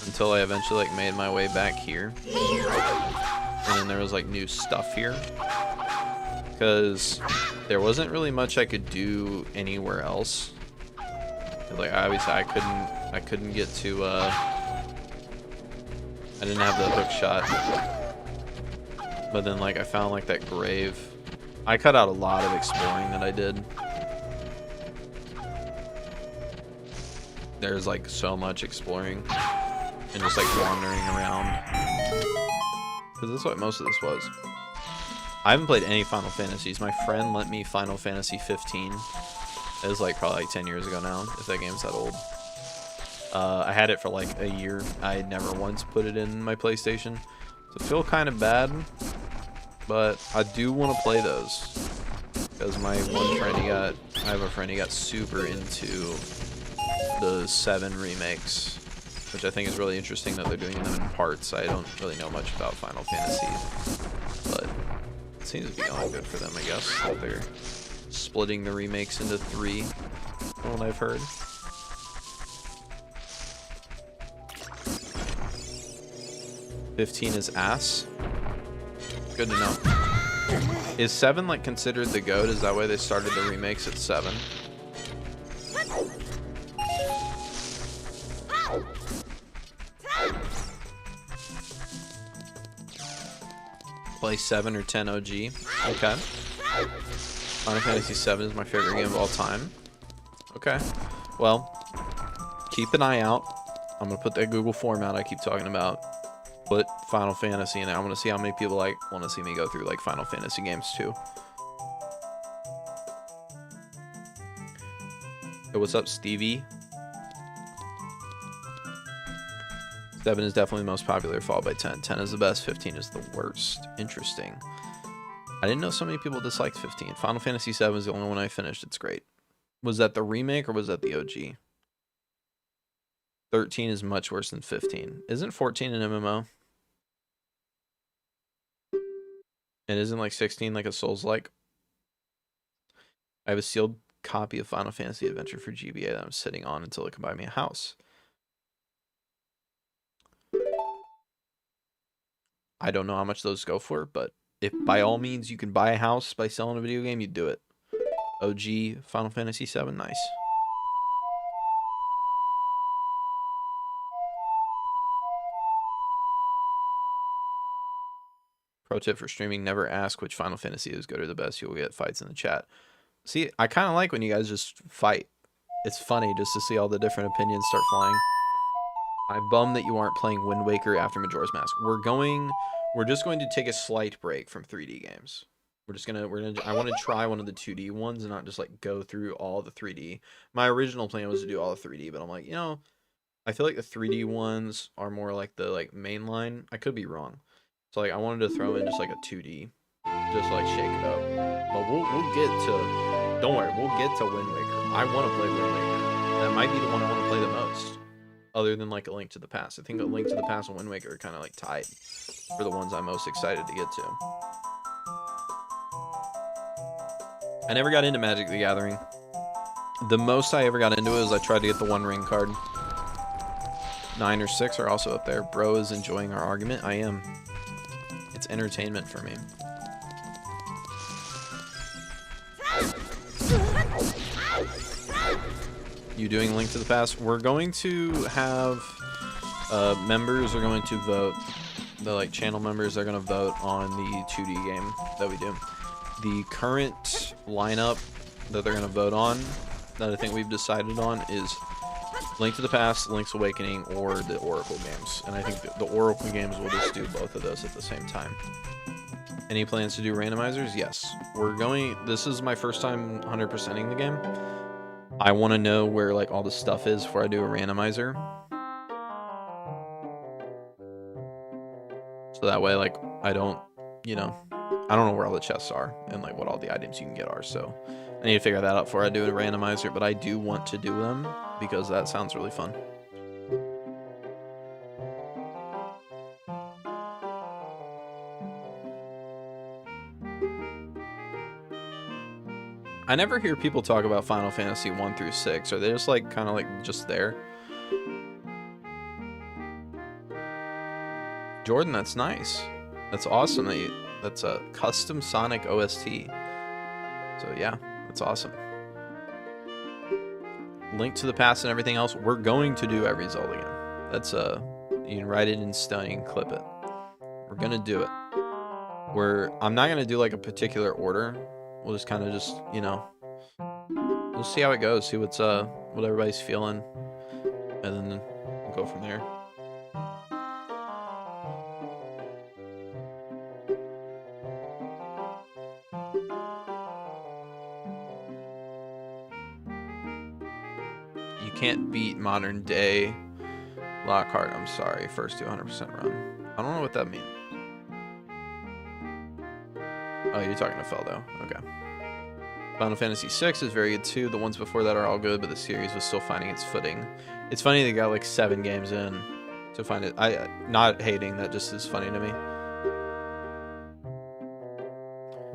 S1: until I eventually, like, made my way back here. And then there was, like, new stuff here. Because there wasn't really much I could do anywhere else. Like, obviously I couldn't get to I didn't have the hook shot. But then, like, I found, like, that grave. I cut out a lot of exploring that I did. There's, like, so much exploring and just, like, wandering around. Because that's what most of this was. I haven't played any Final Fantasies. My friend lent me Final Fantasy 15. It was like probably like 10 years ago now, if that game's that old. I had it for like a year. I had never once put it in my PlayStation. So I feel kind of bad, but I do want to play those. Because my one friend, I have a friend, he got super into the 7 remakes, which I think is really interesting that they're doing them in parts. I don't really know much about Final Fantasy, but it seems to be going good for them, I guess. That they're splitting the remakes into 3, from what I've heard. "15 is ass." Good to know. Is 7 like considered the GOAT? Is that why they started the remakes at 7? Play 7 or 10 OG. Okay. Final Fantasy 7 is my favorite game of all time. Okay. Well, keep an eye out. I'm going to put that Google form out I keep talking about. Put Final Fantasy in it. I want to see how many people like want to see me go through like Final Fantasy games too. Hey, what's up, Stevie? 7 is definitely the most popular, followed by 10. 10 is the best, 15 is the worst. Interesting. I didn't know so many people disliked 15. Final Fantasy 7 is the only one I finished. It's great. Was that the remake or was that the OG? 13 is much worse than 15. Isn't 14 an MMO? And isn't like 16 like a Souls-like? I have a sealed copy of Final Fantasy Adventure for GBA that I'm sitting on until it can buy me a house. I don't know how much those go for, but if by all means you can buy a house by selling a video game, you do it. OG Final Fantasy VII, nice. Pro tip for streaming, never ask which Final Fantasy is good or the best. You'll get fights in the chat. See, I kind of like when you guys just fight. It's funny just to see all the different opinions start flying. I'm bummed that you aren't playing Wind Waker after Majora's Mask. We're just going to take a slight break from 3D games. I want to try one of the 2D ones and not just like go through all the 3D. My original plan was to do all the 3D, but I'm like, I feel like the 3D ones are more like the mainline. I could be wrong. So like I wanted to throw in just like a 2D, just like shake it up. But we'll get to, don't worry, we'll get to Wind Waker. I want to play Wind Waker. That might be the one I want to play the most, other than like A Link to the Past. I think A Link to the Past and Wind Waker are kind of like tied for the ones I'm most excited to get to. I never got into Magic the Gathering. The most I ever got into it is I tried to get the One Ring card. 9 or 6 are also up there. Bro is enjoying our argument. I am. It's entertainment for me. You doing Link to the Past? We're going to have members are going to vote. The channel members are going to vote on the 2D game that we do. The current lineup that they're going to vote on, that I think we've decided on, is Link to the Past, Link's Awakening, or the Oracle games. And I think the Oracle games will just do both of those at the same time. Any plans to do randomizers? Yes. This is my first time 100%ing the game. I want to know where all the stuff is before I do a randomizer. So that way I don't, I don't know where all the chests are and what all the items you can get are. So I need to figure that out before I do a randomizer, but I do want to do them because that sounds really fun. I never hear people talk about Final Fantasy 1 through 6. Are they just kind of just there? Jordan, that's nice. That's awesome. That's a custom Sonic OST. So yeah, that's awesome. Link to the Past and everything else. We're going to do every Zelda game. That's you can write it in stone, you can clip it. We're gonna do it. I'm not gonna do a particular order. We'll just kind of we'll see how it goes. See what everybody's feeling, and then we'll go from there. You can't beat modern day Lockhart. I'm sorry. First 200% run. I don't know what that means. Oh, you're talking to Feldo. Okay. Final Fantasy VI is very good too. The ones before that are all good, but the series was still finding its footing. It's funny they got 7 games in to find it. Not hating, that just is funny to me.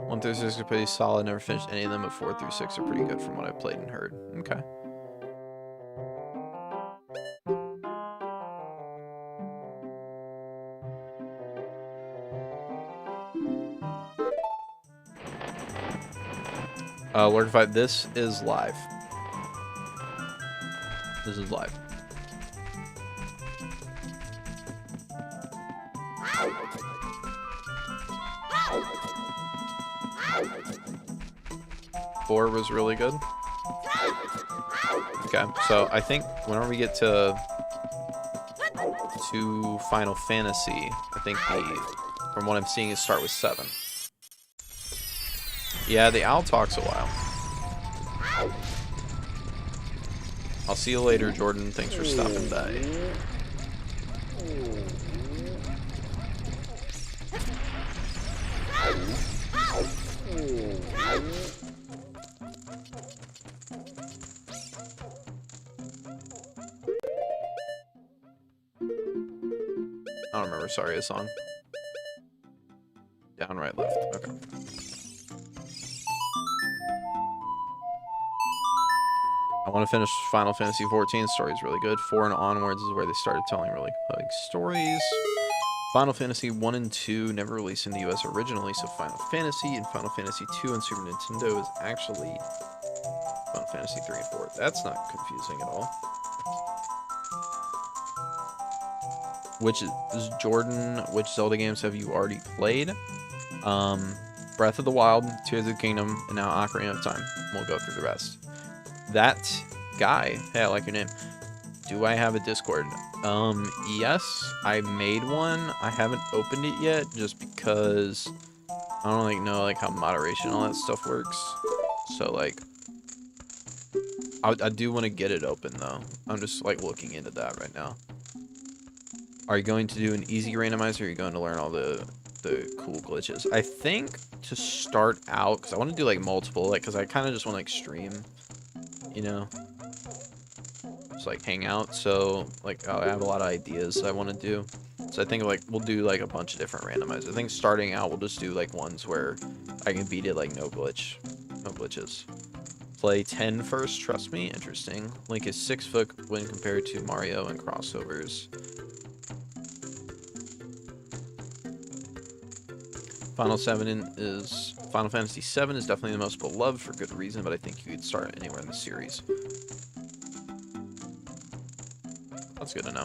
S1: 1 through 6 are pretty solid. Never finished any of them, but 4 through 6 are pretty good from what I've played and heard. Okay. Lurkified, this is live. This is live. Four was really good. Okay, so I think whenever we get to Final Fantasy, I think from what I'm seeing, is start with 7. Yeah, the owl talks a while. I'll see you later, Jordan. Thanks for stopping by. I don't remember Saria's song. Down, right, left. Okay. I want to finish Final Fantasy 14. Story's really good. 4 and onwards is where they started telling really compelling stories. Final Fantasy 1 and 2 never released in the US originally, so Final Fantasy and Final Fantasy 2 on Super Nintendo is actually Final Fantasy 3 and 4. That's not confusing at all. Which is Jordan, which Zelda games have you already played? Breath of the Wild, Tears of the Kingdom, and now Ocarina of Time. We'll go through the rest. That guy, hey, I like your name. Do I have a Discord? Yes, I made one. I haven't opened it yet just because I don't like know like how moderation and all that stuff works. So like I do want to get it open though. I'm just like looking into that right now. Are you going to do an easy randomizer, or are you going to learn all the cool glitches? I think to start out, because I want to do like multiple, like because I kind of just want to like stream, you know, just like hang out. So like I have a lot of ideas I want to do. So I think like we'll do like a bunch of different randomizers. I think starting out we'll just do like ones where I can beat it like no glitches. Play 10 first, trust me. Interesting. Link is 6 foot when compared to Mario and crossovers. Final Fantasy 7 is definitely the most beloved for good reason, but I think you could start anywhere in the series. That's good to know.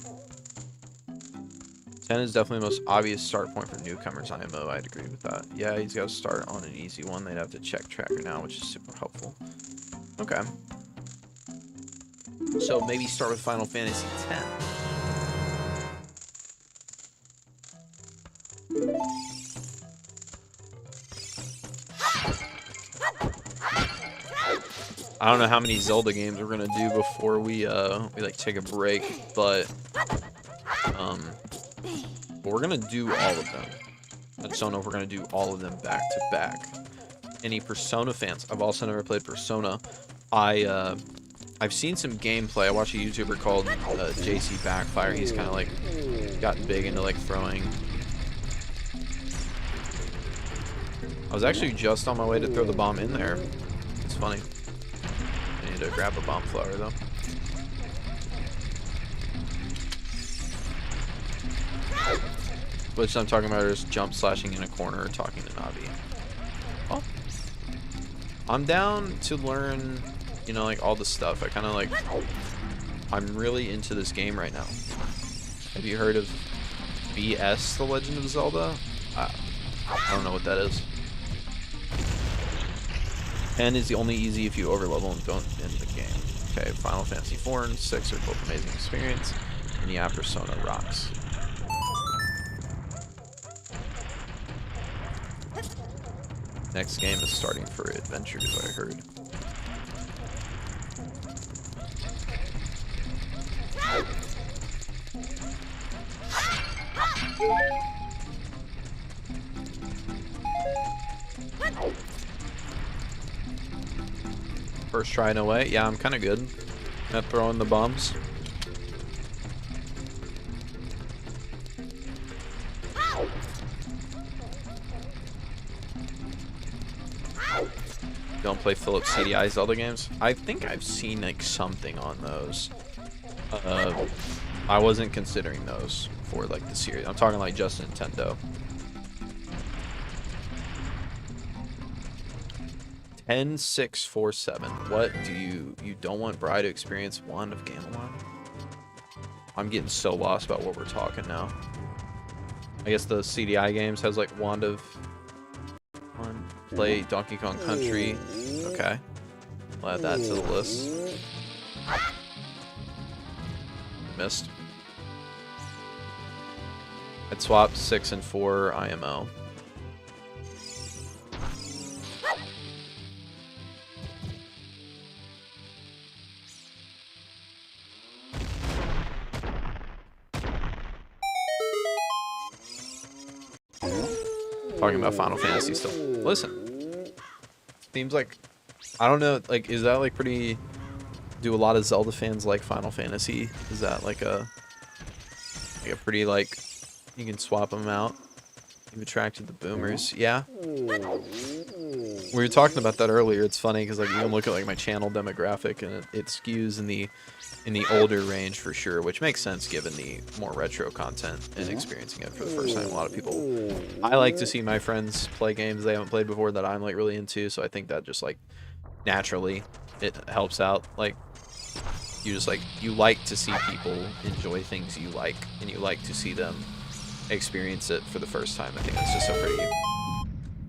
S1: 10 is definitely the most obvious start point for newcomers IMO. I'd agree with that. Yeah, he's got to start on an easy one. They'd have to check tracker now, which is super helpful. Okay. So maybe start with Final Fantasy 10. I don't know how many Zelda games we're gonna do before we like take a break, but we're gonna do all of them. I just don't know if we're gonna do all of them back to back. Any Persona fans? I've also never played Persona. I've seen some gameplay. I watched a YouTuber called JC Backfire. He's kind of like gotten big into like throwing. I was actually just on my way to throw the bomb in there. It's funny. I need to grab a bomb flower though. Which I'm talking about is jump slashing in a corner or talking to Navi. Oh. I'm down to learn, you know, like all the stuff. I kind of like, I'm really into this game right now. Have you heard of BS, The Legend of Zelda? I don't know what that is. 10 is the only easy if you overlevel and don't end the game. Okay, Final Fantasy 4 and 6 are both amazing experience. And yeah, Persona rocks. Next game is starting for adventures, I heard. First try, no way. Yeah, I'm kind of good at throwing the bombs. Don't play Philips CDI Zelda games? I think I've seen like something on those. I wasn't considering those for like the series. I'm talking like just Nintendo. 10647. What do you don't want Bri to experience Wand of Gamelon? I'm getting so lost about what we're talking now. I guess the CDI games has like Wand of play Donkey Kong Country. Okay. I'll add that to the list. Missed. I'd swap 6 and 4 IMO. Talking about Final Fantasy still. Listen, seems like, I don't know, like, is that like pretty, do a lot of Zelda fans like Final Fantasy? Is that like a pretty like, You can swap them out. You've attracted the boomers. Yeah. We were talking about that earlier. It's funny because like you can look at like my channel demographic and it skews in the older range for sure, which makes sense given the more retro content and experiencing it for the first time. A lot of people, I like to see my friends play games they haven't played before that I'm like really into, so I think that just like naturally it helps out. Like you just like, you like to see people enjoy things you like, and you like to see them experience it for the first time. I think that's just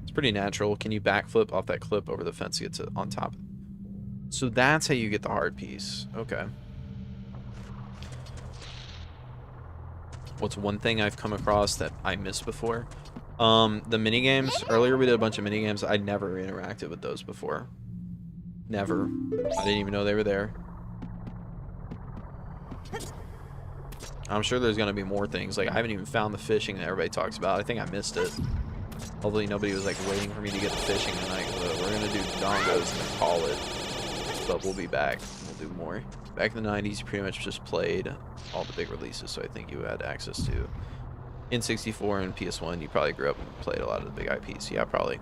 S1: it's pretty natural. Can you backflip off that clip over the fence to get to on top? So that's how you get the hard piece. Okay. What's one thing I've come across that I missed before? The mini games. Earlier we did a bunch of mini games. I never interacted with those before. Never. I didn't even know they were there. I'm sure there's gonna be more things. Like I haven't even found the fishing that everybody talks about. I think I missed it. Hopefully nobody was like waiting for me to get the fishing tonight. We're gonna do dongos and then call it. But we'll be back. We'll do more. Back in the 90s, you pretty much just played all the big releases. So I think you had access to N64 and PS1. You probably grew up and played a lot of the big IPs. Yeah, probably.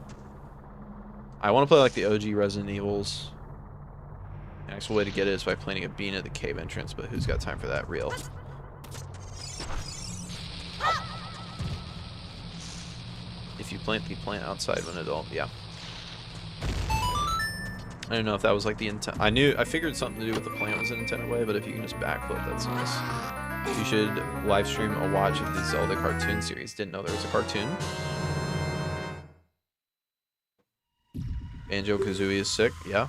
S1: I want to play like the OG Resident Evils. The actual way to get it is by planting a bean at the cave entrance, but who's got time for that? Real. If you plant the plant outside when adult, yeah. I don't know if that was like the intent. I figured something to do with the plant was an intended way, but if you can just backflip, that's nice. You should live stream a watch of the Zelda cartoon series. Didn't know there was a cartoon. Banjo-Kazooie is sick, yeah.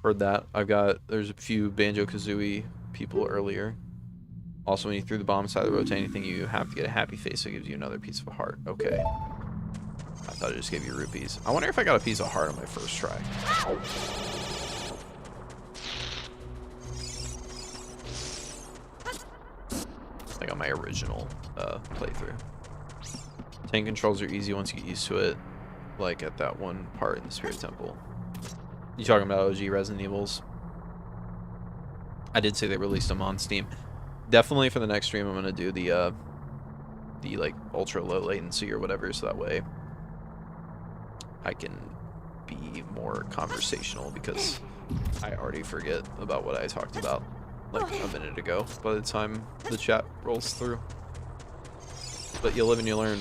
S1: Heard that. There's a few Banjo-Kazooie people earlier. Also, when you threw the bomb inside the rotating thing, you have to get a happy face, so it gives you another piece of a heart. Okay. I thought it just gave you rupees. I wonder if I got a piece of heart on my first try. Like on my original playthrough. Tank controls are easy once you get used to it. Like at that one part in the Spirit Temple. You talking about OG Resident Evils? I did say they released them on Steam. Definitely for the next stream, I'm gonna do the like ultra low latency or whatever, so that way I can be more conversational, because I already forget about what I talked about like a minute ago by the time the chat rolls through. But you live and you learn.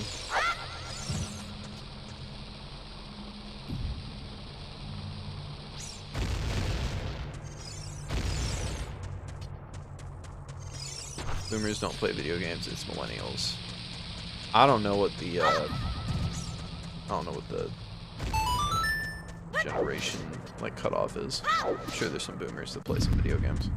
S1: Boomers don't play video games, it's millennials. I don't know what the generation like cutoff is. I'm sure there's some boomers that play some video games.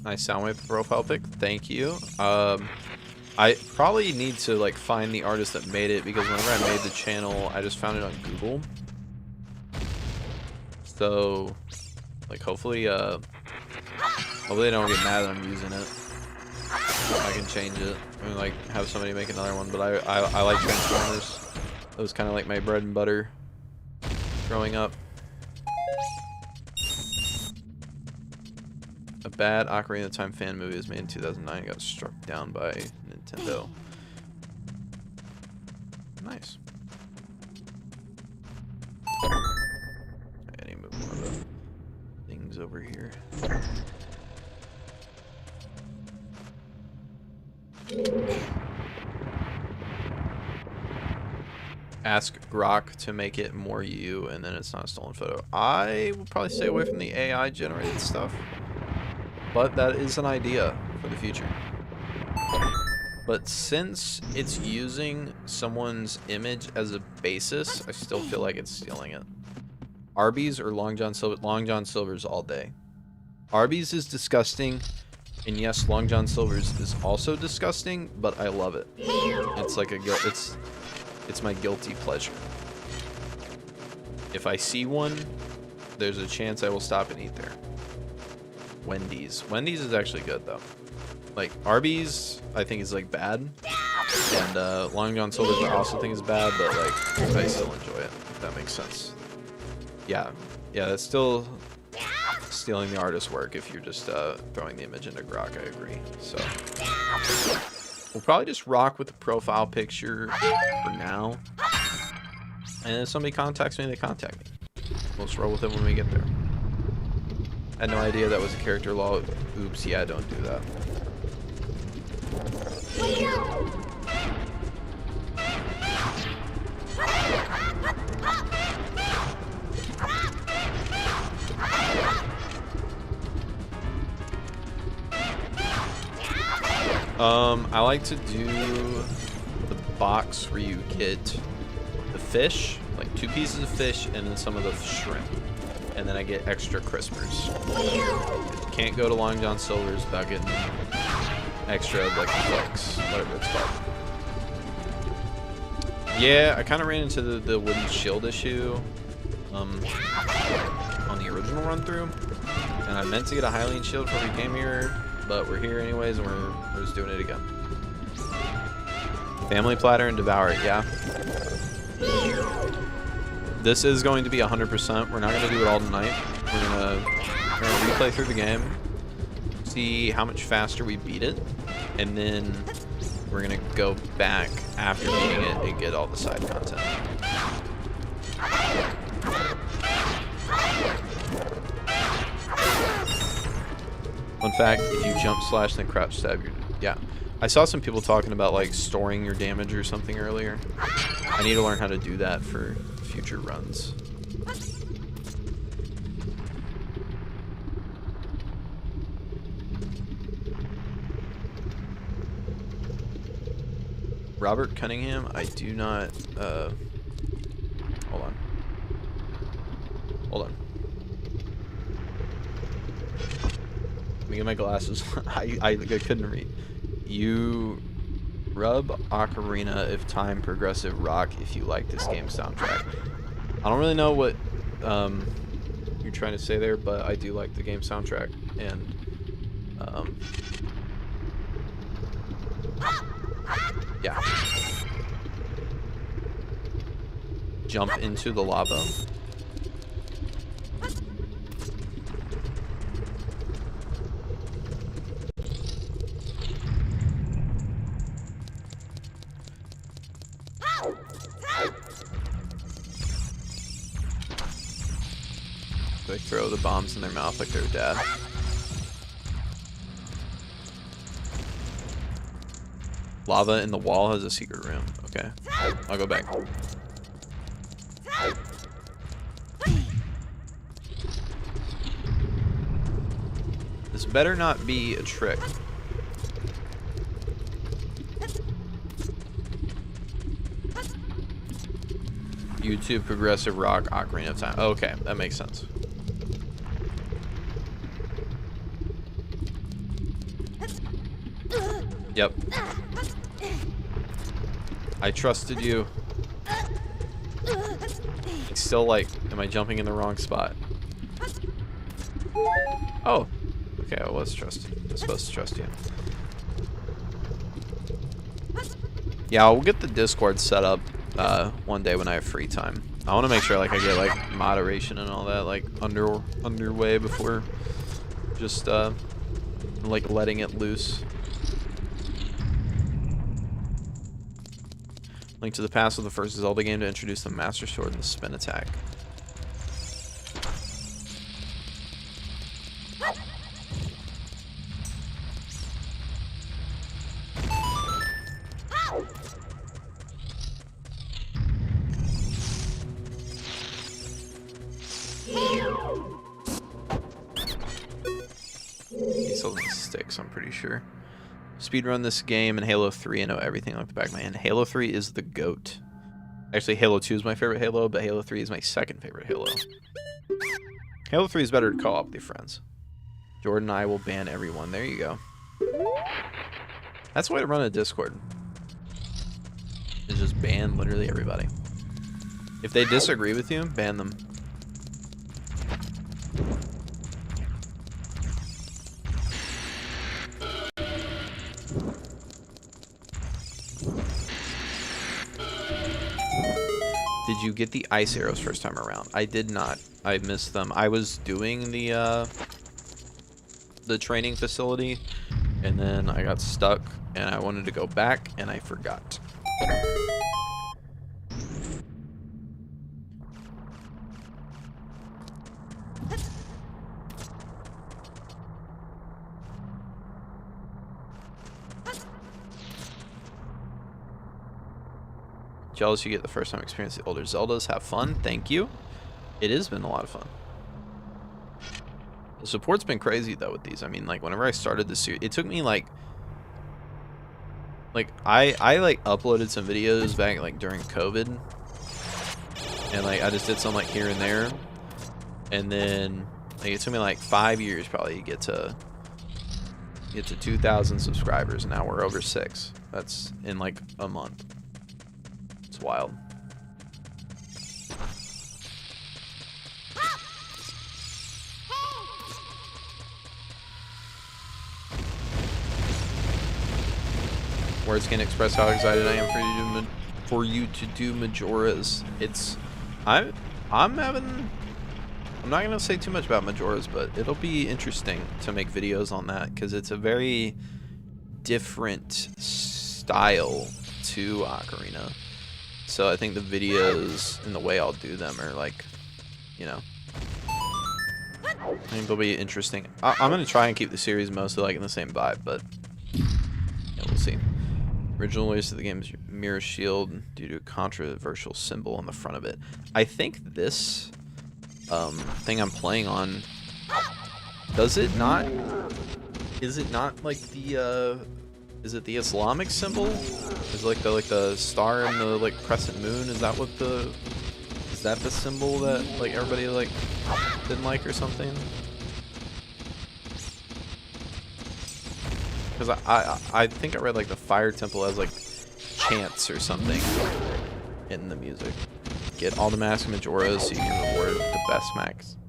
S1: Nice Soundwave profile pic. Thank you. I probably need to like find the artist that made it, because whenever I made the channel, I just found it on Google. So, like, hopefully they don't get mad that I'm using it. I can change it and like have somebody make another one. But I like Transformers. That was kind of like my bread and butter growing up. A bad Ocarina of Time fan movie was made in 2009 and got struck down by Nintendo. Nice. I need to move one of the things over here. Ask Grok to make it more you, and then it's not a stolen photo. I will probably stay away from the AI generated stuff. But that is an idea for the future. But since it's using someone's image as a basis, I still feel like it's stealing it. Arby's or Long John Silver? Long John Silver's all day. Arby's is disgusting, and yes, Long John Silver's is also disgusting, but I love it. It's like it's my guilty pleasure. If I see one, there's a chance I will stop and eat there. Wendy's. Wendy's is actually good though. Like Arby's, I think is like bad, and Long John Silver's I also think is bad, but like I still enjoy it. If that makes sense. Yeah, that's still stealing the artist's work if you're just throwing the image into Grok. I agree. So we'll probably just rock with the profile picture for now, and if somebody contacts me, they contact me. We'll just roll with it when we get there. I had no idea that was a character law. Oops, yeah, don't do that. I like to do the box where you get the fish, like 2 pieces of fish and then some of the shrimp. And then I get extra crispers. Can't go to Long John Silver's without getting extra like flakes, whatever it's called. Yeah, I kind of ran into the wooden shield issue on the original run through, and I meant to get a Hylian shield before we came here, but we're here anyways, and we're just doing it again. Family platter and devour it, yeah. This is going to be 100%. We're not going to do it all tonight. We're gonna replay through the game, see how much faster we beat it, and then we're gonna go back after beating it and get all the side content. Fun fact, if you jump slash then crouch stab, yeah. I saw some people talking about like storing your damage or something earlier. I need to learn how to do that for future runs. Robert Cunningham, I do not, hold on. Let me get my glasses. I couldn't read. You rub Ocarina if time progressive rock if you like this game soundtrack. I don't really know what you're trying to say there, but I do like the game soundtrack, and yeah. Jump into the lava. They throw the bombs in their mouth like their dad. Lava in the wall has a secret room. Okay, I'll go back. This better not be a trick. YouTube progressive rock Ocarina of Time. Okay, that makes sense. Yep. I trusted you. Still, like, am I jumping in the wrong spot? Oh. Okay, I was supposed to trust you. Yeah, we'll get the Discord set up one day when I have free time. I want to make sure like I get like moderation and all that like underway before just like letting it loose. Link to the Past was the first Zelda game to introduce the Master Sword and the spin attack. He still has sticks, I'm pretty sure. Speedrun this game in Halo 3 and know everything like the back of my hand. Halo 3 is the GOAT. Actually, Halo 2 is my favorite Halo, but Halo 3 is my second favorite Halo. Halo 3 is better to co-op with your friends. Jordan and I will ban everyone. There you go. That's the way to run a Discord. Is just ban literally everybody. If they disagree with you, ban them. Did you get the ice arrows first time around? I did not. I missed them. I was doing the training facility, and then I got stuck, and I wanted to go back, and I forgot. Jealous you get the first time experience the older Zeldas. Have fun. Thank you. It has been a lot of fun. The support's been crazy though with these. I mean, like whenever I started this series, it took me like I like uploaded some videos back like during COVID, and like I just did some like here and there, and then like it took me like 5 years probably to get to 2,000 subscribers, and now we're over 6. That's in like a month. It's wild. Words can't express how excited I am for you to do Majora's. I'm not gonna say too much about Majora's, but it'll be interesting to make videos on that because it's a very different style to Ocarina. So I think the videos and the way I'll do them are like, you know, I think they'll be interesting. I'm gonna try and keep the series mostly like in the same vibe, but yeah, we'll see. Original release of the game is mirror shield due to a controversial symbol on the front of it. I think this thing I'm playing on, does it not? Is it not like the is it the Islamic symbol? Is it like the star and the like crescent moon? Is that the symbol that like everybody like didn't like or something? Because I think I read like the fire temple has like chants or something in the music. Get all the mask Majoras so you can reward the best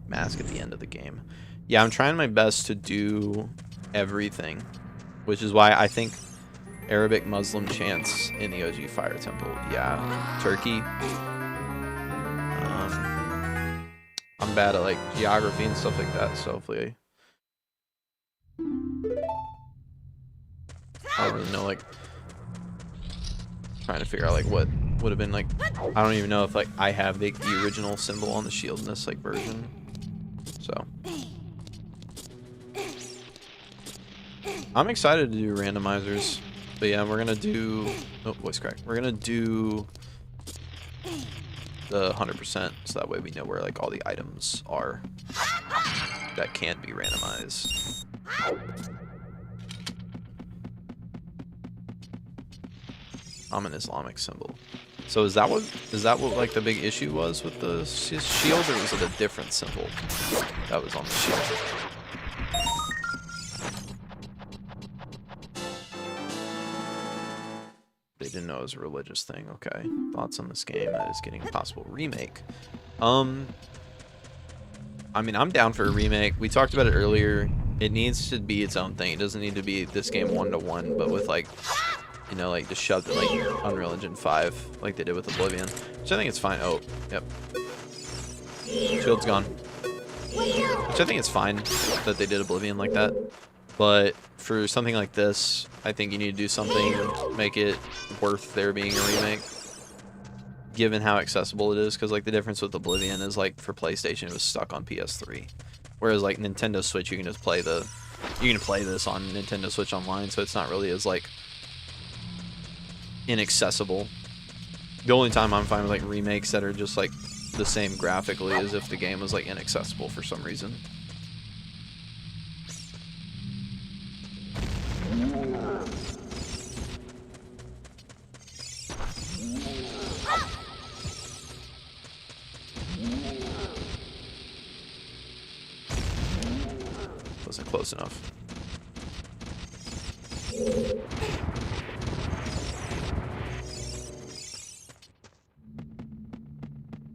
S1: mask at the end of the game. Yeah, I'm trying my best to do everything, which is why I think Arabic Muslim chants in the OG Fire Temple. Yeah, Turkey. I'm bad at like geography and stuff like that, so hopefully I don't really know, like trying to figure out like what would have been like. I don't even know if like I have the original symbol on the shield in this like version. So I'm excited to do randomizers. But yeah, we're gonna do voice crack. We're gonna do the 100% so that way we know where like all the items are that can be randomized. I'm an Islamic symbol. So is that what like the big issue was with the shield, or was it a different symbol that was on the shield? They didn't know it was a religious thing. Okay. Thoughts on this game that is getting a possible remake? I mean, I'm down for a remake. We talked about it earlier. It needs to be its own thing. It doesn't need to be this game 1-to-1, but with like, you know, like just shoved in like Unreal Engine 5 like they did with Oblivion, which I think it's fine. Oh, yep. Shield's gone. Which I think it's fine that they did Oblivion like that. But for something like this, I think you need to do something, make it worth there being a remake, given how accessible it is. Because like the difference with Oblivion is like for PlayStation, it was stuck on PS3, whereas like Nintendo Switch, you can just play this on Nintendo Switch Online, so it's not really as like inaccessible. The only time I'm fine with like remakes that are just like the same graphically is if the game was like inaccessible for some reason. Wasn't close enough.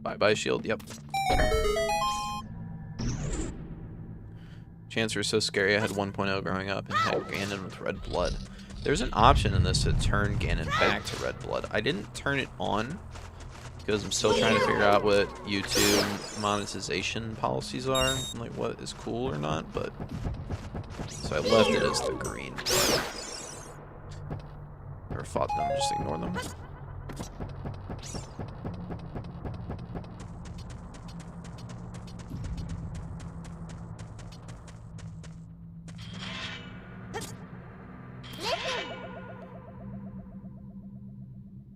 S1: Bye-bye shield, yep. Chants were so scary. I had 1.0 growing up and had Ganon with red blood. There's an option in this to turn Ganon back to red blood. I didn't turn it on, because I'm still trying to figure out what YouTube monetization policies are, and like what is cool or not. But so I left it as the green. But never fought them, just ignore them.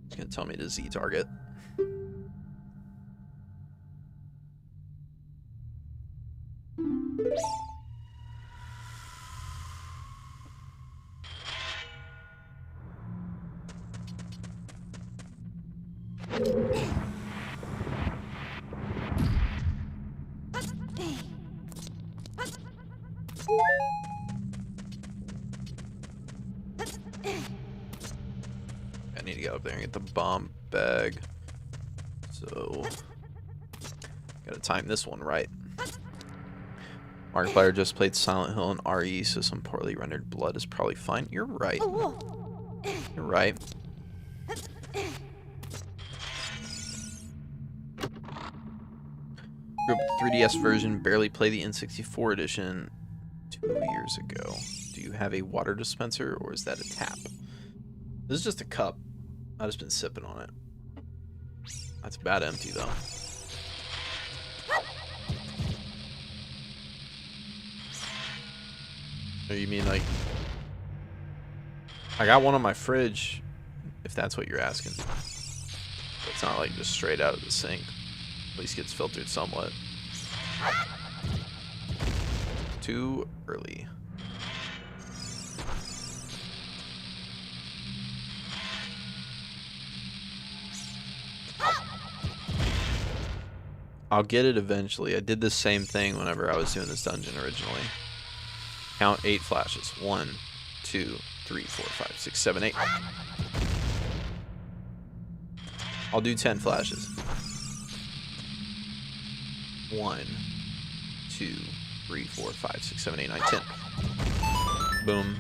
S1: It's gonna tell me to Z target. I need to get up there and get the bomb bag. So, gotta time this one right. Markiplier just played Silent Hill and RE, so some poorly rendered blood is probably fine. You're right. You're right. Grew up with 3DS version, barely played the N64 edition 2 years ago. Do you have a water dispenser, or is that a tap? This is just a cup. I've just been sipping on it. That's bad empty, though. Or you mean like... I got one on my fridge, if that's what you're asking. It's not like just straight out of the sink. At least gets filtered somewhat. Too early. I'll get it eventually. I did the same thing whenever I was doing this dungeon originally. Count 8 flashes. 1, 2, 3, 4, 5, 6, 7, 8. I'll do 10 flashes. 1, 2, 3, 4, 5, 6, 7, 8, 9, 10. Boom.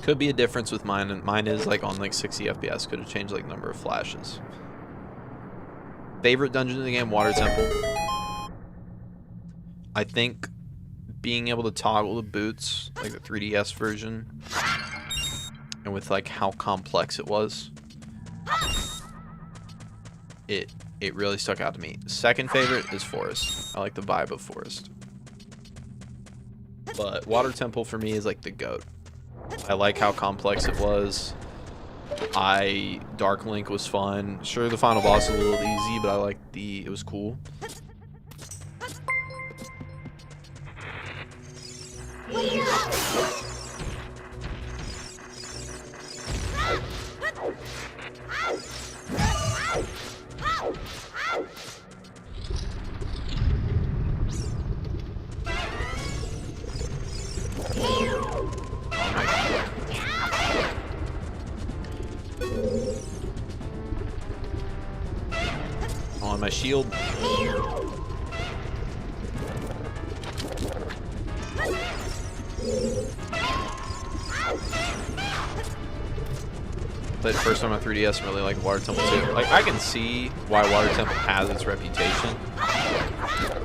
S1: Could be a difference with mine, and mine is like on like 60 FPS. Could have changed like number of flashes. Favorite dungeon in the game, Water Temple. I think being able to toggle the boots, like the 3DS version, and with like how complex it was, it really stuck out to me. Second favorite is Forest. I like the vibe of Forest. But Water Temple for me is like the GOAT. I like how complex it was. Dark Link was fun. Sure, the final boss was a little easy, but I liked it was cool. On my shield. Played first on my 3DS and really like Water Temple too. Like, I can see why Water Temple has its reputation.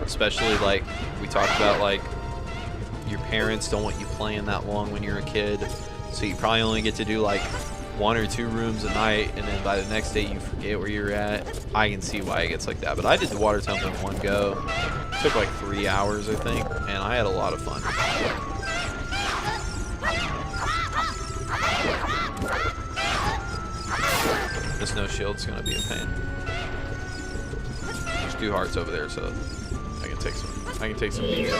S1: Especially like we talked about, like your parents don't want you playing that long when you're a kid. So you probably only get to do like 1 or 2 rooms a night, and then by the next day you forget where you're at. I can see why it gets like that. But I did the Water Temple in one go. It took like 3 hours, I think, and I had a lot of fun. This no shield's gonna be a pain. There's 2 hearts over there, so I can take some beats.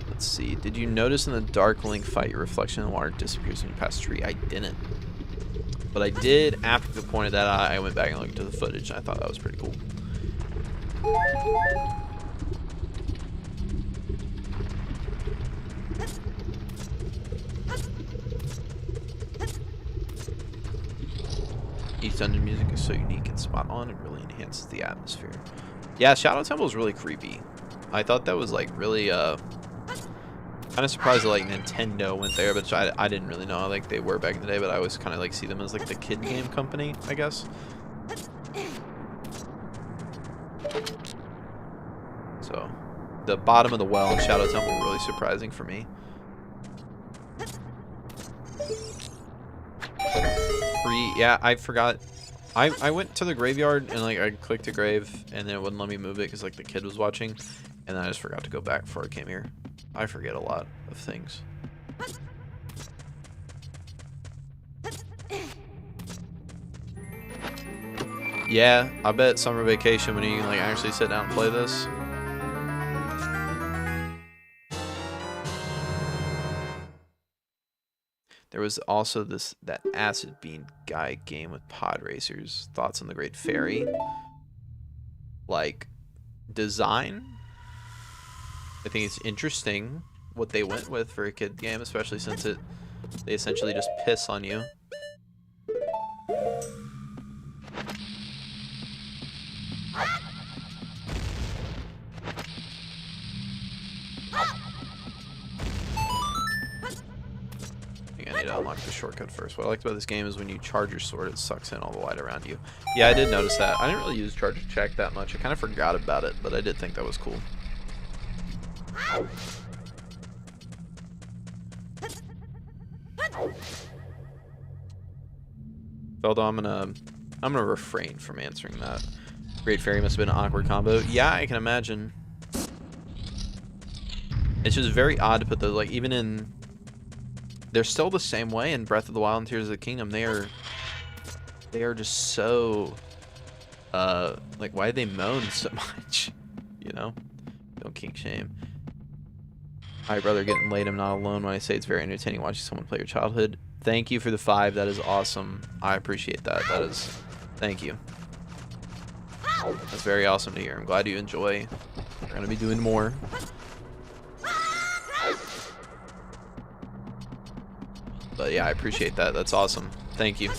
S1: Let's see. Did you notice in the Dark Link fight your reflection in the water disappears when you pass a tree? I didn't. But I did after the point of that. I went back and looked at the footage, and I thought that was pretty cool. Each dungeon music is so unique and spot on, and really enhances the atmosphere. Yeah, Shadow Temple is really creepy. I thought that was like really kind of surprised that like Nintendo went there, but I didn't really know how like they were back in the day, but I always kind of like see them as like the kid game company, I guess. So the bottom of the well in Shadow Temple were really surprising for me. Yeah, I forgot. I went to the graveyard and like I clicked a grave and then it wouldn't let me move it because like the kid was watching, and then I just forgot to go back before I came here. I forget a lot of things. Yeah, I bet summer vacation when you can like actually sit down and play this. There was also that Acid Bean guy game with pod racers. Thoughts on the Great Fairy? Like design? I think it's interesting what they went with for a kid game, especially since they essentially just piss on you. I need to unlock the shortcut first. What I liked about this game is when you charge your sword, it sucks in all the light around you. Yeah, I did notice that. I didn't really use charge to check that much. I kind of forgot about it, but I did think that was cool. Although I'm gonna refrain from answering that. Great Fairy must have been an awkward combo. Yeah, I can imagine. It's just very odd to put those, like, even in... They're still the same way in Breath of the Wild and Tears of the Kingdom. They are just so... like, why do they moan so much? You know? Don't kink shame. Hi, brother, getting late. I'm not alone when I say it's very entertaining watching someone play your childhood. Thank you for the 5. That is awesome. I appreciate that. That is... Thank you. That's very awesome to hear. I'm glad you enjoy. We're going to be doing more. But yeah, I appreciate that. That's awesome. Thank you.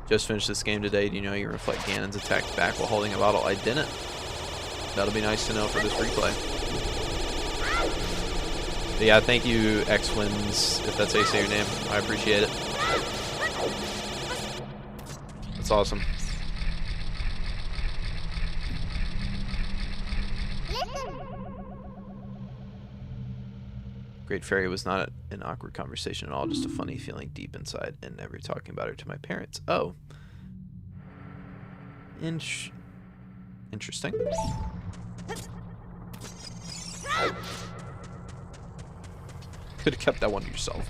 S1: Just finished this game today. Do you know you reflect Ganon's attack back while holding a bottle? I didn't. That'll be nice to know for this replay. But yeah, thank you, X-Wins, if that's how you say your name. I appreciate it. That's awesome. Great Fairy was not an awkward conversation at all, just a funny feeling deep inside, and never talking about her to my parents. Oh. Interesting. Could have kept that one to yourself.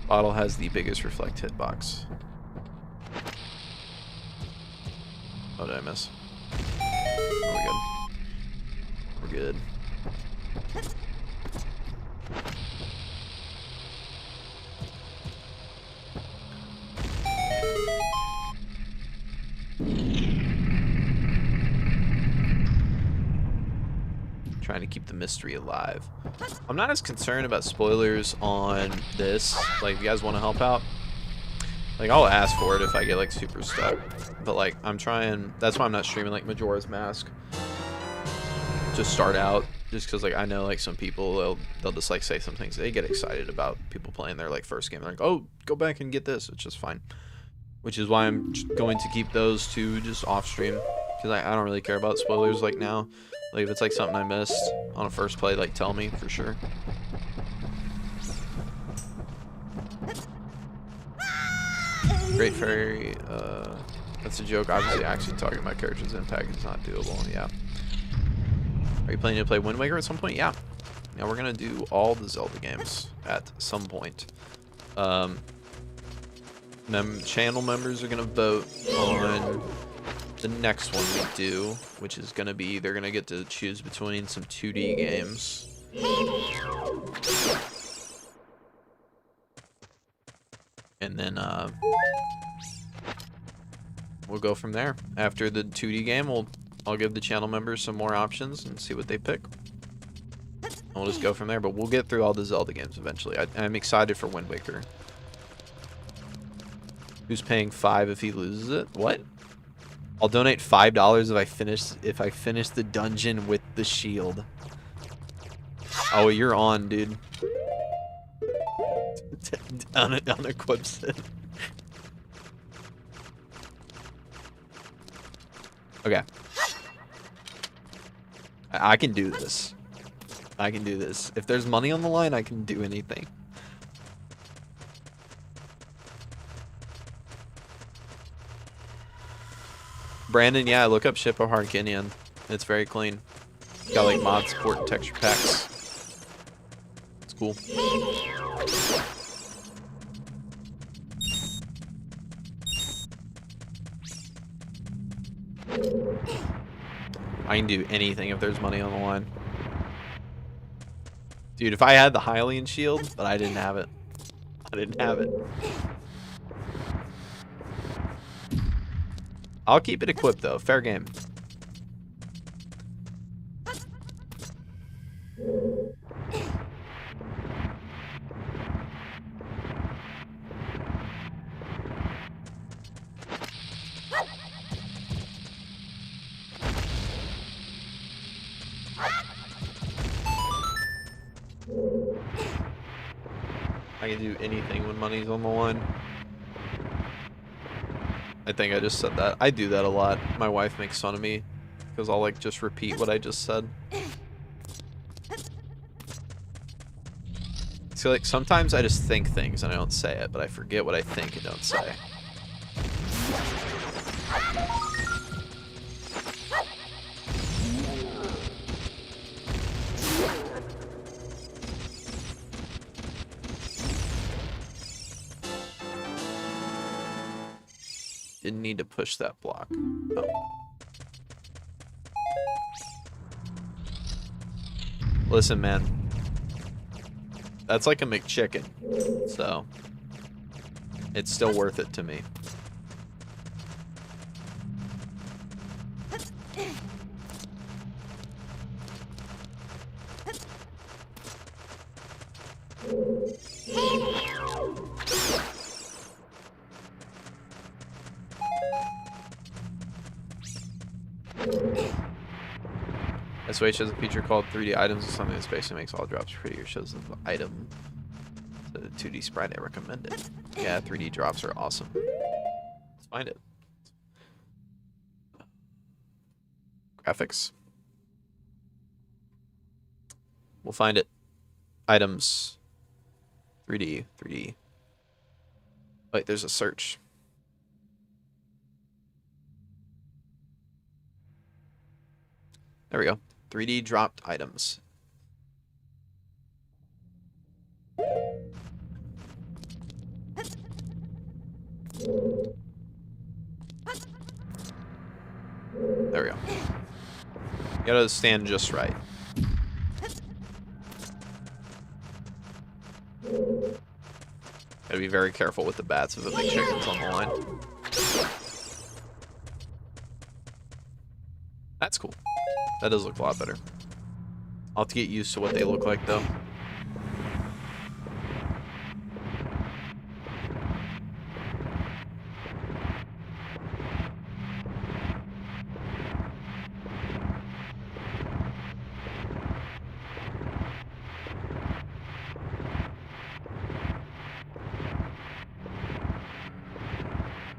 S1: Bottle has the biggest reflect hitbox. Oh, did I miss? Oh, we're good. We're good. Trying to keep the mystery alive. I'm not as concerned about spoilers on this. Like, if you guys want to help out, like, I'll ask for it if I get like super stuck. But like, I'm trying. That's why I'm not streaming like Majora's Mask. Just start out, just because like I know like some people they'll just like say some things. They get excited about people playing their like first game. They're like, oh, go back and get this. It's just fine. Which is why I'm going to keep those two just off stream, because I don't really care about spoilers like now. Like, if it's like something I missed on a first play, like, tell me for sure. Great Fairy, that's a joke. Obviously, actually talking about characters' impact is not doable. Yeah. Are you planning to play Wind Waker at some point? Yeah. Now we're gonna do all the Zelda games at some point. Channel members are gonna vote on the next one we do, which is gonna be, they're gonna get to choose between some 2D games. And then we'll go from there. After the 2D game, I'll give the channel members some more options and see what they pick. And we'll just go from there, but we'll get through all the Zelda games eventually. I'm excited for Wind Waker. Who's paying $5 if he loses it? What? I'll donate $5 if I finish the dungeon with the shield. Oh, you're on, dude. Unequips it. Okay. I can do this. I can do this. If there's money on the line, I can do anything. Brandon, yeah, look up Ship of Harkinian. It's very clean. Got like mod support and texture packs. It's cool. I can do anything if there's money on the line. Dude, if I had the Hylian shield, but I didn't have it. I didn't have it. I'll keep it equipped though. Fair game. I can do anything when money's on the line. I think I just said that. I do that a lot. My wife makes fun of me because I'll like just repeat what I just said. So like sometimes I just think things and I don't say it, but I forget what I think and don't say. Didn't need to push that block. Oh. Listen, man. That's like a McChicken. So, it's still worth it to me. SOH has a feature called 3D items, or something that's basically makes all drops prettier. Shows the item. The 2D sprite, I recommend it. Yeah, 3D drops are awesome. Let's find it. Graphics. We'll find it. Items. 3D. Wait, there's a search. There we go. 3D dropped items. There we go. You gotta stand just right. Gotta be very careful with the bats if the big chicken's on the line. That's cool. That does look a lot better. I'll have to get used to what they look like, though.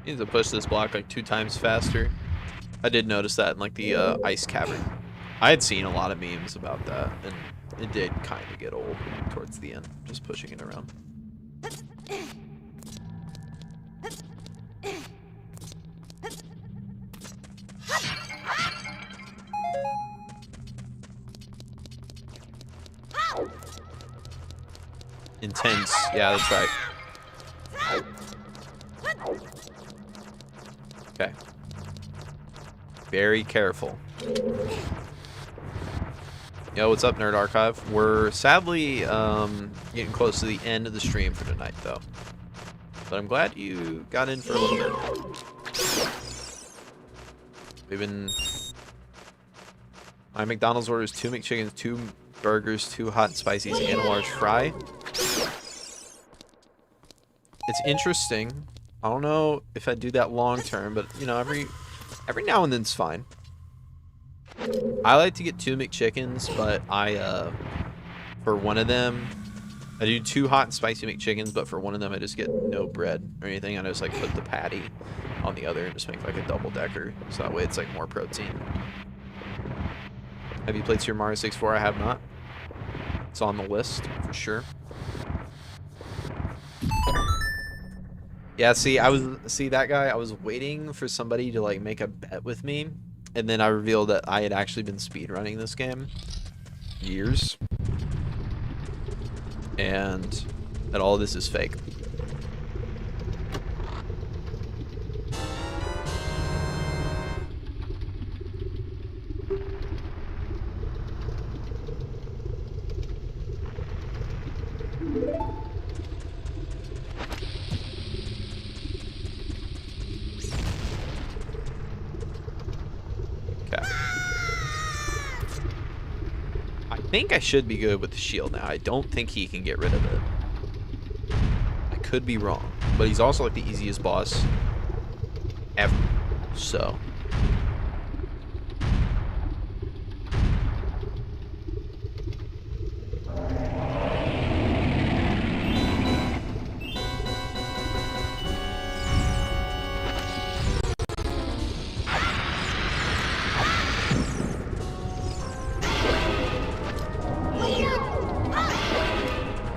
S1: Need to push this block like 2 times faster. I did notice that in like the ice cavern. I had seen a lot of memes about that, and it did kind of get old towards the end, just pushing it around. Intense. Yeah, that's right. Okay. Very careful. Yo, what's up, Nerd Archive? We're sadly getting close to the end of the stream for tonight, though. But I'm glad you got in for a little bit. We've been... My McDonald's order is 2 McChickens, 2 burgers, 2 hot and spicies, and a large fry. It's interesting. I don't know if I do that long term, but, you know, every Every now and then's fine. I like to get 2 McChickens, but for one of them, I do 2 hot and spicy McChickens, but for one of them, I just get no bread or anything. I just like put the patty on the other and just make like a double decker, so that way it's like more protein. Have you played Super Mario 64? I have not. It's on the list for sure. Yeah, see, that guy. I was waiting for somebody to like make a bet with me, and then I revealed that I had actually been speedrunning this game years, and that all this is fake. I think I should be good with the shield now. I don't think he can get rid of it. I could be wrong, but he's also like the easiest boss ever. So.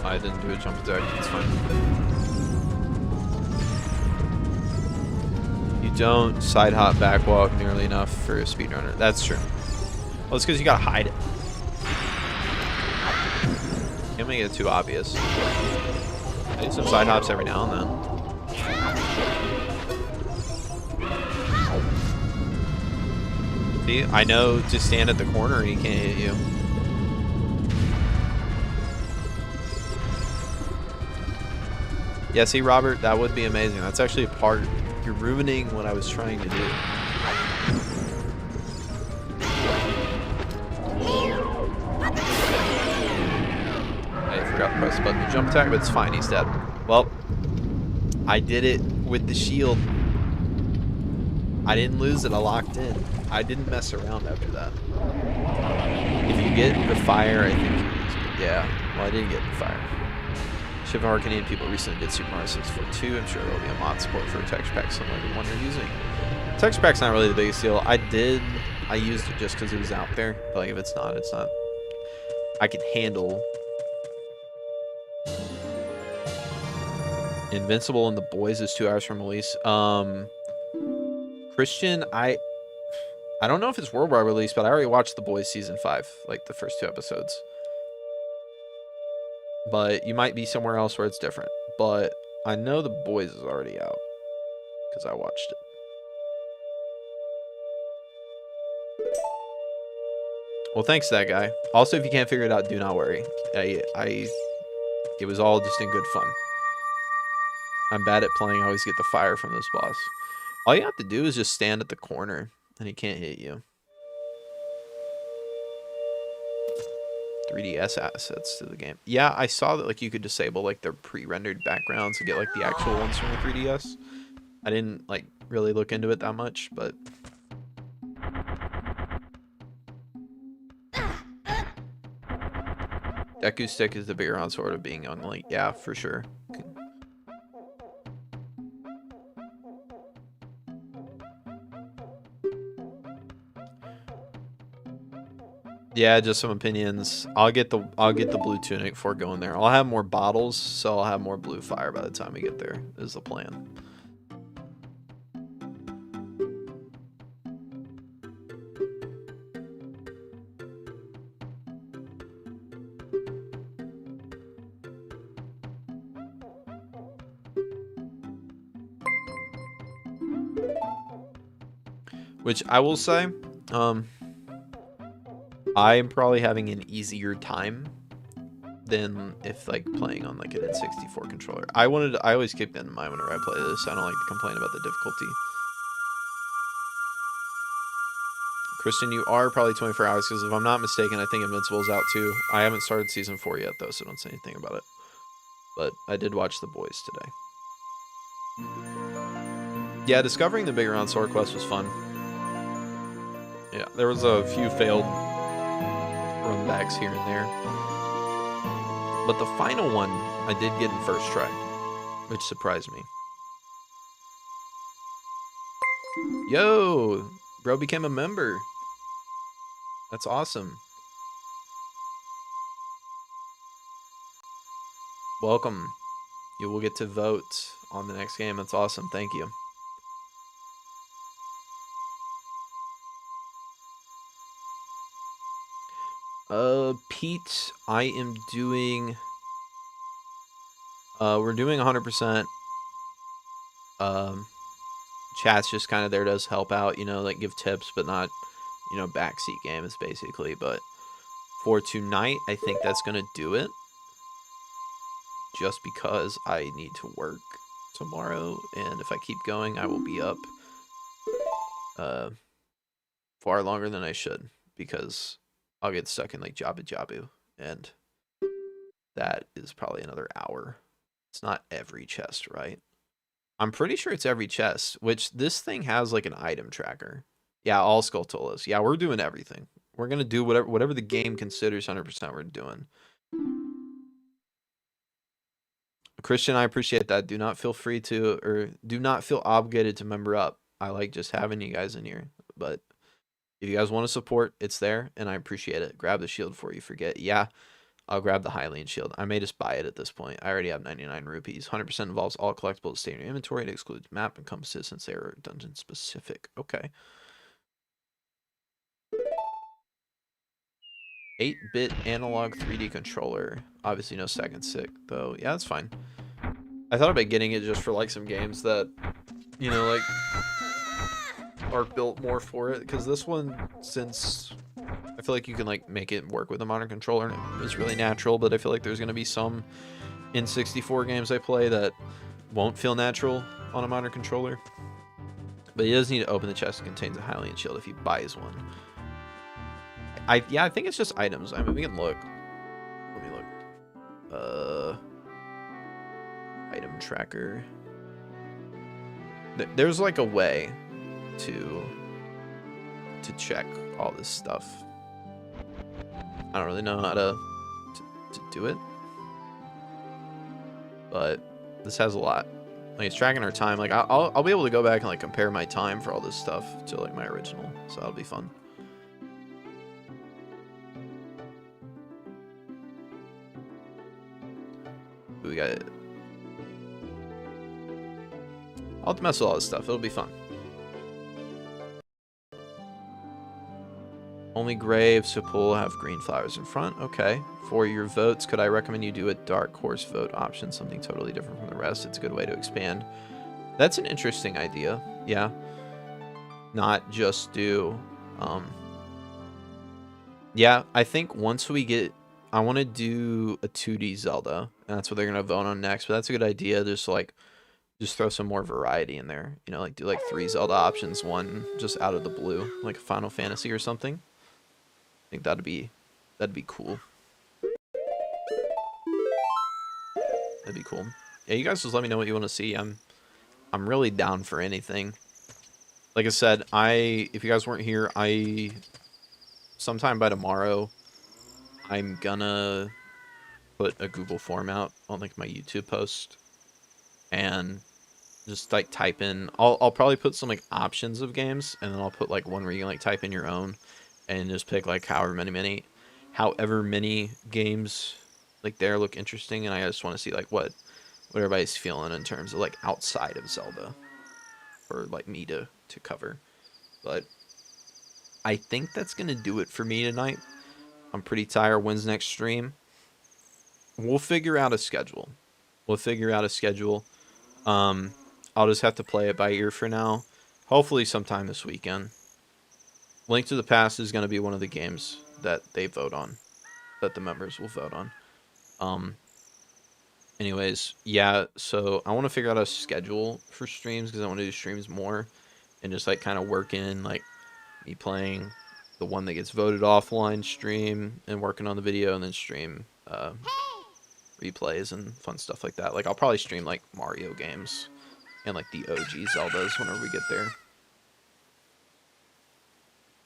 S1: I didn't do a jump attack, it's fine. You don't side hop back walk nearly enough for a speedrunner. That's true. Well, it's because you gotta hide it. Can't make it too obvious. I do some side hops every now and then. See, I know to stand at the corner and he can't hit you. Yeah, see, Robert, that would be amazing. That's actually a part. You're ruining what I was trying to do. I forgot to press the button to jump attack, but it's fine. He's dead. Well, I did it with the shield. I didn't lose it. I locked in. I didn't mess around after that. If you get the fire, I think you lose it. Yeah. Well, I didn't get the fire. Shiv Canadian people recently did Super Mario 64 too. I'm sure there will be a mod support for a texture pack similar to the one you're using. Texture pack's not really the biggest deal. I used it just because it was out there. But like if it's not, it's not. I can handle Invincible and The Boys is 2 hours from release. Christian, I don't know if it's worldwide release, but I already watched The Boys season 5, like the first 2 episodes. But you might be somewhere else where it's different. But I know The Boys is already out because I watched it. Well, thanks to that guy. Also, if you can't figure it out, do not worry. It was all just in good fun. I'm bad at playing. I always get the fire from this boss. All you have to do is just stand at the corner and he can't hit you. 3DS assets to the game. Yeah, I saw that like you could disable like their pre-rendered backgrounds and get like the actual ones from the 3DS. I didn't like really look into it that much, but Deku Stick is the bigger on sort of being on like, yeah, for sure. Yeah, just some opinions. I'll get the blue tunic before going there. I'll have more bottles, so I'll have more blue fire by the time we get there, is the plan. Which I will say, I am probably having an easier time than if like playing on like an N64 controller. I always keep that in mind whenever I play this. I don't like to complain about the difficulty. Kristen, you are probably 24 hours because if I'm not mistaken, I think Invincible's out too. I haven't started season 4 yet though, so don't say anything about it. But I did watch The Boys today. Yeah, discovering the Big Around Sword Quest was fun. Yeah, there was a few failed run backs here and there. But the final one I did get in first try, which surprised me. Yo, bro became a member. That's awesome. Welcome. You will get to vote on the next game. That's awesome. Thank you. Pete, I am doing. We're doing 100%. Chat's just kind of there to help out, you know, like give tips, but not, you know, backseat games basically. But for tonight, I think that's gonna do it. Just because I need to work tomorrow, and if I keep going, I will be up far longer than I should because I'll get stuck in like Jabu Jabu, and that is probably another hour. It's not every chest, right? I'm pretty sure it's every chest, which this thing has like an item tracker. Yeah, all Skulltulas. Yeah, we're doing everything. We're gonna do whatever the game considers 100% we're doing. Christian, I appreciate that. Do not feel free to, or do not feel obligated to member up. I like just having you guys in here. But if you guys want to support, it's there, and I appreciate it. Grab the shield before you forget. Yeah, I'll grab the Hylian shield. I may just buy it at this point. I already have 99 rupees. 100% involves all collectibles that stay in your inventory. It excludes map and compasses since they are dungeon specific. Okay. 8-bit analog 3D controller. Obviously no second stick, though. Yeah, that's fine. I thought about getting it just for like some games that, you know, like are built more for it. Because this one, since I feel like you can like make it work with a modern controller, and it's really natural. But I feel like there's gonna be some N64 games I play that won't feel natural on a modern controller. But he does need to open the chest that contains a Hylian shield if he buys one. Yeah, I think it's just items. I mean, we can look. Let me look. Item tracker. There's like a way to check all this stuff. I don't really know how to do it, but this has a lot. Like it's tracking our time. Like I'll be able to go back and like compare my time for all this stuff to like my original, so that'll be fun. We got it. I'll mess with all this stuff. It'll be fun. Only graves to pull have green flowers in front. Okay. For your votes, could I recommend you do a dark horse vote option, something totally different from the rest? It's a good way to expand. That's an interesting idea. Yeah. Not just do... yeah, I think once we get... I want to do a 2D Zelda, and that's what they're going to vote on next, but that's a good idea. Just like... just throw some more variety in there. You know, like do like 3 Zelda options, one just out of the blue, like a Final Fantasy or something. I think that'd be cool. That'd be cool. Yeah, you guys just let me know what you want to see. I'm really down for anything. Like I said, if you guys weren't here, sometime by tomorrow, I'm gonna put a Google form out on like my YouTube post, and just like type in. I'll probably put some like options of games, and then I'll put like one where you can like type in your own, and just pick like however many games like there look interesting, and I just want to see like what everybody's feeling in terms of like outside of Zelda for like me to cover. But I think that's gonna do it for me tonight. I'm pretty tired. When's next stream? We'll figure out a schedule. I'll just have to play it by ear for now. Hopefully sometime this weekend. Link to the Past is going to be one of the games that they vote on, that the members will vote on. Anyways, yeah, so I want to figure out a schedule for streams because I want to do streams more and just like kind of work in like me playing the one that gets voted offline stream and working on the video, and then stream replays and fun stuff like that. Like I'll probably stream like Mario games and like the OG Zeldas whenever we get there.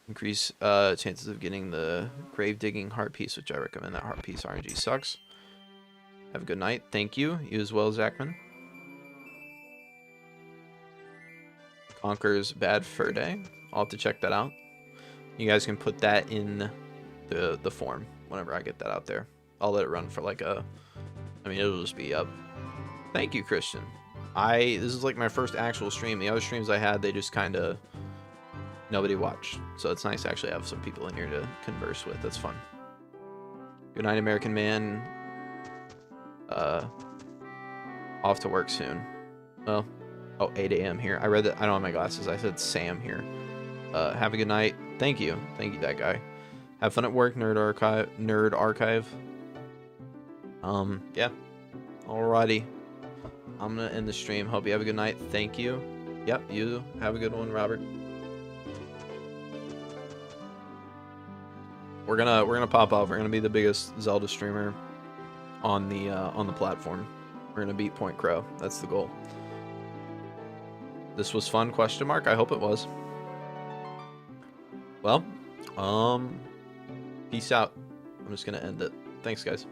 S1: Increase chances of getting the grave digging heart piece, which I recommend. That heart piece RNG sucks. Have a good night. Thank you. You as well, Zachman. Conquer's Bad Fur Day. I'll have to check that out. You guys can put that in the form whenever I get that out there. I'll let it run for like a... I mean, it'll just be up. Thank you, Christian. This is like my first actual stream. The other streams I had, they just kind of... Nobody watched. So it's nice to actually have some people in here to converse with. That's fun. Good night, American man. Off to work soon. Well, oh, 8 a.m. here. I read that. I don't have my glasses. I said Sam here. Have a good night. Thank you. Thank you, that guy. Have fun at work, Nerd Archive. Yeah. Alrighty. I'm gonna end the stream. Hope you have a good night. Thank you. Yep, you have a good one, Robert. We're gonna pop off. We're gonna be the biggest Zelda streamer on the platform. We're gonna beat Point Crow. That's the goal. This was fun? Question mark. I hope it was. Well, peace out. I'm just gonna end it. Thanks, guys.